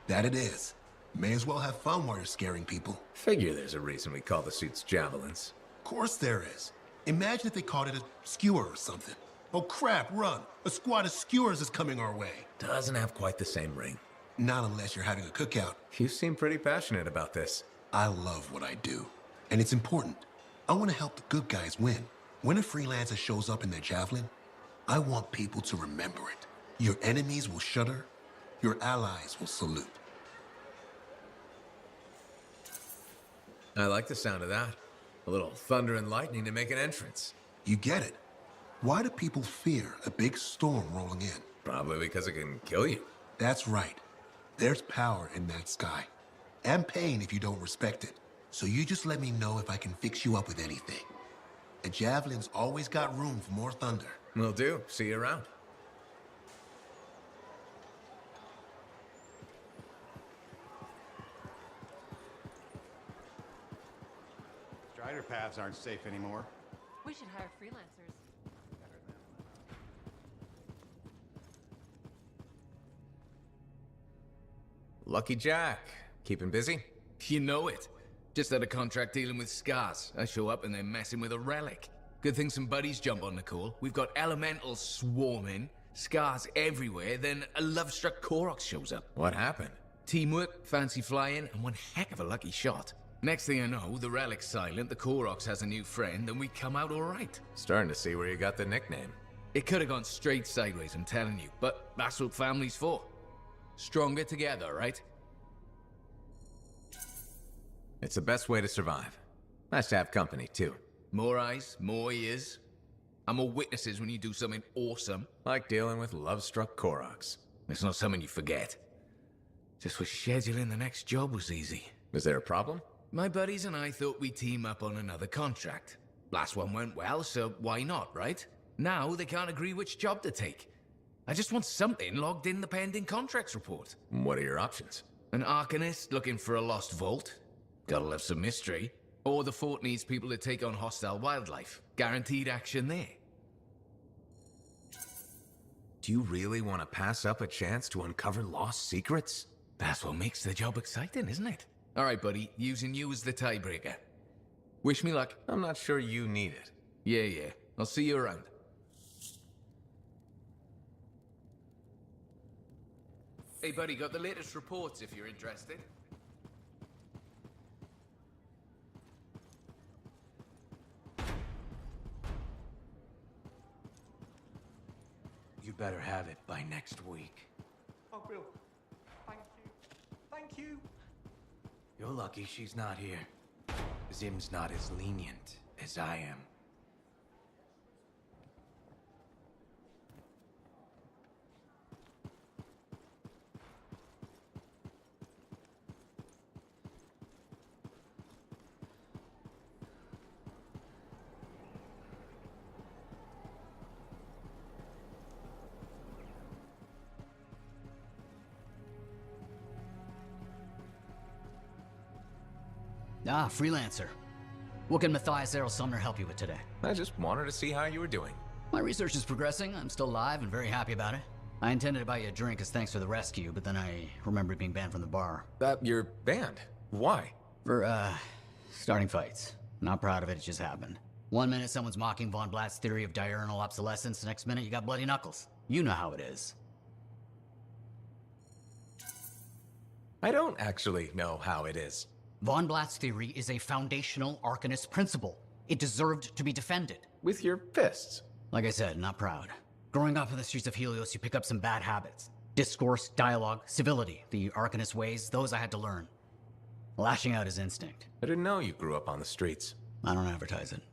T: That it is. May as well have fun while you're scaring people.
K: Figure there's a reason we call the suits javelins.
T: Of course there is. Imagine if they called it a skewer or something. Oh crap, run! A squad of skewers is coming our way.
K: Doesn't have quite the same ring.
T: Not unless you're having a cookout.
K: You seem pretty passionate about this.
T: I love what I do. And it's important. I want to help the good guys win. When a freelancer shows up in their javelin, I want people to remember it. Your enemies will shudder. Your allies will salute.
K: I like the sound of that. A little thunder and lightning to make an entrance.
T: You get it. Why do people fear a big storm rolling in?
K: Probably because it can kill you.
T: That's right. There's power in that sky. And pain if you don't respect it. So you just let me know if I can fix you up with anything. A javelin's always got room for more thunder.
K: Will do. See you around.
B: Strider paths aren't safe anymore.
H: We should hire freelancers.
K: Lucky Jack. Keeping busy?
U: You know it. Just had a contract dealing with Scars. I show up and they're messing with a relic. Good thing some buddies jump on the call. We've got elementals swarming, Scars everywhere, then a love-struck Koroks shows up.
K: What happened?
U: Teamwork, fancy flying, and one heck of a lucky shot. Next thing I know, the relic's silent, the Koroks has a new friend, and we come out alright.
K: Starting to see where you got the nickname.
U: It could have gone straight sideways, I'm telling you, but that's what family's for. Stronger together, right?
K: It's the best way to survive. Nice to have company, too.
U: More eyes, more ears, and more witnesses when you do something awesome.
K: Like dealing with love-struck Koroks.
U: It's not something you forget. Just wish scheduling the next job was easy.
K: Is there a problem?
U: My buddies and I thought we'd team up on another contract. Last one went well, so why not, right? Now they can't agree which job to take. I just want something logged in the pending contracts report.
K: What are your options?
U: An Arcanist looking for a lost vault. Gotta love some mystery. Or the fort needs people to take on hostile wildlife. Guaranteed action there.
K: Do you really want to pass up a chance to uncover lost secrets?
U: That's what makes the job exciting, isn't it? Alright, buddy, using you as the tiebreaker. Wish me luck.
K: I'm not sure you need it.
U: Yeah. I'll see you around. Hey, buddy, got the latest reports if you're interested.
F: You better have it by next week.
B: I will. Thank you. Thank you.
F: You're lucky she's not here. Zim's not as lenient as I am.
P: Ah, freelancer. What can Matthias Errol Sumner help you with today?
K: I just wanted to see how you were doing.
P: My research is progressing. I'm still alive and very happy about it. I intended to buy you a drink as thanks for the rescue, but then I remembered being banned from the bar.
K: You're banned? Why?
P: For, starting fights. Not proud of it, it just happened. One minute someone's mocking Von Blatt's theory of diurnal obsolescence, the next minute you got bloody knuckles. You know how it is.
K: I don't actually know how it is.
P: Von Blatt's theory is a foundational Arcanist principle. It deserved to be defended.
K: With your fists.
P: Like I said, not proud. Growing up in the streets of Helios, you pick up some bad habits. Discourse, dialogue, civility. The Arcanist ways, those I had to learn. Lashing out is instinct.
K: I didn't know you grew up on the streets.
P: I don't advertise it.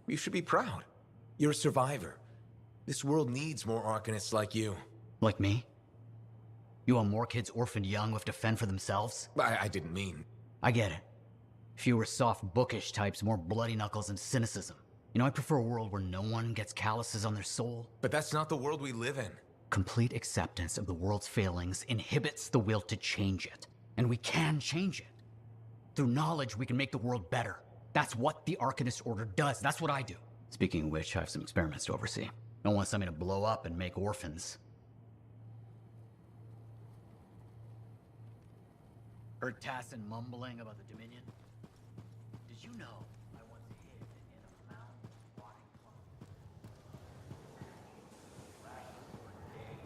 K: You should be proud. You're a survivor. This world needs more Arcanists like you.
P: Like me? You want more kids orphaned young who have to fend for themselves?
K: I didn't mean...
P: I get it. Fewer soft, bookish types, more bloody knuckles and cynicism. You know, I prefer a world where no one gets calluses on their soul.
K: But that's not the world we live in.
P: Complete acceptance of the world's failings inhibits the will to change it. And we can change it. Through knowledge, we can make the world better. That's what the Arcanist Order does. That's what I do. Speaking of which, I have some experiments to oversee. Don't want something to blow up and make orphans. Heard Tassin mumbling about the Dominion? Did you know I once hid in a mountain rotting clone? Rations for days.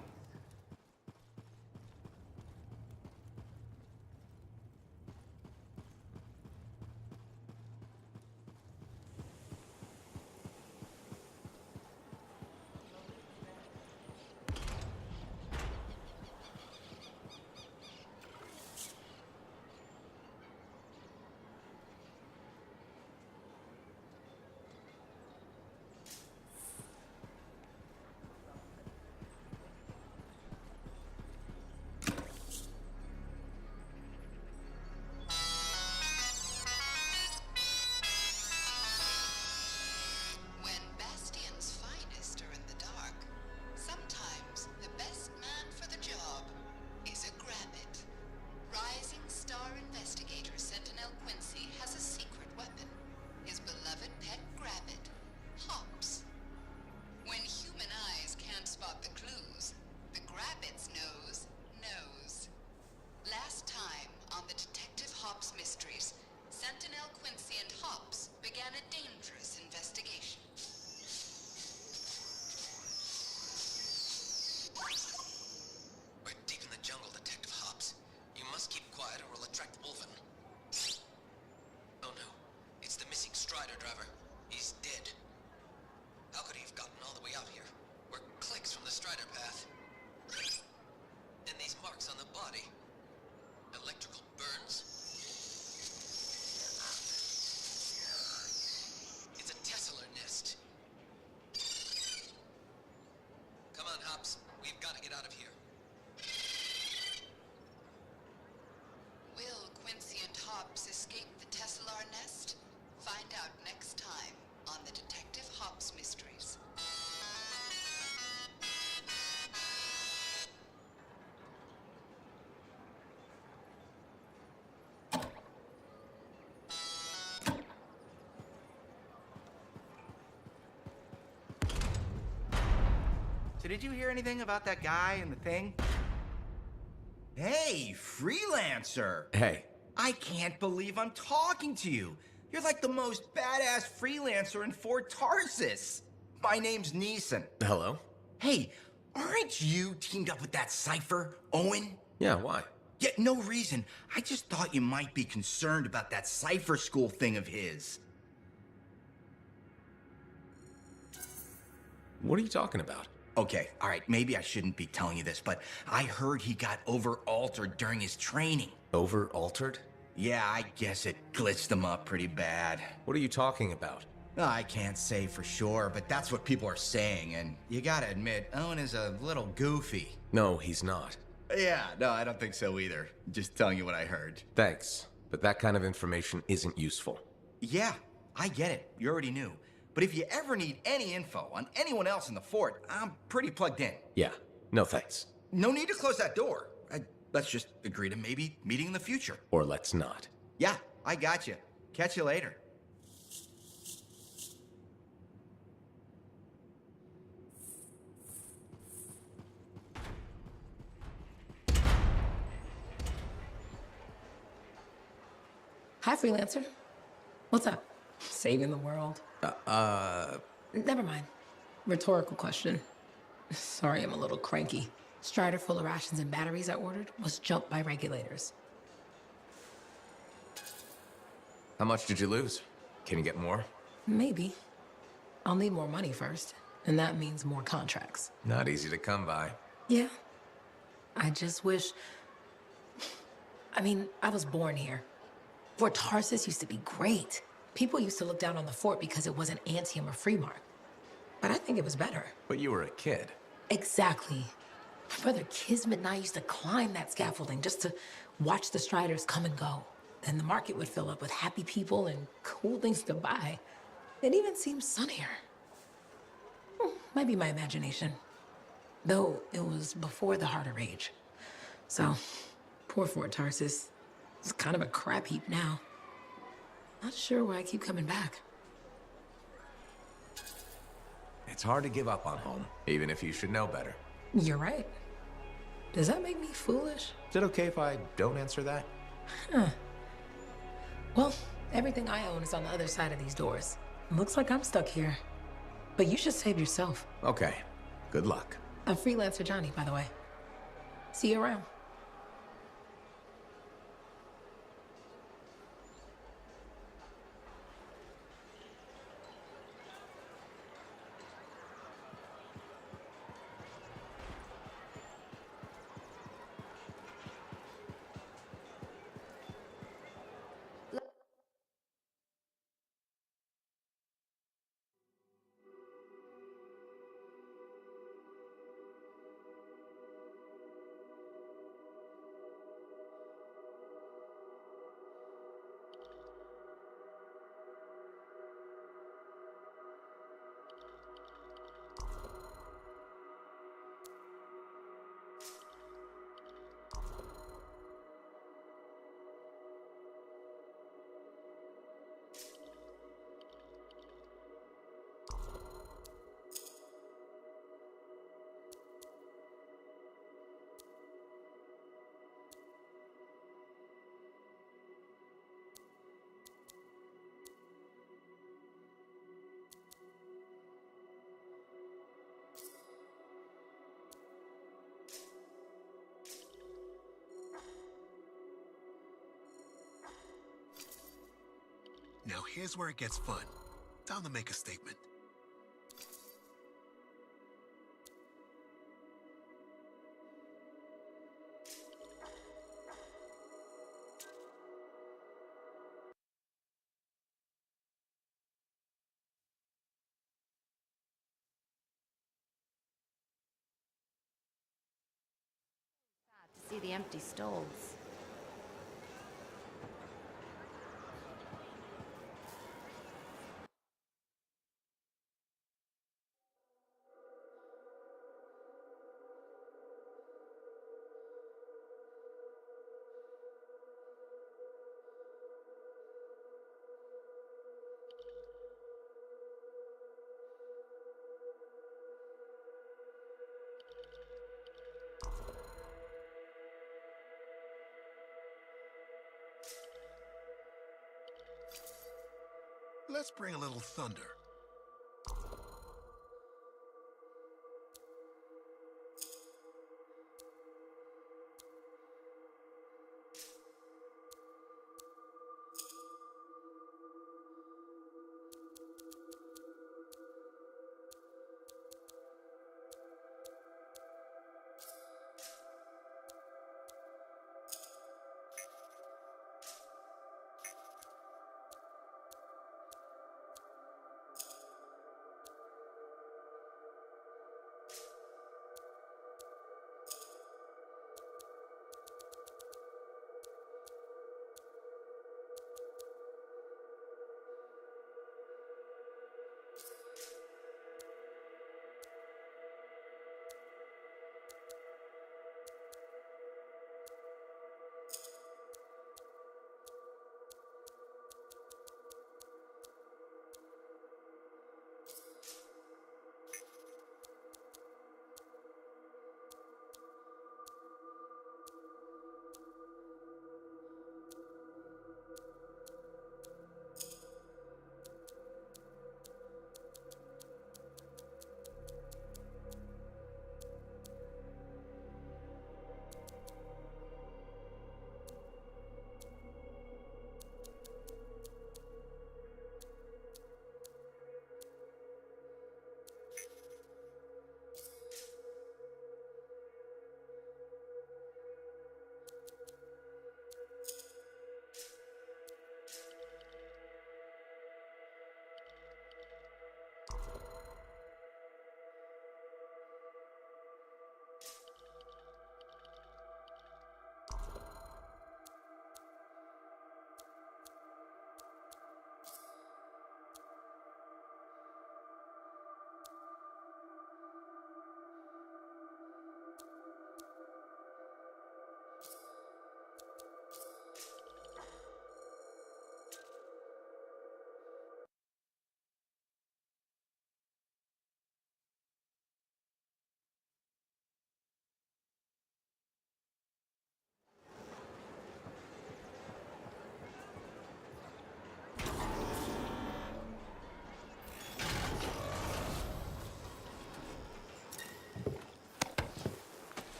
F: And these marks on the body. Electrical burns? It's a Tesla nest. Come on, Hops. We've got to get out of here.
E: Will Quincy and Hobbs escape the Teslar nest? Find out next time on the Detective Hobbs Mysteries.
Q: So did you hear anything about that guy and the thing? Hey, freelancer!
K: Hey.
Q: I can't believe I'm talking to you. You're like the most badass freelancer in Fort Tarsis. My name's Neeson.
K: Hello?
Q: Hey, aren't you teamed up with that cipher, Owen?
K: Yeah, why?
Q: Yeah, no reason. I just thought you might be concerned about that cipher school thing of his.
K: What are you talking about?
Q: Okay, all right, maybe I shouldn't be telling you this, but I heard he got over-altered during his training.
K: Over-altered?
Q: Yeah, I guess it glitched him up pretty bad.
K: What are you talking about?
Q: I can't say for sure, but that's what people are saying, and you gotta admit, Owen is a little goofy.
K: No, he's not.
Q: Yeah, no, I don't think so either. Just telling you what I heard.
K: Thanks, but that kind of information isn't useful.
Q: Yeah, I get it. You already knew. But if you ever need any info on anyone else in the fort, I'm pretty plugged in.
K: Yeah, no thanks.
Q: No need to close that door. Let's just agree to maybe meeting in the future.
K: Or let's not.
Q: Yeah, I got you. Catch you later.
A: Hi, freelancer. What's up? Saving the world? Never mind. Rhetorical question. Sorry, I'm a little cranky. Strider full of rations and batteries I ordered was jumped by regulators.
K: How much did you lose? Can you get more?
A: Maybe. I'll need more money first, and that means more contracts.
K: Not easy to come by.
A: Yeah. I just wish... I mean, I was born here. Fort Tarsis used to be great. People used to look down on the fort because it wasn't Anthem or Freemark. But I think it was better.
K: But you were a kid.
A: Exactly. My brother Kismet and I used to climb that scaffolding just to watch the Striders come and go. Then the market would fill up with happy people and cool things to buy. It even seemed sunnier. Might be my imagination. Though it was before the Heart of Rage. So, poor Fort Tarsis. It's kind of a crap heap now. Not sure why I keep coming back.
K: It's hard to give up on home, even if you should know better.
A: You're right. Does that make me foolish?
K: Is it okay if I don't answer that?
A: Huh. Well, everything I own is on the other side of these doors. Looks like I'm stuck here. But you should save yourself.
K: Okay. Good luck.
A: I'm freelancer Johnny, by the way. See you around.
T: Now here's where it gets fun. Time to make a statement.
L: see the empty stalls.
T: Let's bring a little thunder.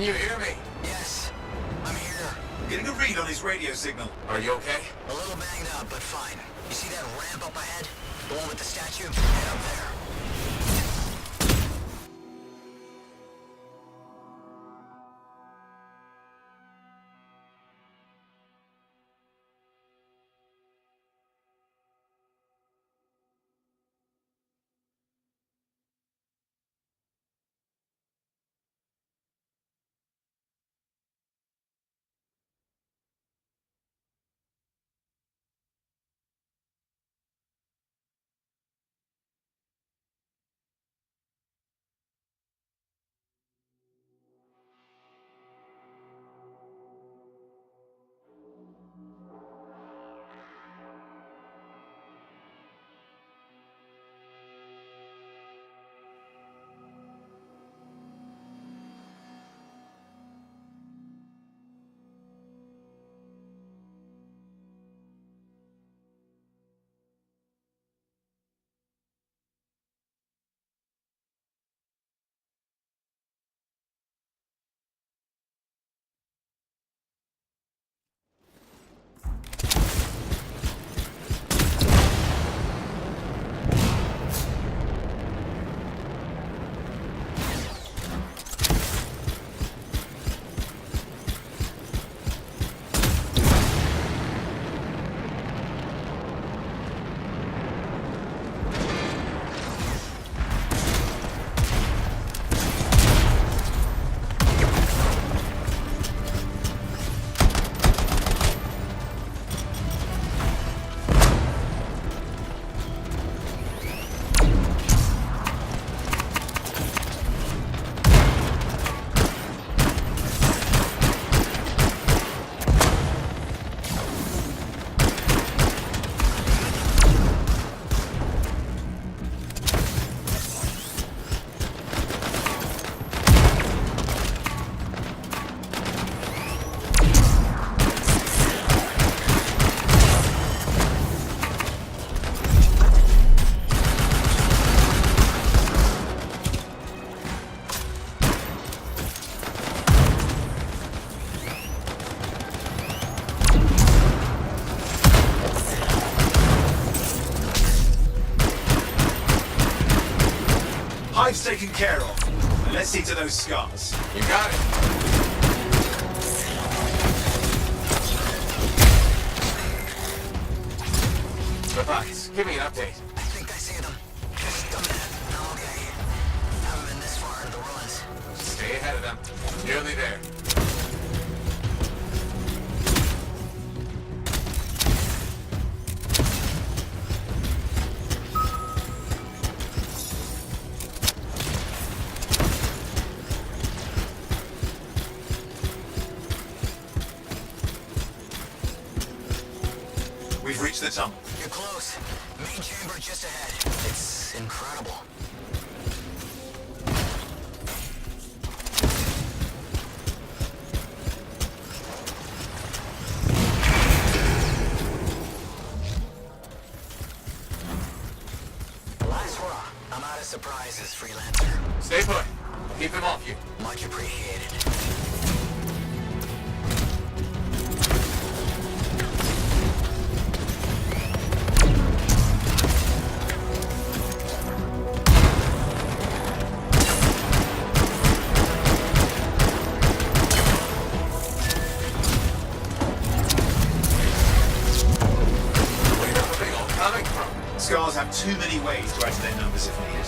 Q: Can you hear me?
P: Yes, I'm here.
Q: Getting a read on his radio signal. Are you okay?
P: A little banged up, but fine. You see that ramp up ahead? The one with the statue? Head up there.
Q: Hive's taken care of. Let's see to those scars.
G: You got it. Relax. Give me an update.
P: I think I see them. Just a minute. I'm okay. Haven't been this far into the ruins.
G: Stay ahead of them. Nearly there.
Q: We've reached the tunnel.
P: You're close. Main chamber just ahead. It's incredible. Last hurrah. I'm out of surprises, freelancer.
G: Stay put. Keep them off you.
P: Much appreciated.
Q: Scars have too many ways to add to their numbers if needed.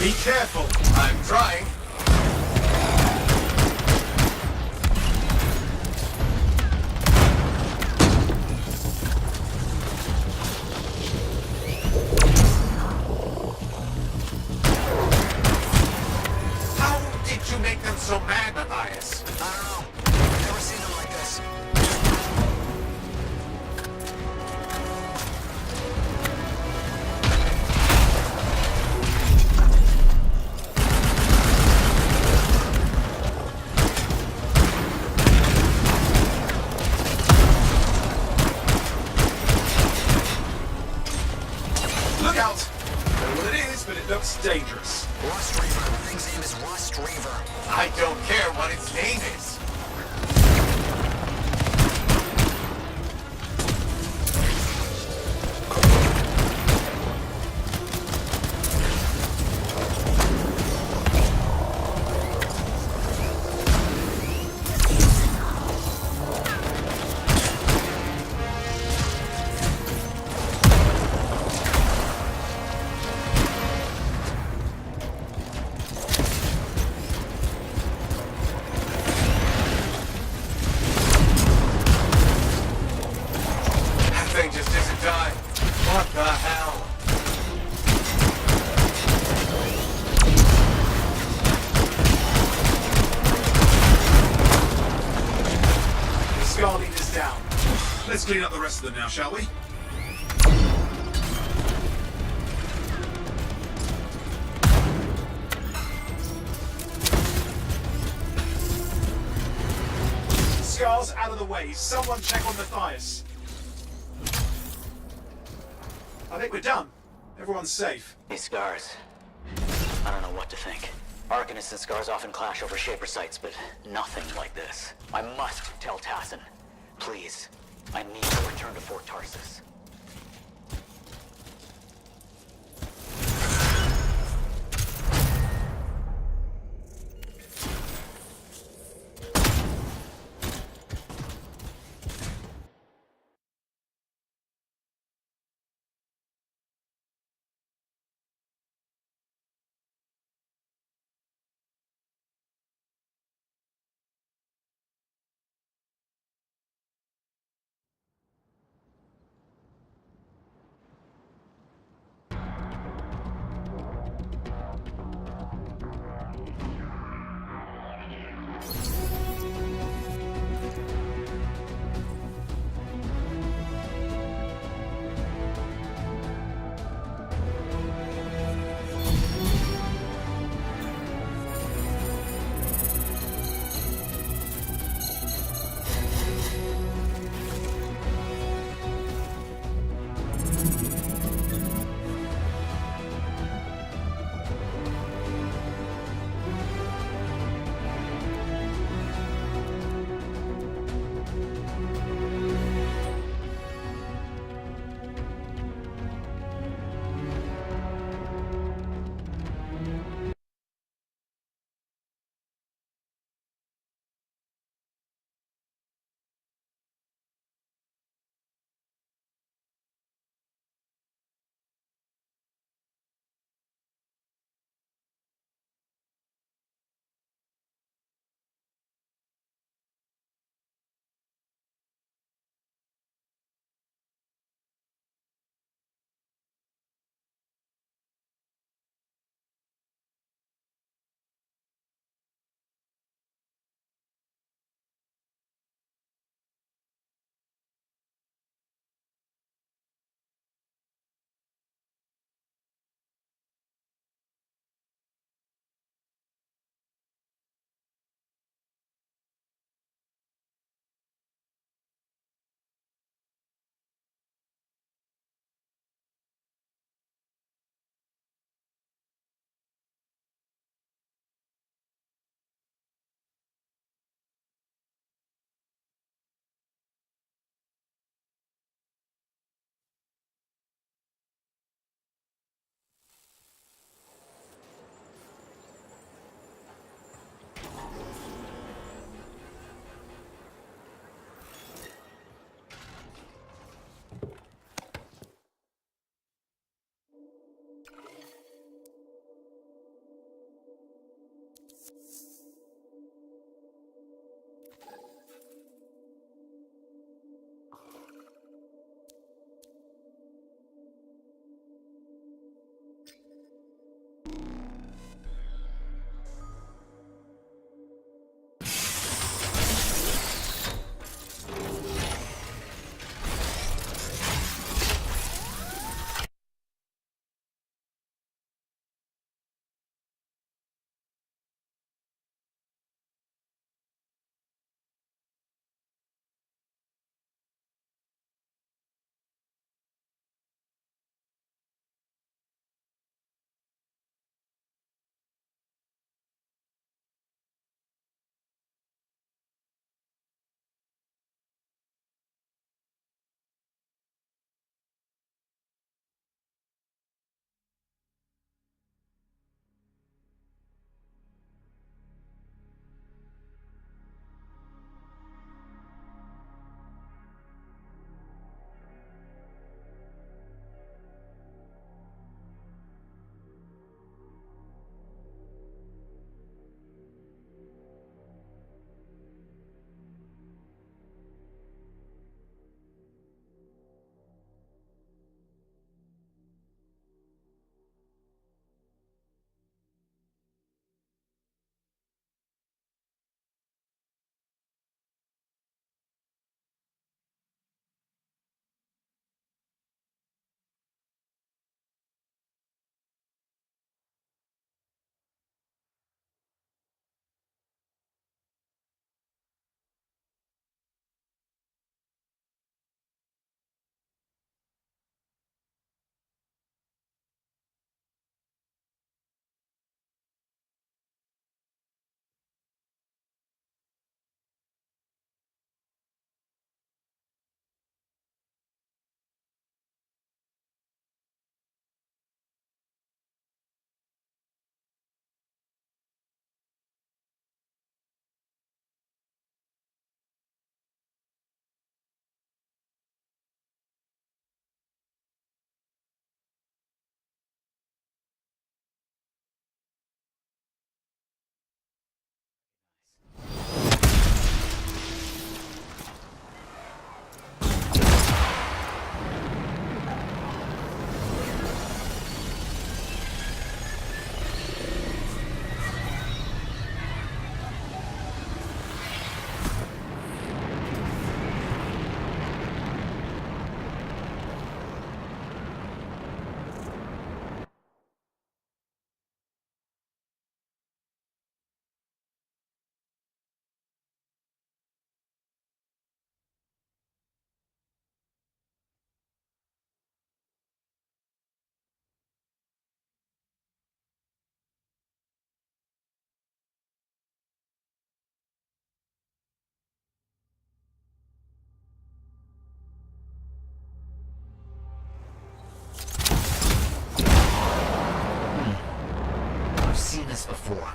Q: Be careful!
G: I'm trying. So mad, Matthias.
P: I don't know. Never seen them like this.
J: Scar leaders down. Let's clean up the rest of them now, shall we? Scar's out of the way. Someone check on Matthias. I think we're done. Everyone's safe.
P: These Scars. I don't know what to think. Arcanists and Scars often clash over Shaper sites, but nothing like this. I must tell Tassin. Please. I need to return to Fort Tarsus. before.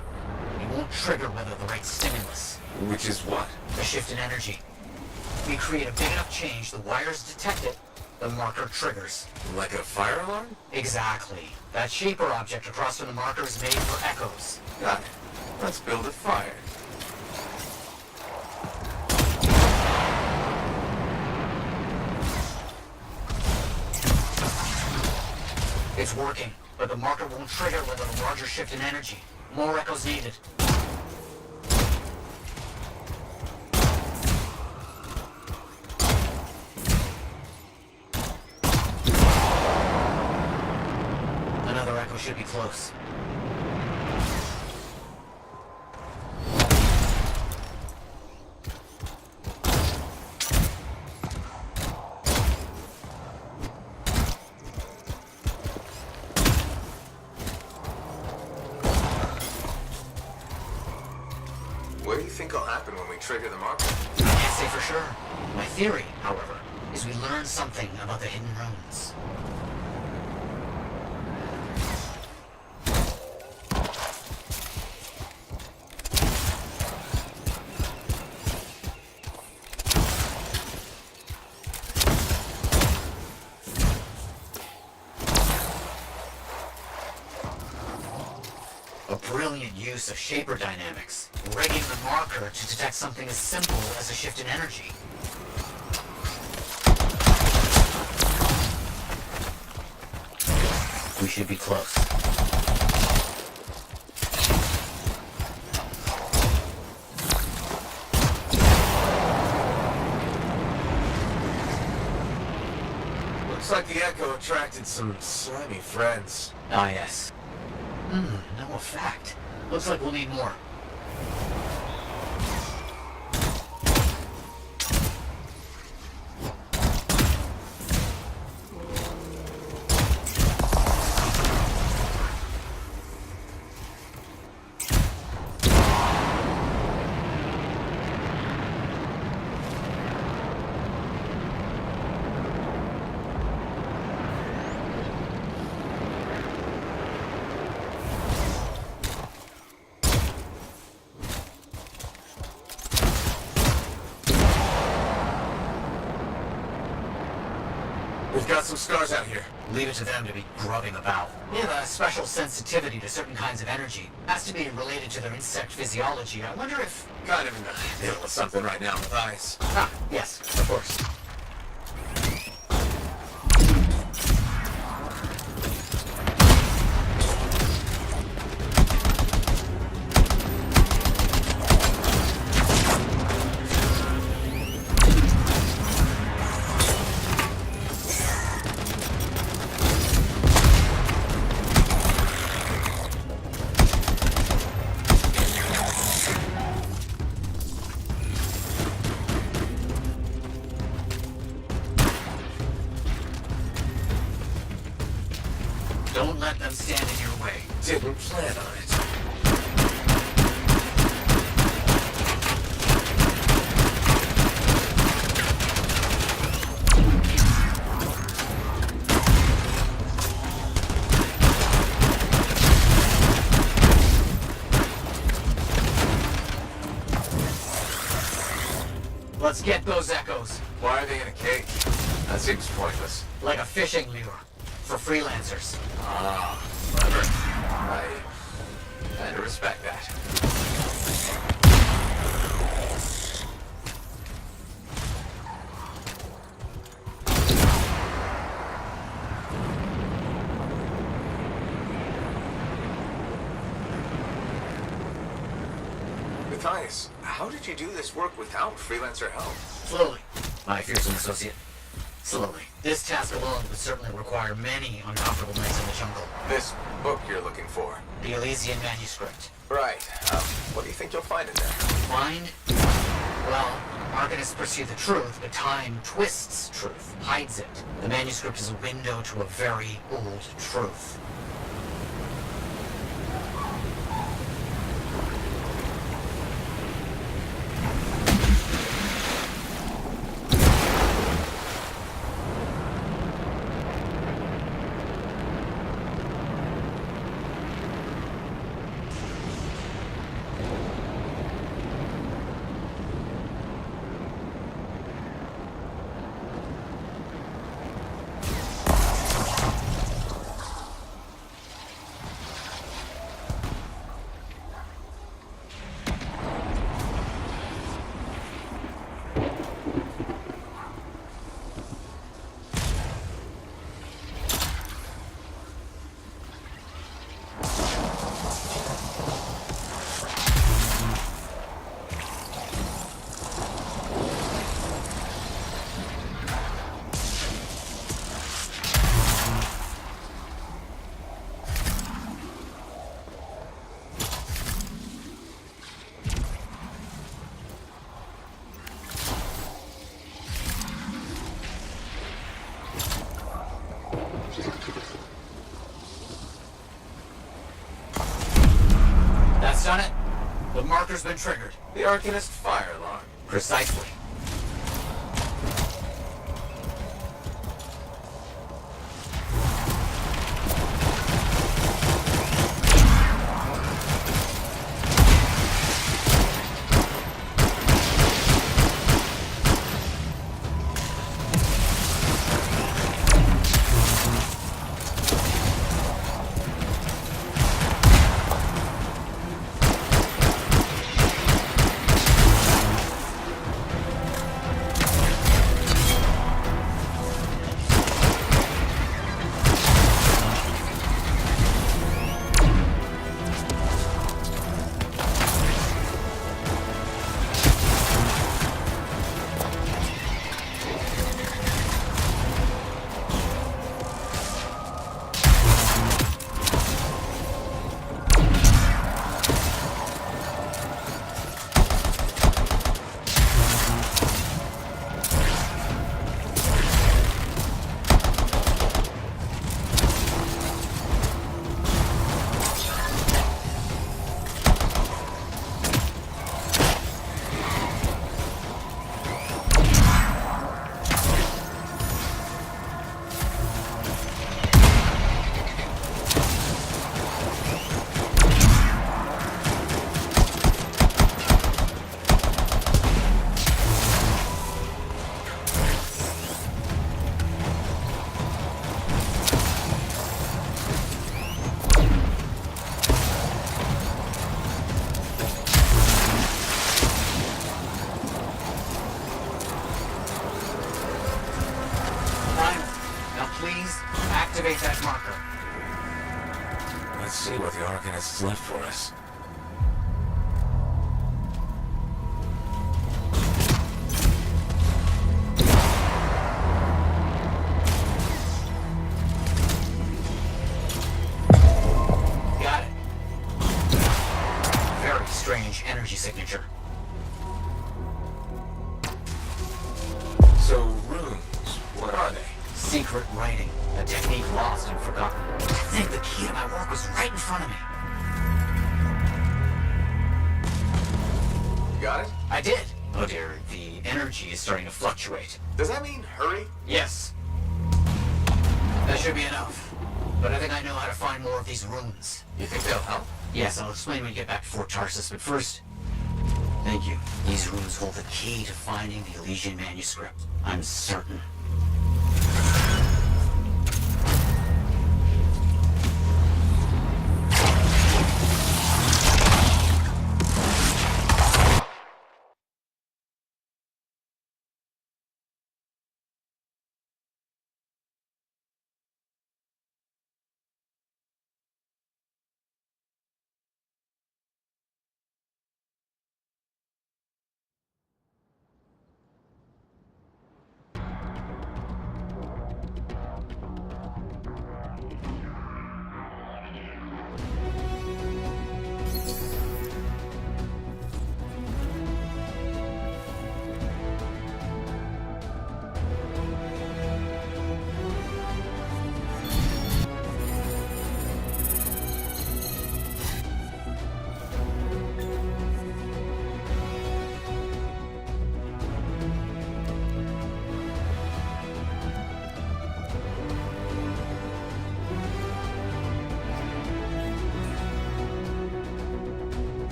P: It won't trigger whether the right stimulus.
F: Which is what?
P: The shift in energy. We create a big enough change, the wires detect it, the marker triggers.
F: Like a fire alarm?
P: Exactly. That shaper object across from the marker is made for echoes.
F: Got it. Let's build a fire.
P: It's working, but the marker won't trigger without a larger shift in energy. More echoes needed. Another echo should be close.
F: What do you think will happen when we trigger the marker?
P: I can't say for sure. My theory, however, is we learn something about the hidden runes. A brilliant use of shaper dynamics, rigging the marker to detect something as simple as a shift in energy. We should be close.
F: Looks like the echo attracted some slimy friends.
P: Ah, yes. No effect. Looks like we'll need more.
F: We've got some scars out here.
P: Leave it to them to be grubbing about. They have a special sensitivity to certain kinds of energy. Has to be related to their insect physiology. I wonder if...
F: Kind of in the middle of something right now with eyes.
P: Ah, yes, of course. Don't let them stand in your way.
F: Didn't plan on it.
P: Let's get those echoes.
F: Why are they in a cage? That seems pointless.
P: Like a fishing lure. For freelancers.
F: Ah, clever. I kind of respect that. Matthias, how did you do this work without freelancer help?
P: Slowly. My fearsome associate. Slowly. This task alone would certainly require many uncomfortable nights in the jungle.
F: This book you're looking for?
P: The Elysian manuscript.
F: Right. What do you think you'll find in there?
P: Find? Well, Arcanists pursue the truth, but time twists truth, hides it. The manuscript is a window to a very old truth. marker's been triggered.
F: The Arcanist fire alarm.
P: Precisely. Activate that marker.
F: Let's see what the Arcanist's left for us.
P: Got it. Very strange energy signature.
F: So, runes, what are they?
P: Secret writing. A technique lost and forgotten. I think the key to my work was right in front of me.
F: You got it?
P: I did. Oh dear, the energy is starting to fluctuate.
F: Does that mean hurry?
P: Yes. That should be enough. But I think I know how to find more of these runes.
F: You think they'll help?
P: Yes, I'll explain when we get back to Fort Tarsus, but first... Thank you. These runes hold the key to finding the Elysian manuscript. I'm certain.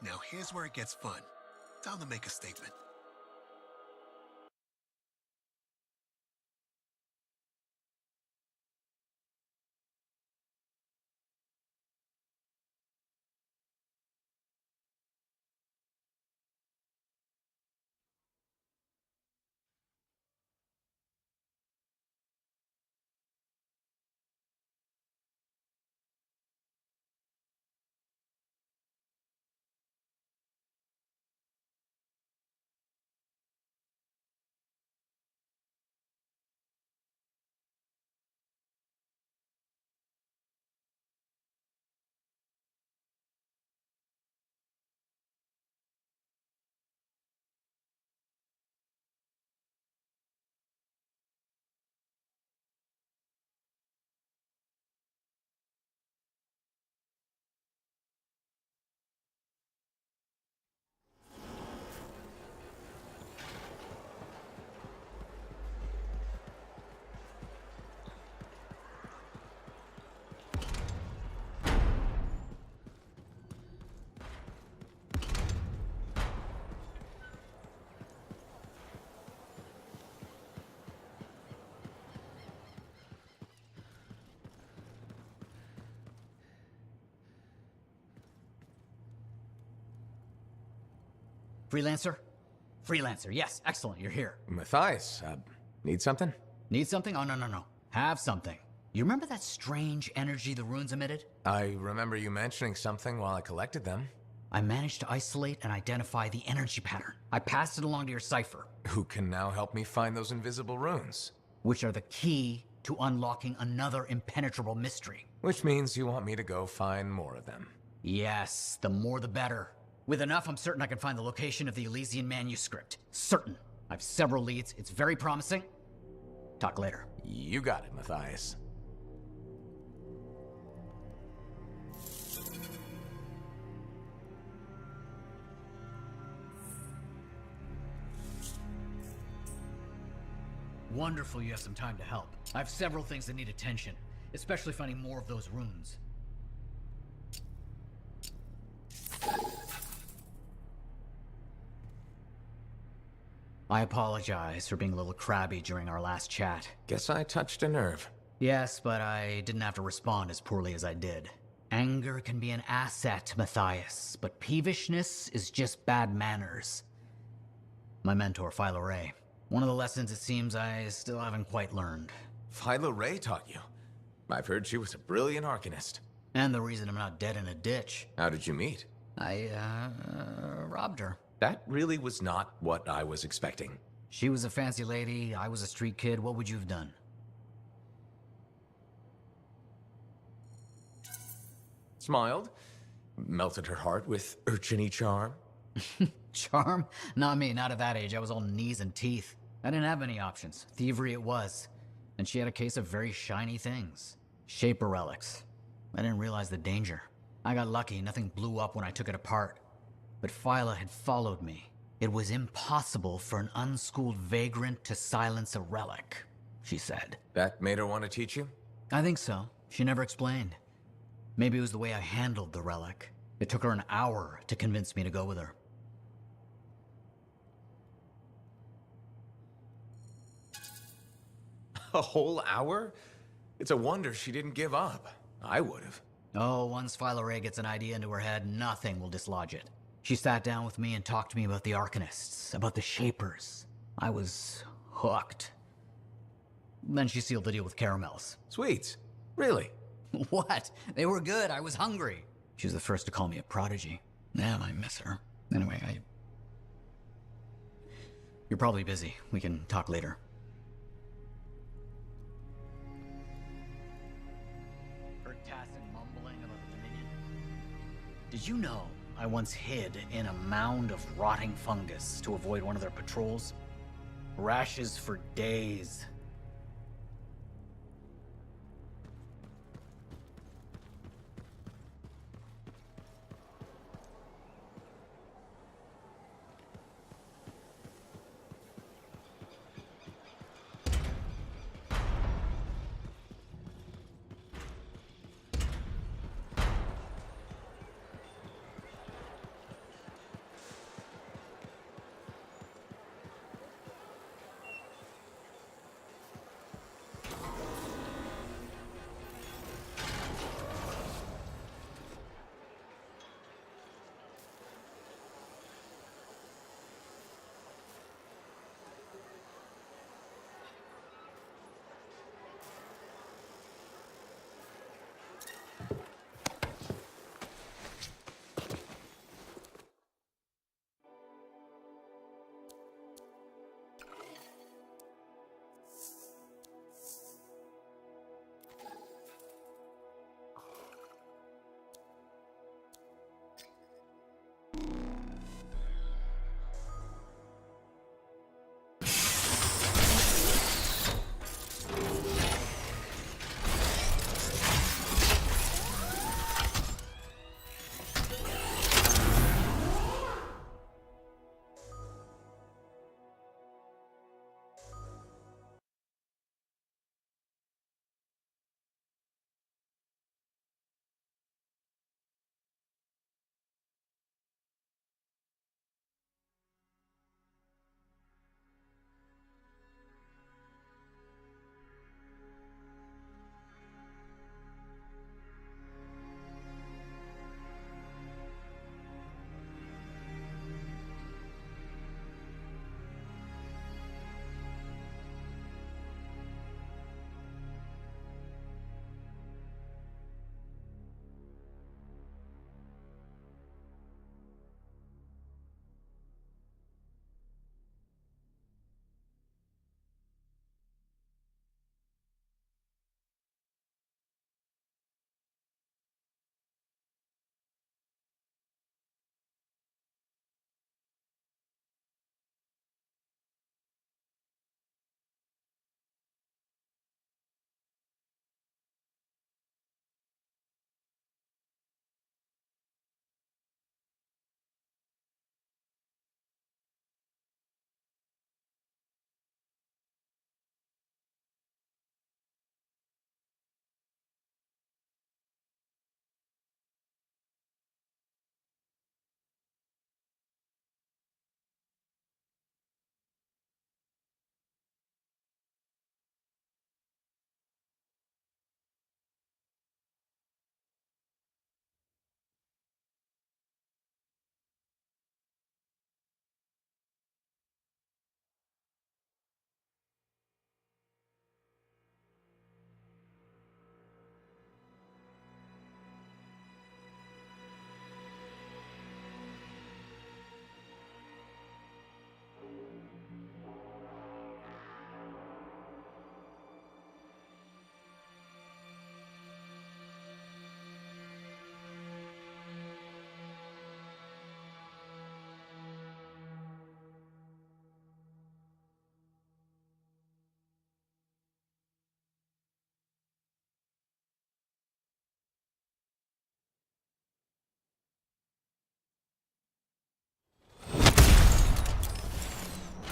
T: Now here's where it gets fun. Time to make a statement.
P: Freelancer? Freelancer, yes, excellent, you're here.
K: Matthias, need something?
P: Need something? Oh, no. Have something. You remember that strange energy the runes emitted?
K: I remember you mentioning something while I collected them.
P: I managed to isolate and identify the energy pattern. I passed it along to your cipher.
K: Who can now help me find those invisible runes?
P: Which are the key to unlocking another impenetrable mystery.
K: Which means you want me to go find more of them.
P: Yes, the more the better. With enough, I'm certain I can find the location of the Elysian manuscript. Certain. I have several leads. It's very promising. Talk later.
K: You got it, Matthias.
P: Wonderful you have some time to help. I have several things that need attention, especially finding more of those runes. I apologize for being a little crabby during our last chat.
K: Guess I touched a nerve.
P: Yes, but I didn't have to respond as poorly as I did. Anger can be an asset, Matthias, but peevishness is just bad manners. My mentor, Philo Ray. One of the lessons it seems I still haven't quite learned.
K: Philo Ray taught you? I've heard she was a brilliant arcanist.
P: And the reason I'm not dead in a ditch.
K: How did you meet?
P: I, robbed her.
K: That really was not what I was expecting.
P: She was a fancy lady, I was a street kid. What would you have done?
K: Smiled, melted her heart with urchin-y charm.
P: Charm? Not me, not at that age. I was all knees and teeth. I didn't have any options. Thievery it was. And she had a case of very shiny things. Shaper relics. I didn't realize the danger. I got lucky, nothing blew up when I took it apart. But Phyla had followed me. It was impossible for an unschooled vagrant to silence a relic, she said.
K: That made her want to teach you?
P: I think so. She never explained. Maybe it was the way I handled the relic. It took her an hour to convince me to go with her.
K: A whole hour? It's a wonder she didn't give up. I would've.
P: Oh, once Phyla Ray gets an idea into her head, nothing will dislodge it. She sat down with me and talked to me about the Arcanists, about the Shapers. I was hooked. Then she sealed the deal with caramels.
K: Sweets? Really?
P: What? They were good. I was hungry. She was the first to call me a prodigy. Damn, I miss her. Anyway, You're probably busy. We can talk later. Heard Tassin mumbling about the Dominion. Did you know I once hid in a mound of rotting fungus to avoid one of their patrols? Rashes for days.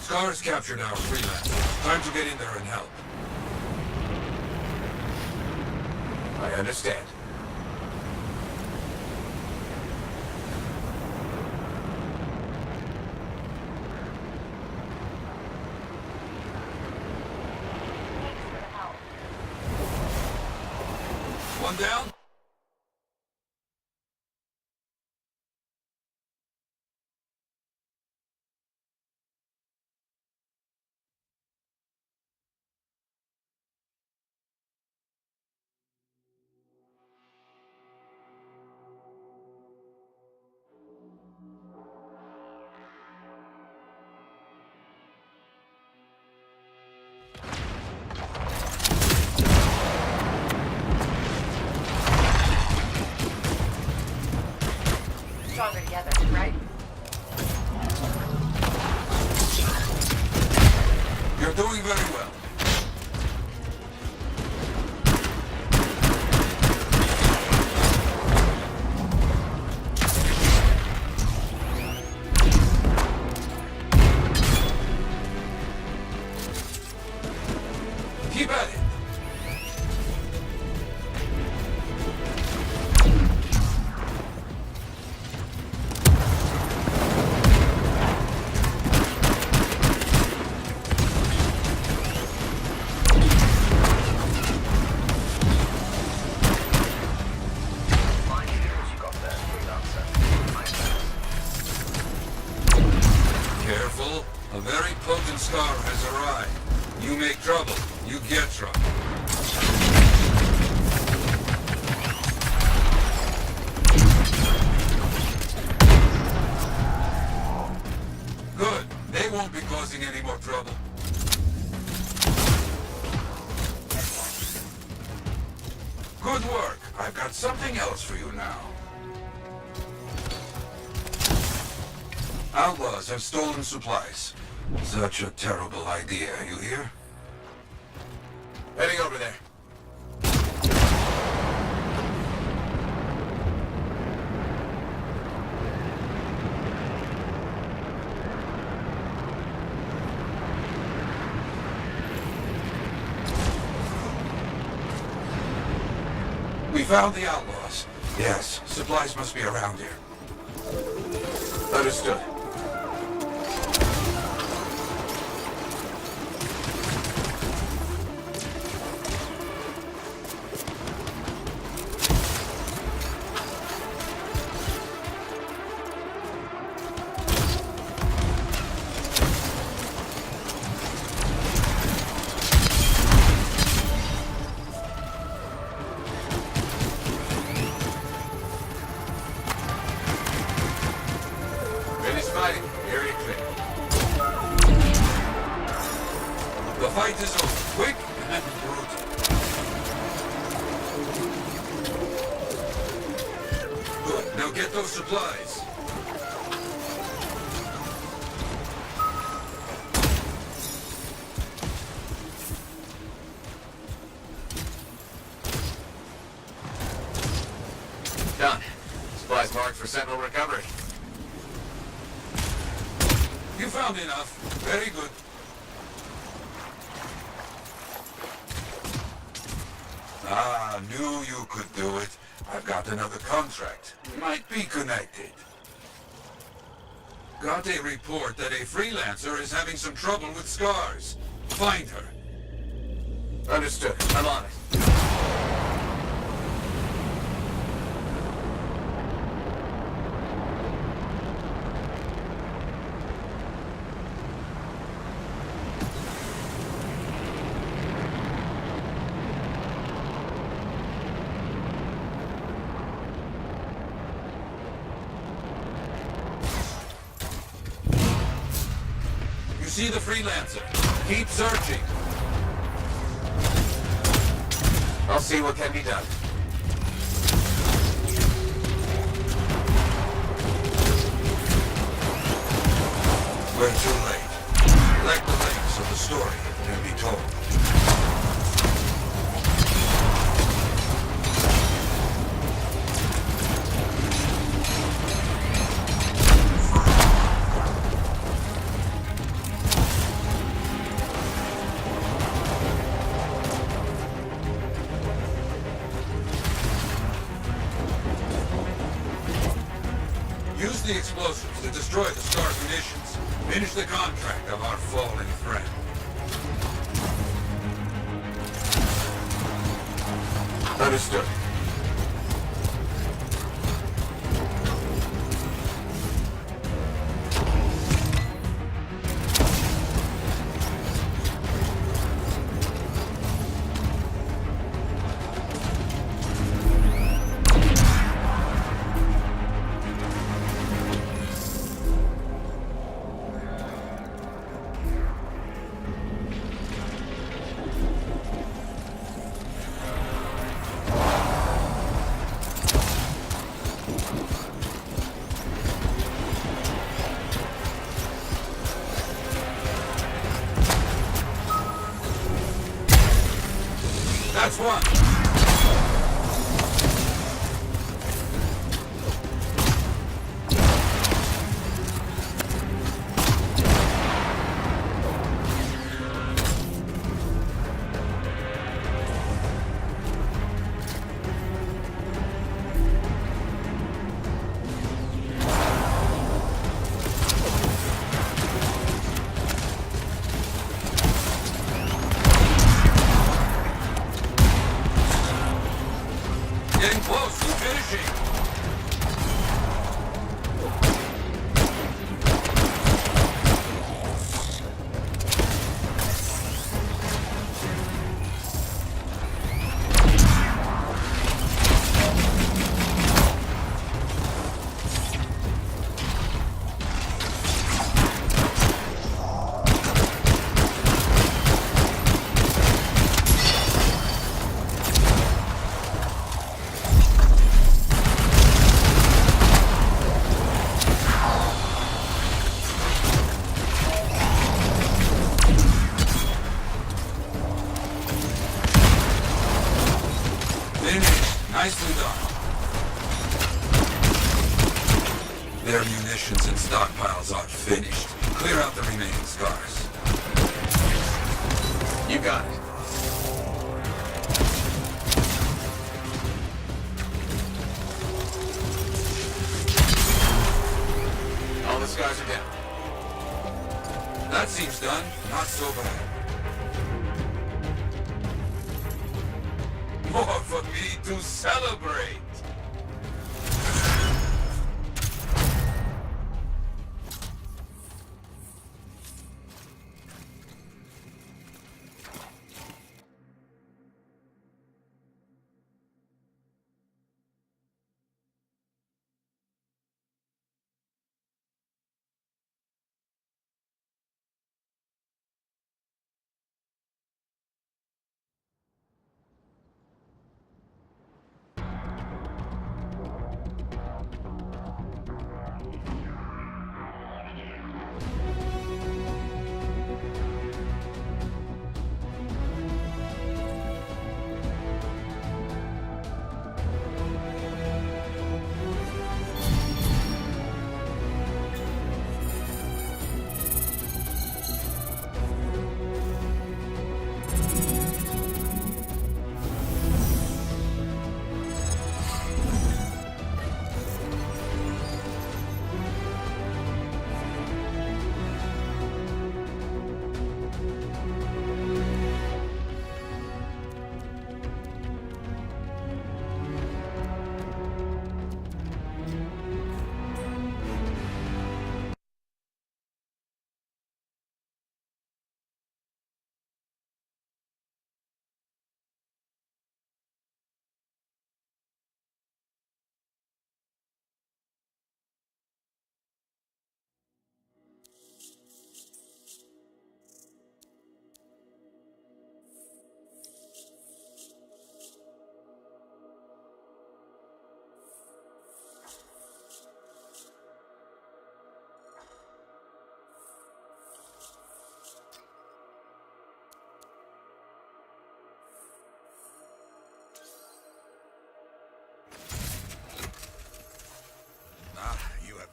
U: Scar's captured our freelance. Time to get in there and help.
Q: I understand.
U: One down?
H: Stronger together, right?
U: You're doing very well. Keep at it. Careful. A very potent scar has arrived. You make trouble. You get trouble. Good. They won't be causing any more trouble. Good work. I've got something else for you now. Outlaws have stolen supplies. Such a terrible idea, you hear?
Q: Heading over there.
U: We found the outlaws. Yes, supplies must be around here.
Q: Understood.
U: Finish fighting. Area clear. The fight is over. Quick and brutal. Good. Now get those supplies.
Q: Done. Supplies marked for Sentinel recovery.
U: You found enough. Very good. Ah, knew you could do it. I've got another contract. Might be connected. Got a report that a freelancer is having some trouble with scars. Find her.
Q: Understood. I'm on it.
U: You see the freelancer. Keep searching.
Q: I'll see what can be done.
U: We're too late. Lack the links of the story can be told.
C: destroy the Star's munitions. Finish the contract of our fallen friend.
V: Understood.
C: That's one. Getting close to finishing. Nicely done. Their munitions and stockpiles are finished. Clear out the remaining scars.
K: You got it. All the scars are down.
C: That seems done. Not so bad. More for me to celebrate.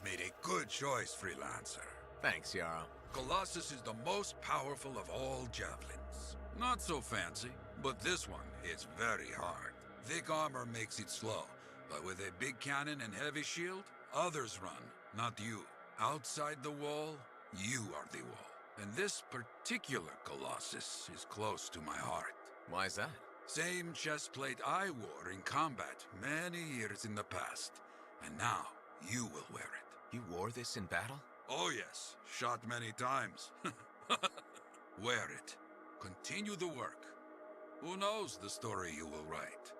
C: Made a good choice, Freelancer.
K: Thanks, Yarrow.
C: Colossus is the most powerful of all javelins. Not so fancy, but this one hits very hard. Thick armor makes it slow, but with a big cannon and heavy shield, others run, not you. Outside the wall, you are the wall. And this particular colossus is close to my heart.
K: Why is that?
C: Same chest plate I wore in combat many years in the past. And now, you will wear it.
K: You wore this in battle?
C: Oh yes, shot many times. Wear it. Continue the work. Who knows the story you will write?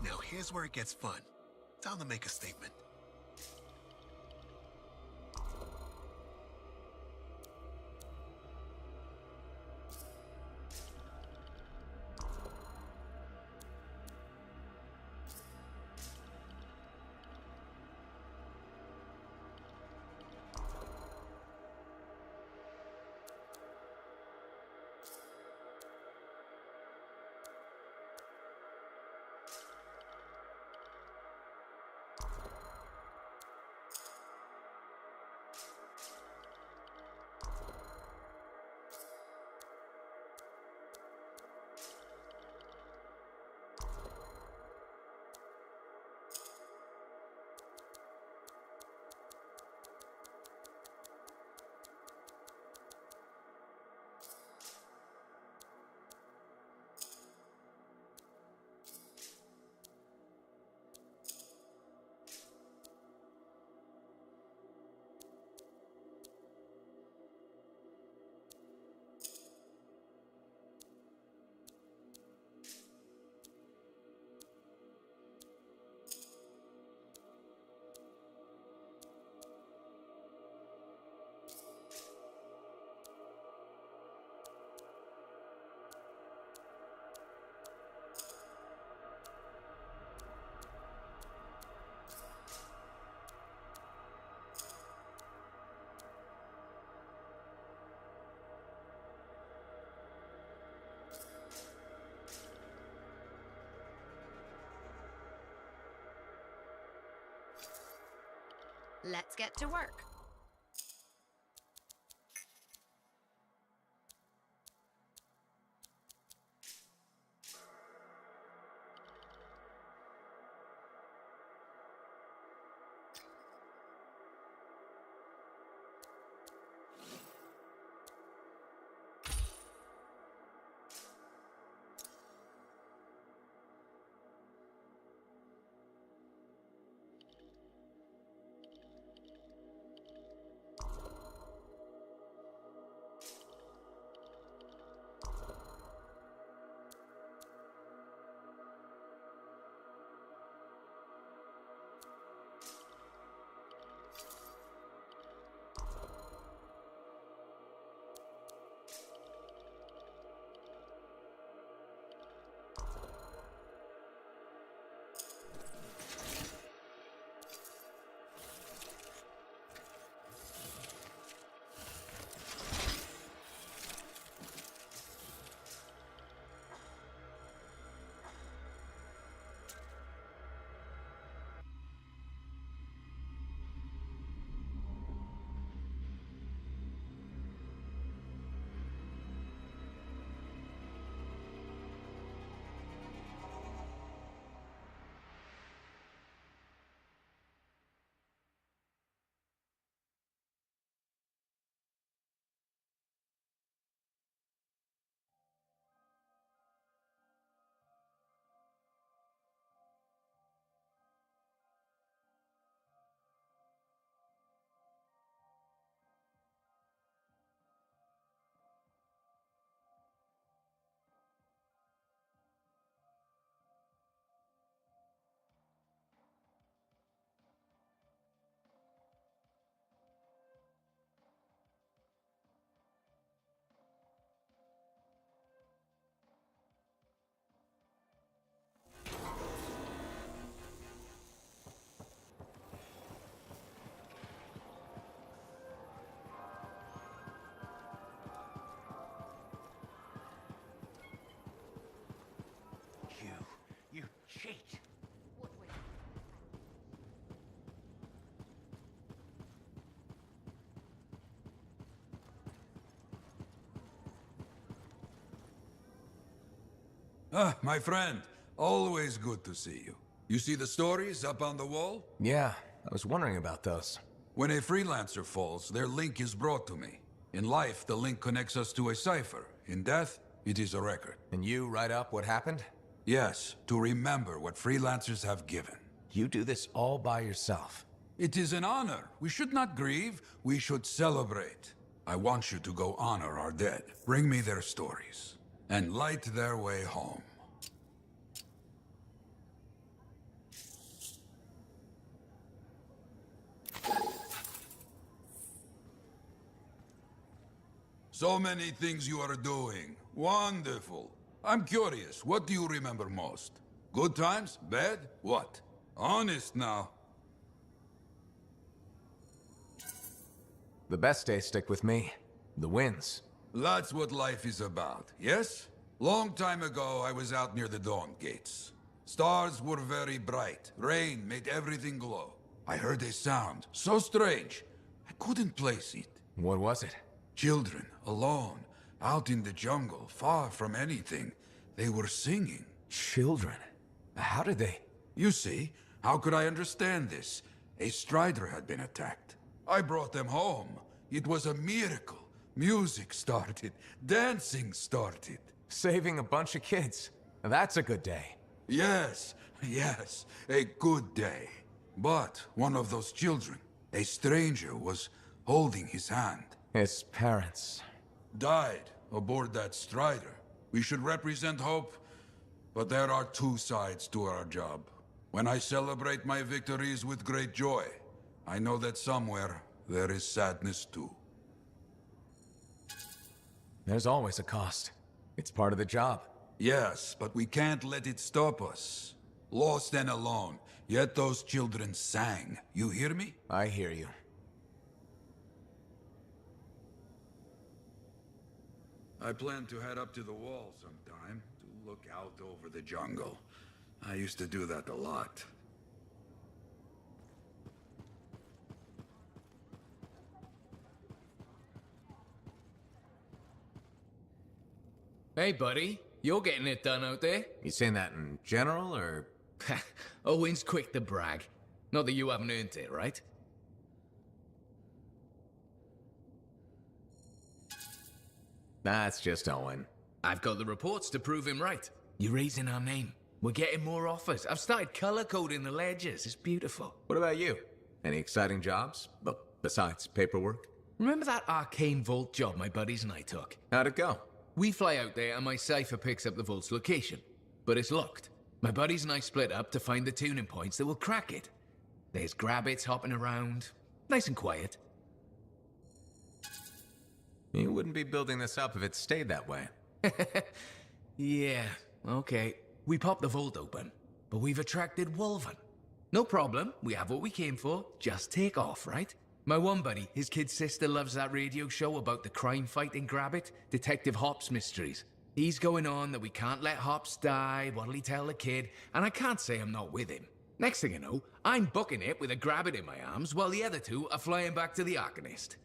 T: Now here's where it gets fun. Time to make a statement.
L: Let's get to work.
C: Ah, my friend. Always good to see you. You see the stories up on the wall?
K: Yeah, I was wondering about those.
C: When a freelancer falls, their link is brought to me. In life, the link connects us to a cipher. In death, it is a record.
K: And you write up what happened?
C: Yes, to remember what freelancers have given.
K: You do this all by yourself.
C: It is an honor. We should not grieve, we should celebrate. I want you to go honor our dead. Bring me their stories, and light their way home. So many things you are doing. Wonderful. I'm curious, what do you remember most? Good times? Bad? What? Honest now.
K: The best days stick with me. The wins.
C: That's what life is about, yes? Long time ago, I was out near the Dawn Gates. Stars were very bright. Rain made everything glow. I heard a sound, so strange. I couldn't place it.
K: What was it?
C: Children, alone, out in the jungle, far from anything. They were singing.
K: Children? How did they?
C: You see, how could I understand this? A strider had been attacked. I brought them home. It was a miracle. Music started. Dancing started.
K: Saving a bunch of kids. That's a good day.
C: Yes, yes, a good day. But one of those children, a stranger, was holding his hand.
K: His parents.
C: Died aboard that strider. We should represent hope, but there are two sides to our job. When I celebrate my victories with great joy, I know that somewhere there is sadness too.
K: There's always a cost. It's part of the job.
C: Yes, but we can't let it stop us. Lost and alone, yet those children sang. You hear me?
K: I hear you.
C: I plan to head up to the wall sometime to look out over the jungle. I used to do that a lot.
U: Hey, buddy. You're getting it done out there.
K: You saying that in general, or...?
U: Owen's quick to brag. Not that you haven't earned it, right?
K: That's just Owen.
U: I've got the reports to prove him right. You're raising our name. We're getting more offers. I've started color coding the ledgers. It's beautiful.
K: What about you? Any exciting jobs? Besides paperwork?
U: Remember that arcane vault job my buddies and I took?
K: How'd it go?
U: We fly out there and my cipher picks up the vault's location. But it's locked. My buddies and I split up to find the tuning points that will crack it. There's grabbits hopping around. Nice and quiet.
K: You wouldn't be building this up if it stayed that way.
U: Yeah, okay. We popped the vault open, but we've attracted Wolven. No problem, we have what we came for. Just take off, right? My one buddy, his kid's sister loves that radio show about the crime fight in Grabbit, Detective Hops Mysteries. He's going on that we can't let Hops die, what'll he tell the kid, and I can't say I'm not with him. Next thing you know, I'm booking it with a Grabbit in my arms while the other two are flying back to the Arcanist.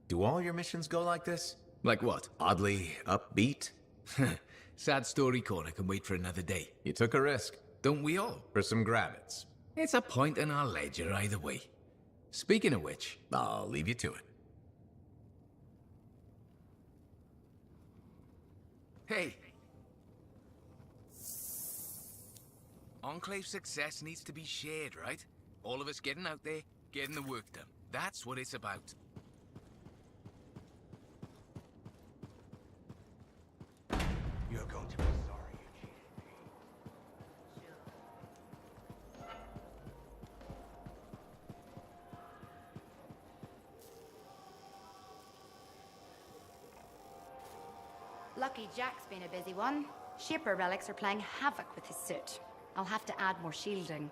K: Do all your missions go like this?
U: Like what?
K: Oddly upbeat?
U: Sad story corner can wait for another day.
K: You took a risk.
U: Don't we all?
K: For some grabbits.
U: It's a point in our ledger either way. Speaking of which...
K: I'll leave you to it.
U: Hey! Enclave success needs to be shared, right? All of us getting out there, getting the work done. That's what it's about.
Q: You're going to be sorry you cheated me.
L: Lucky Jack's been a busy one. Shaper relics are playing havoc with his suit. I'll have to add more shielding.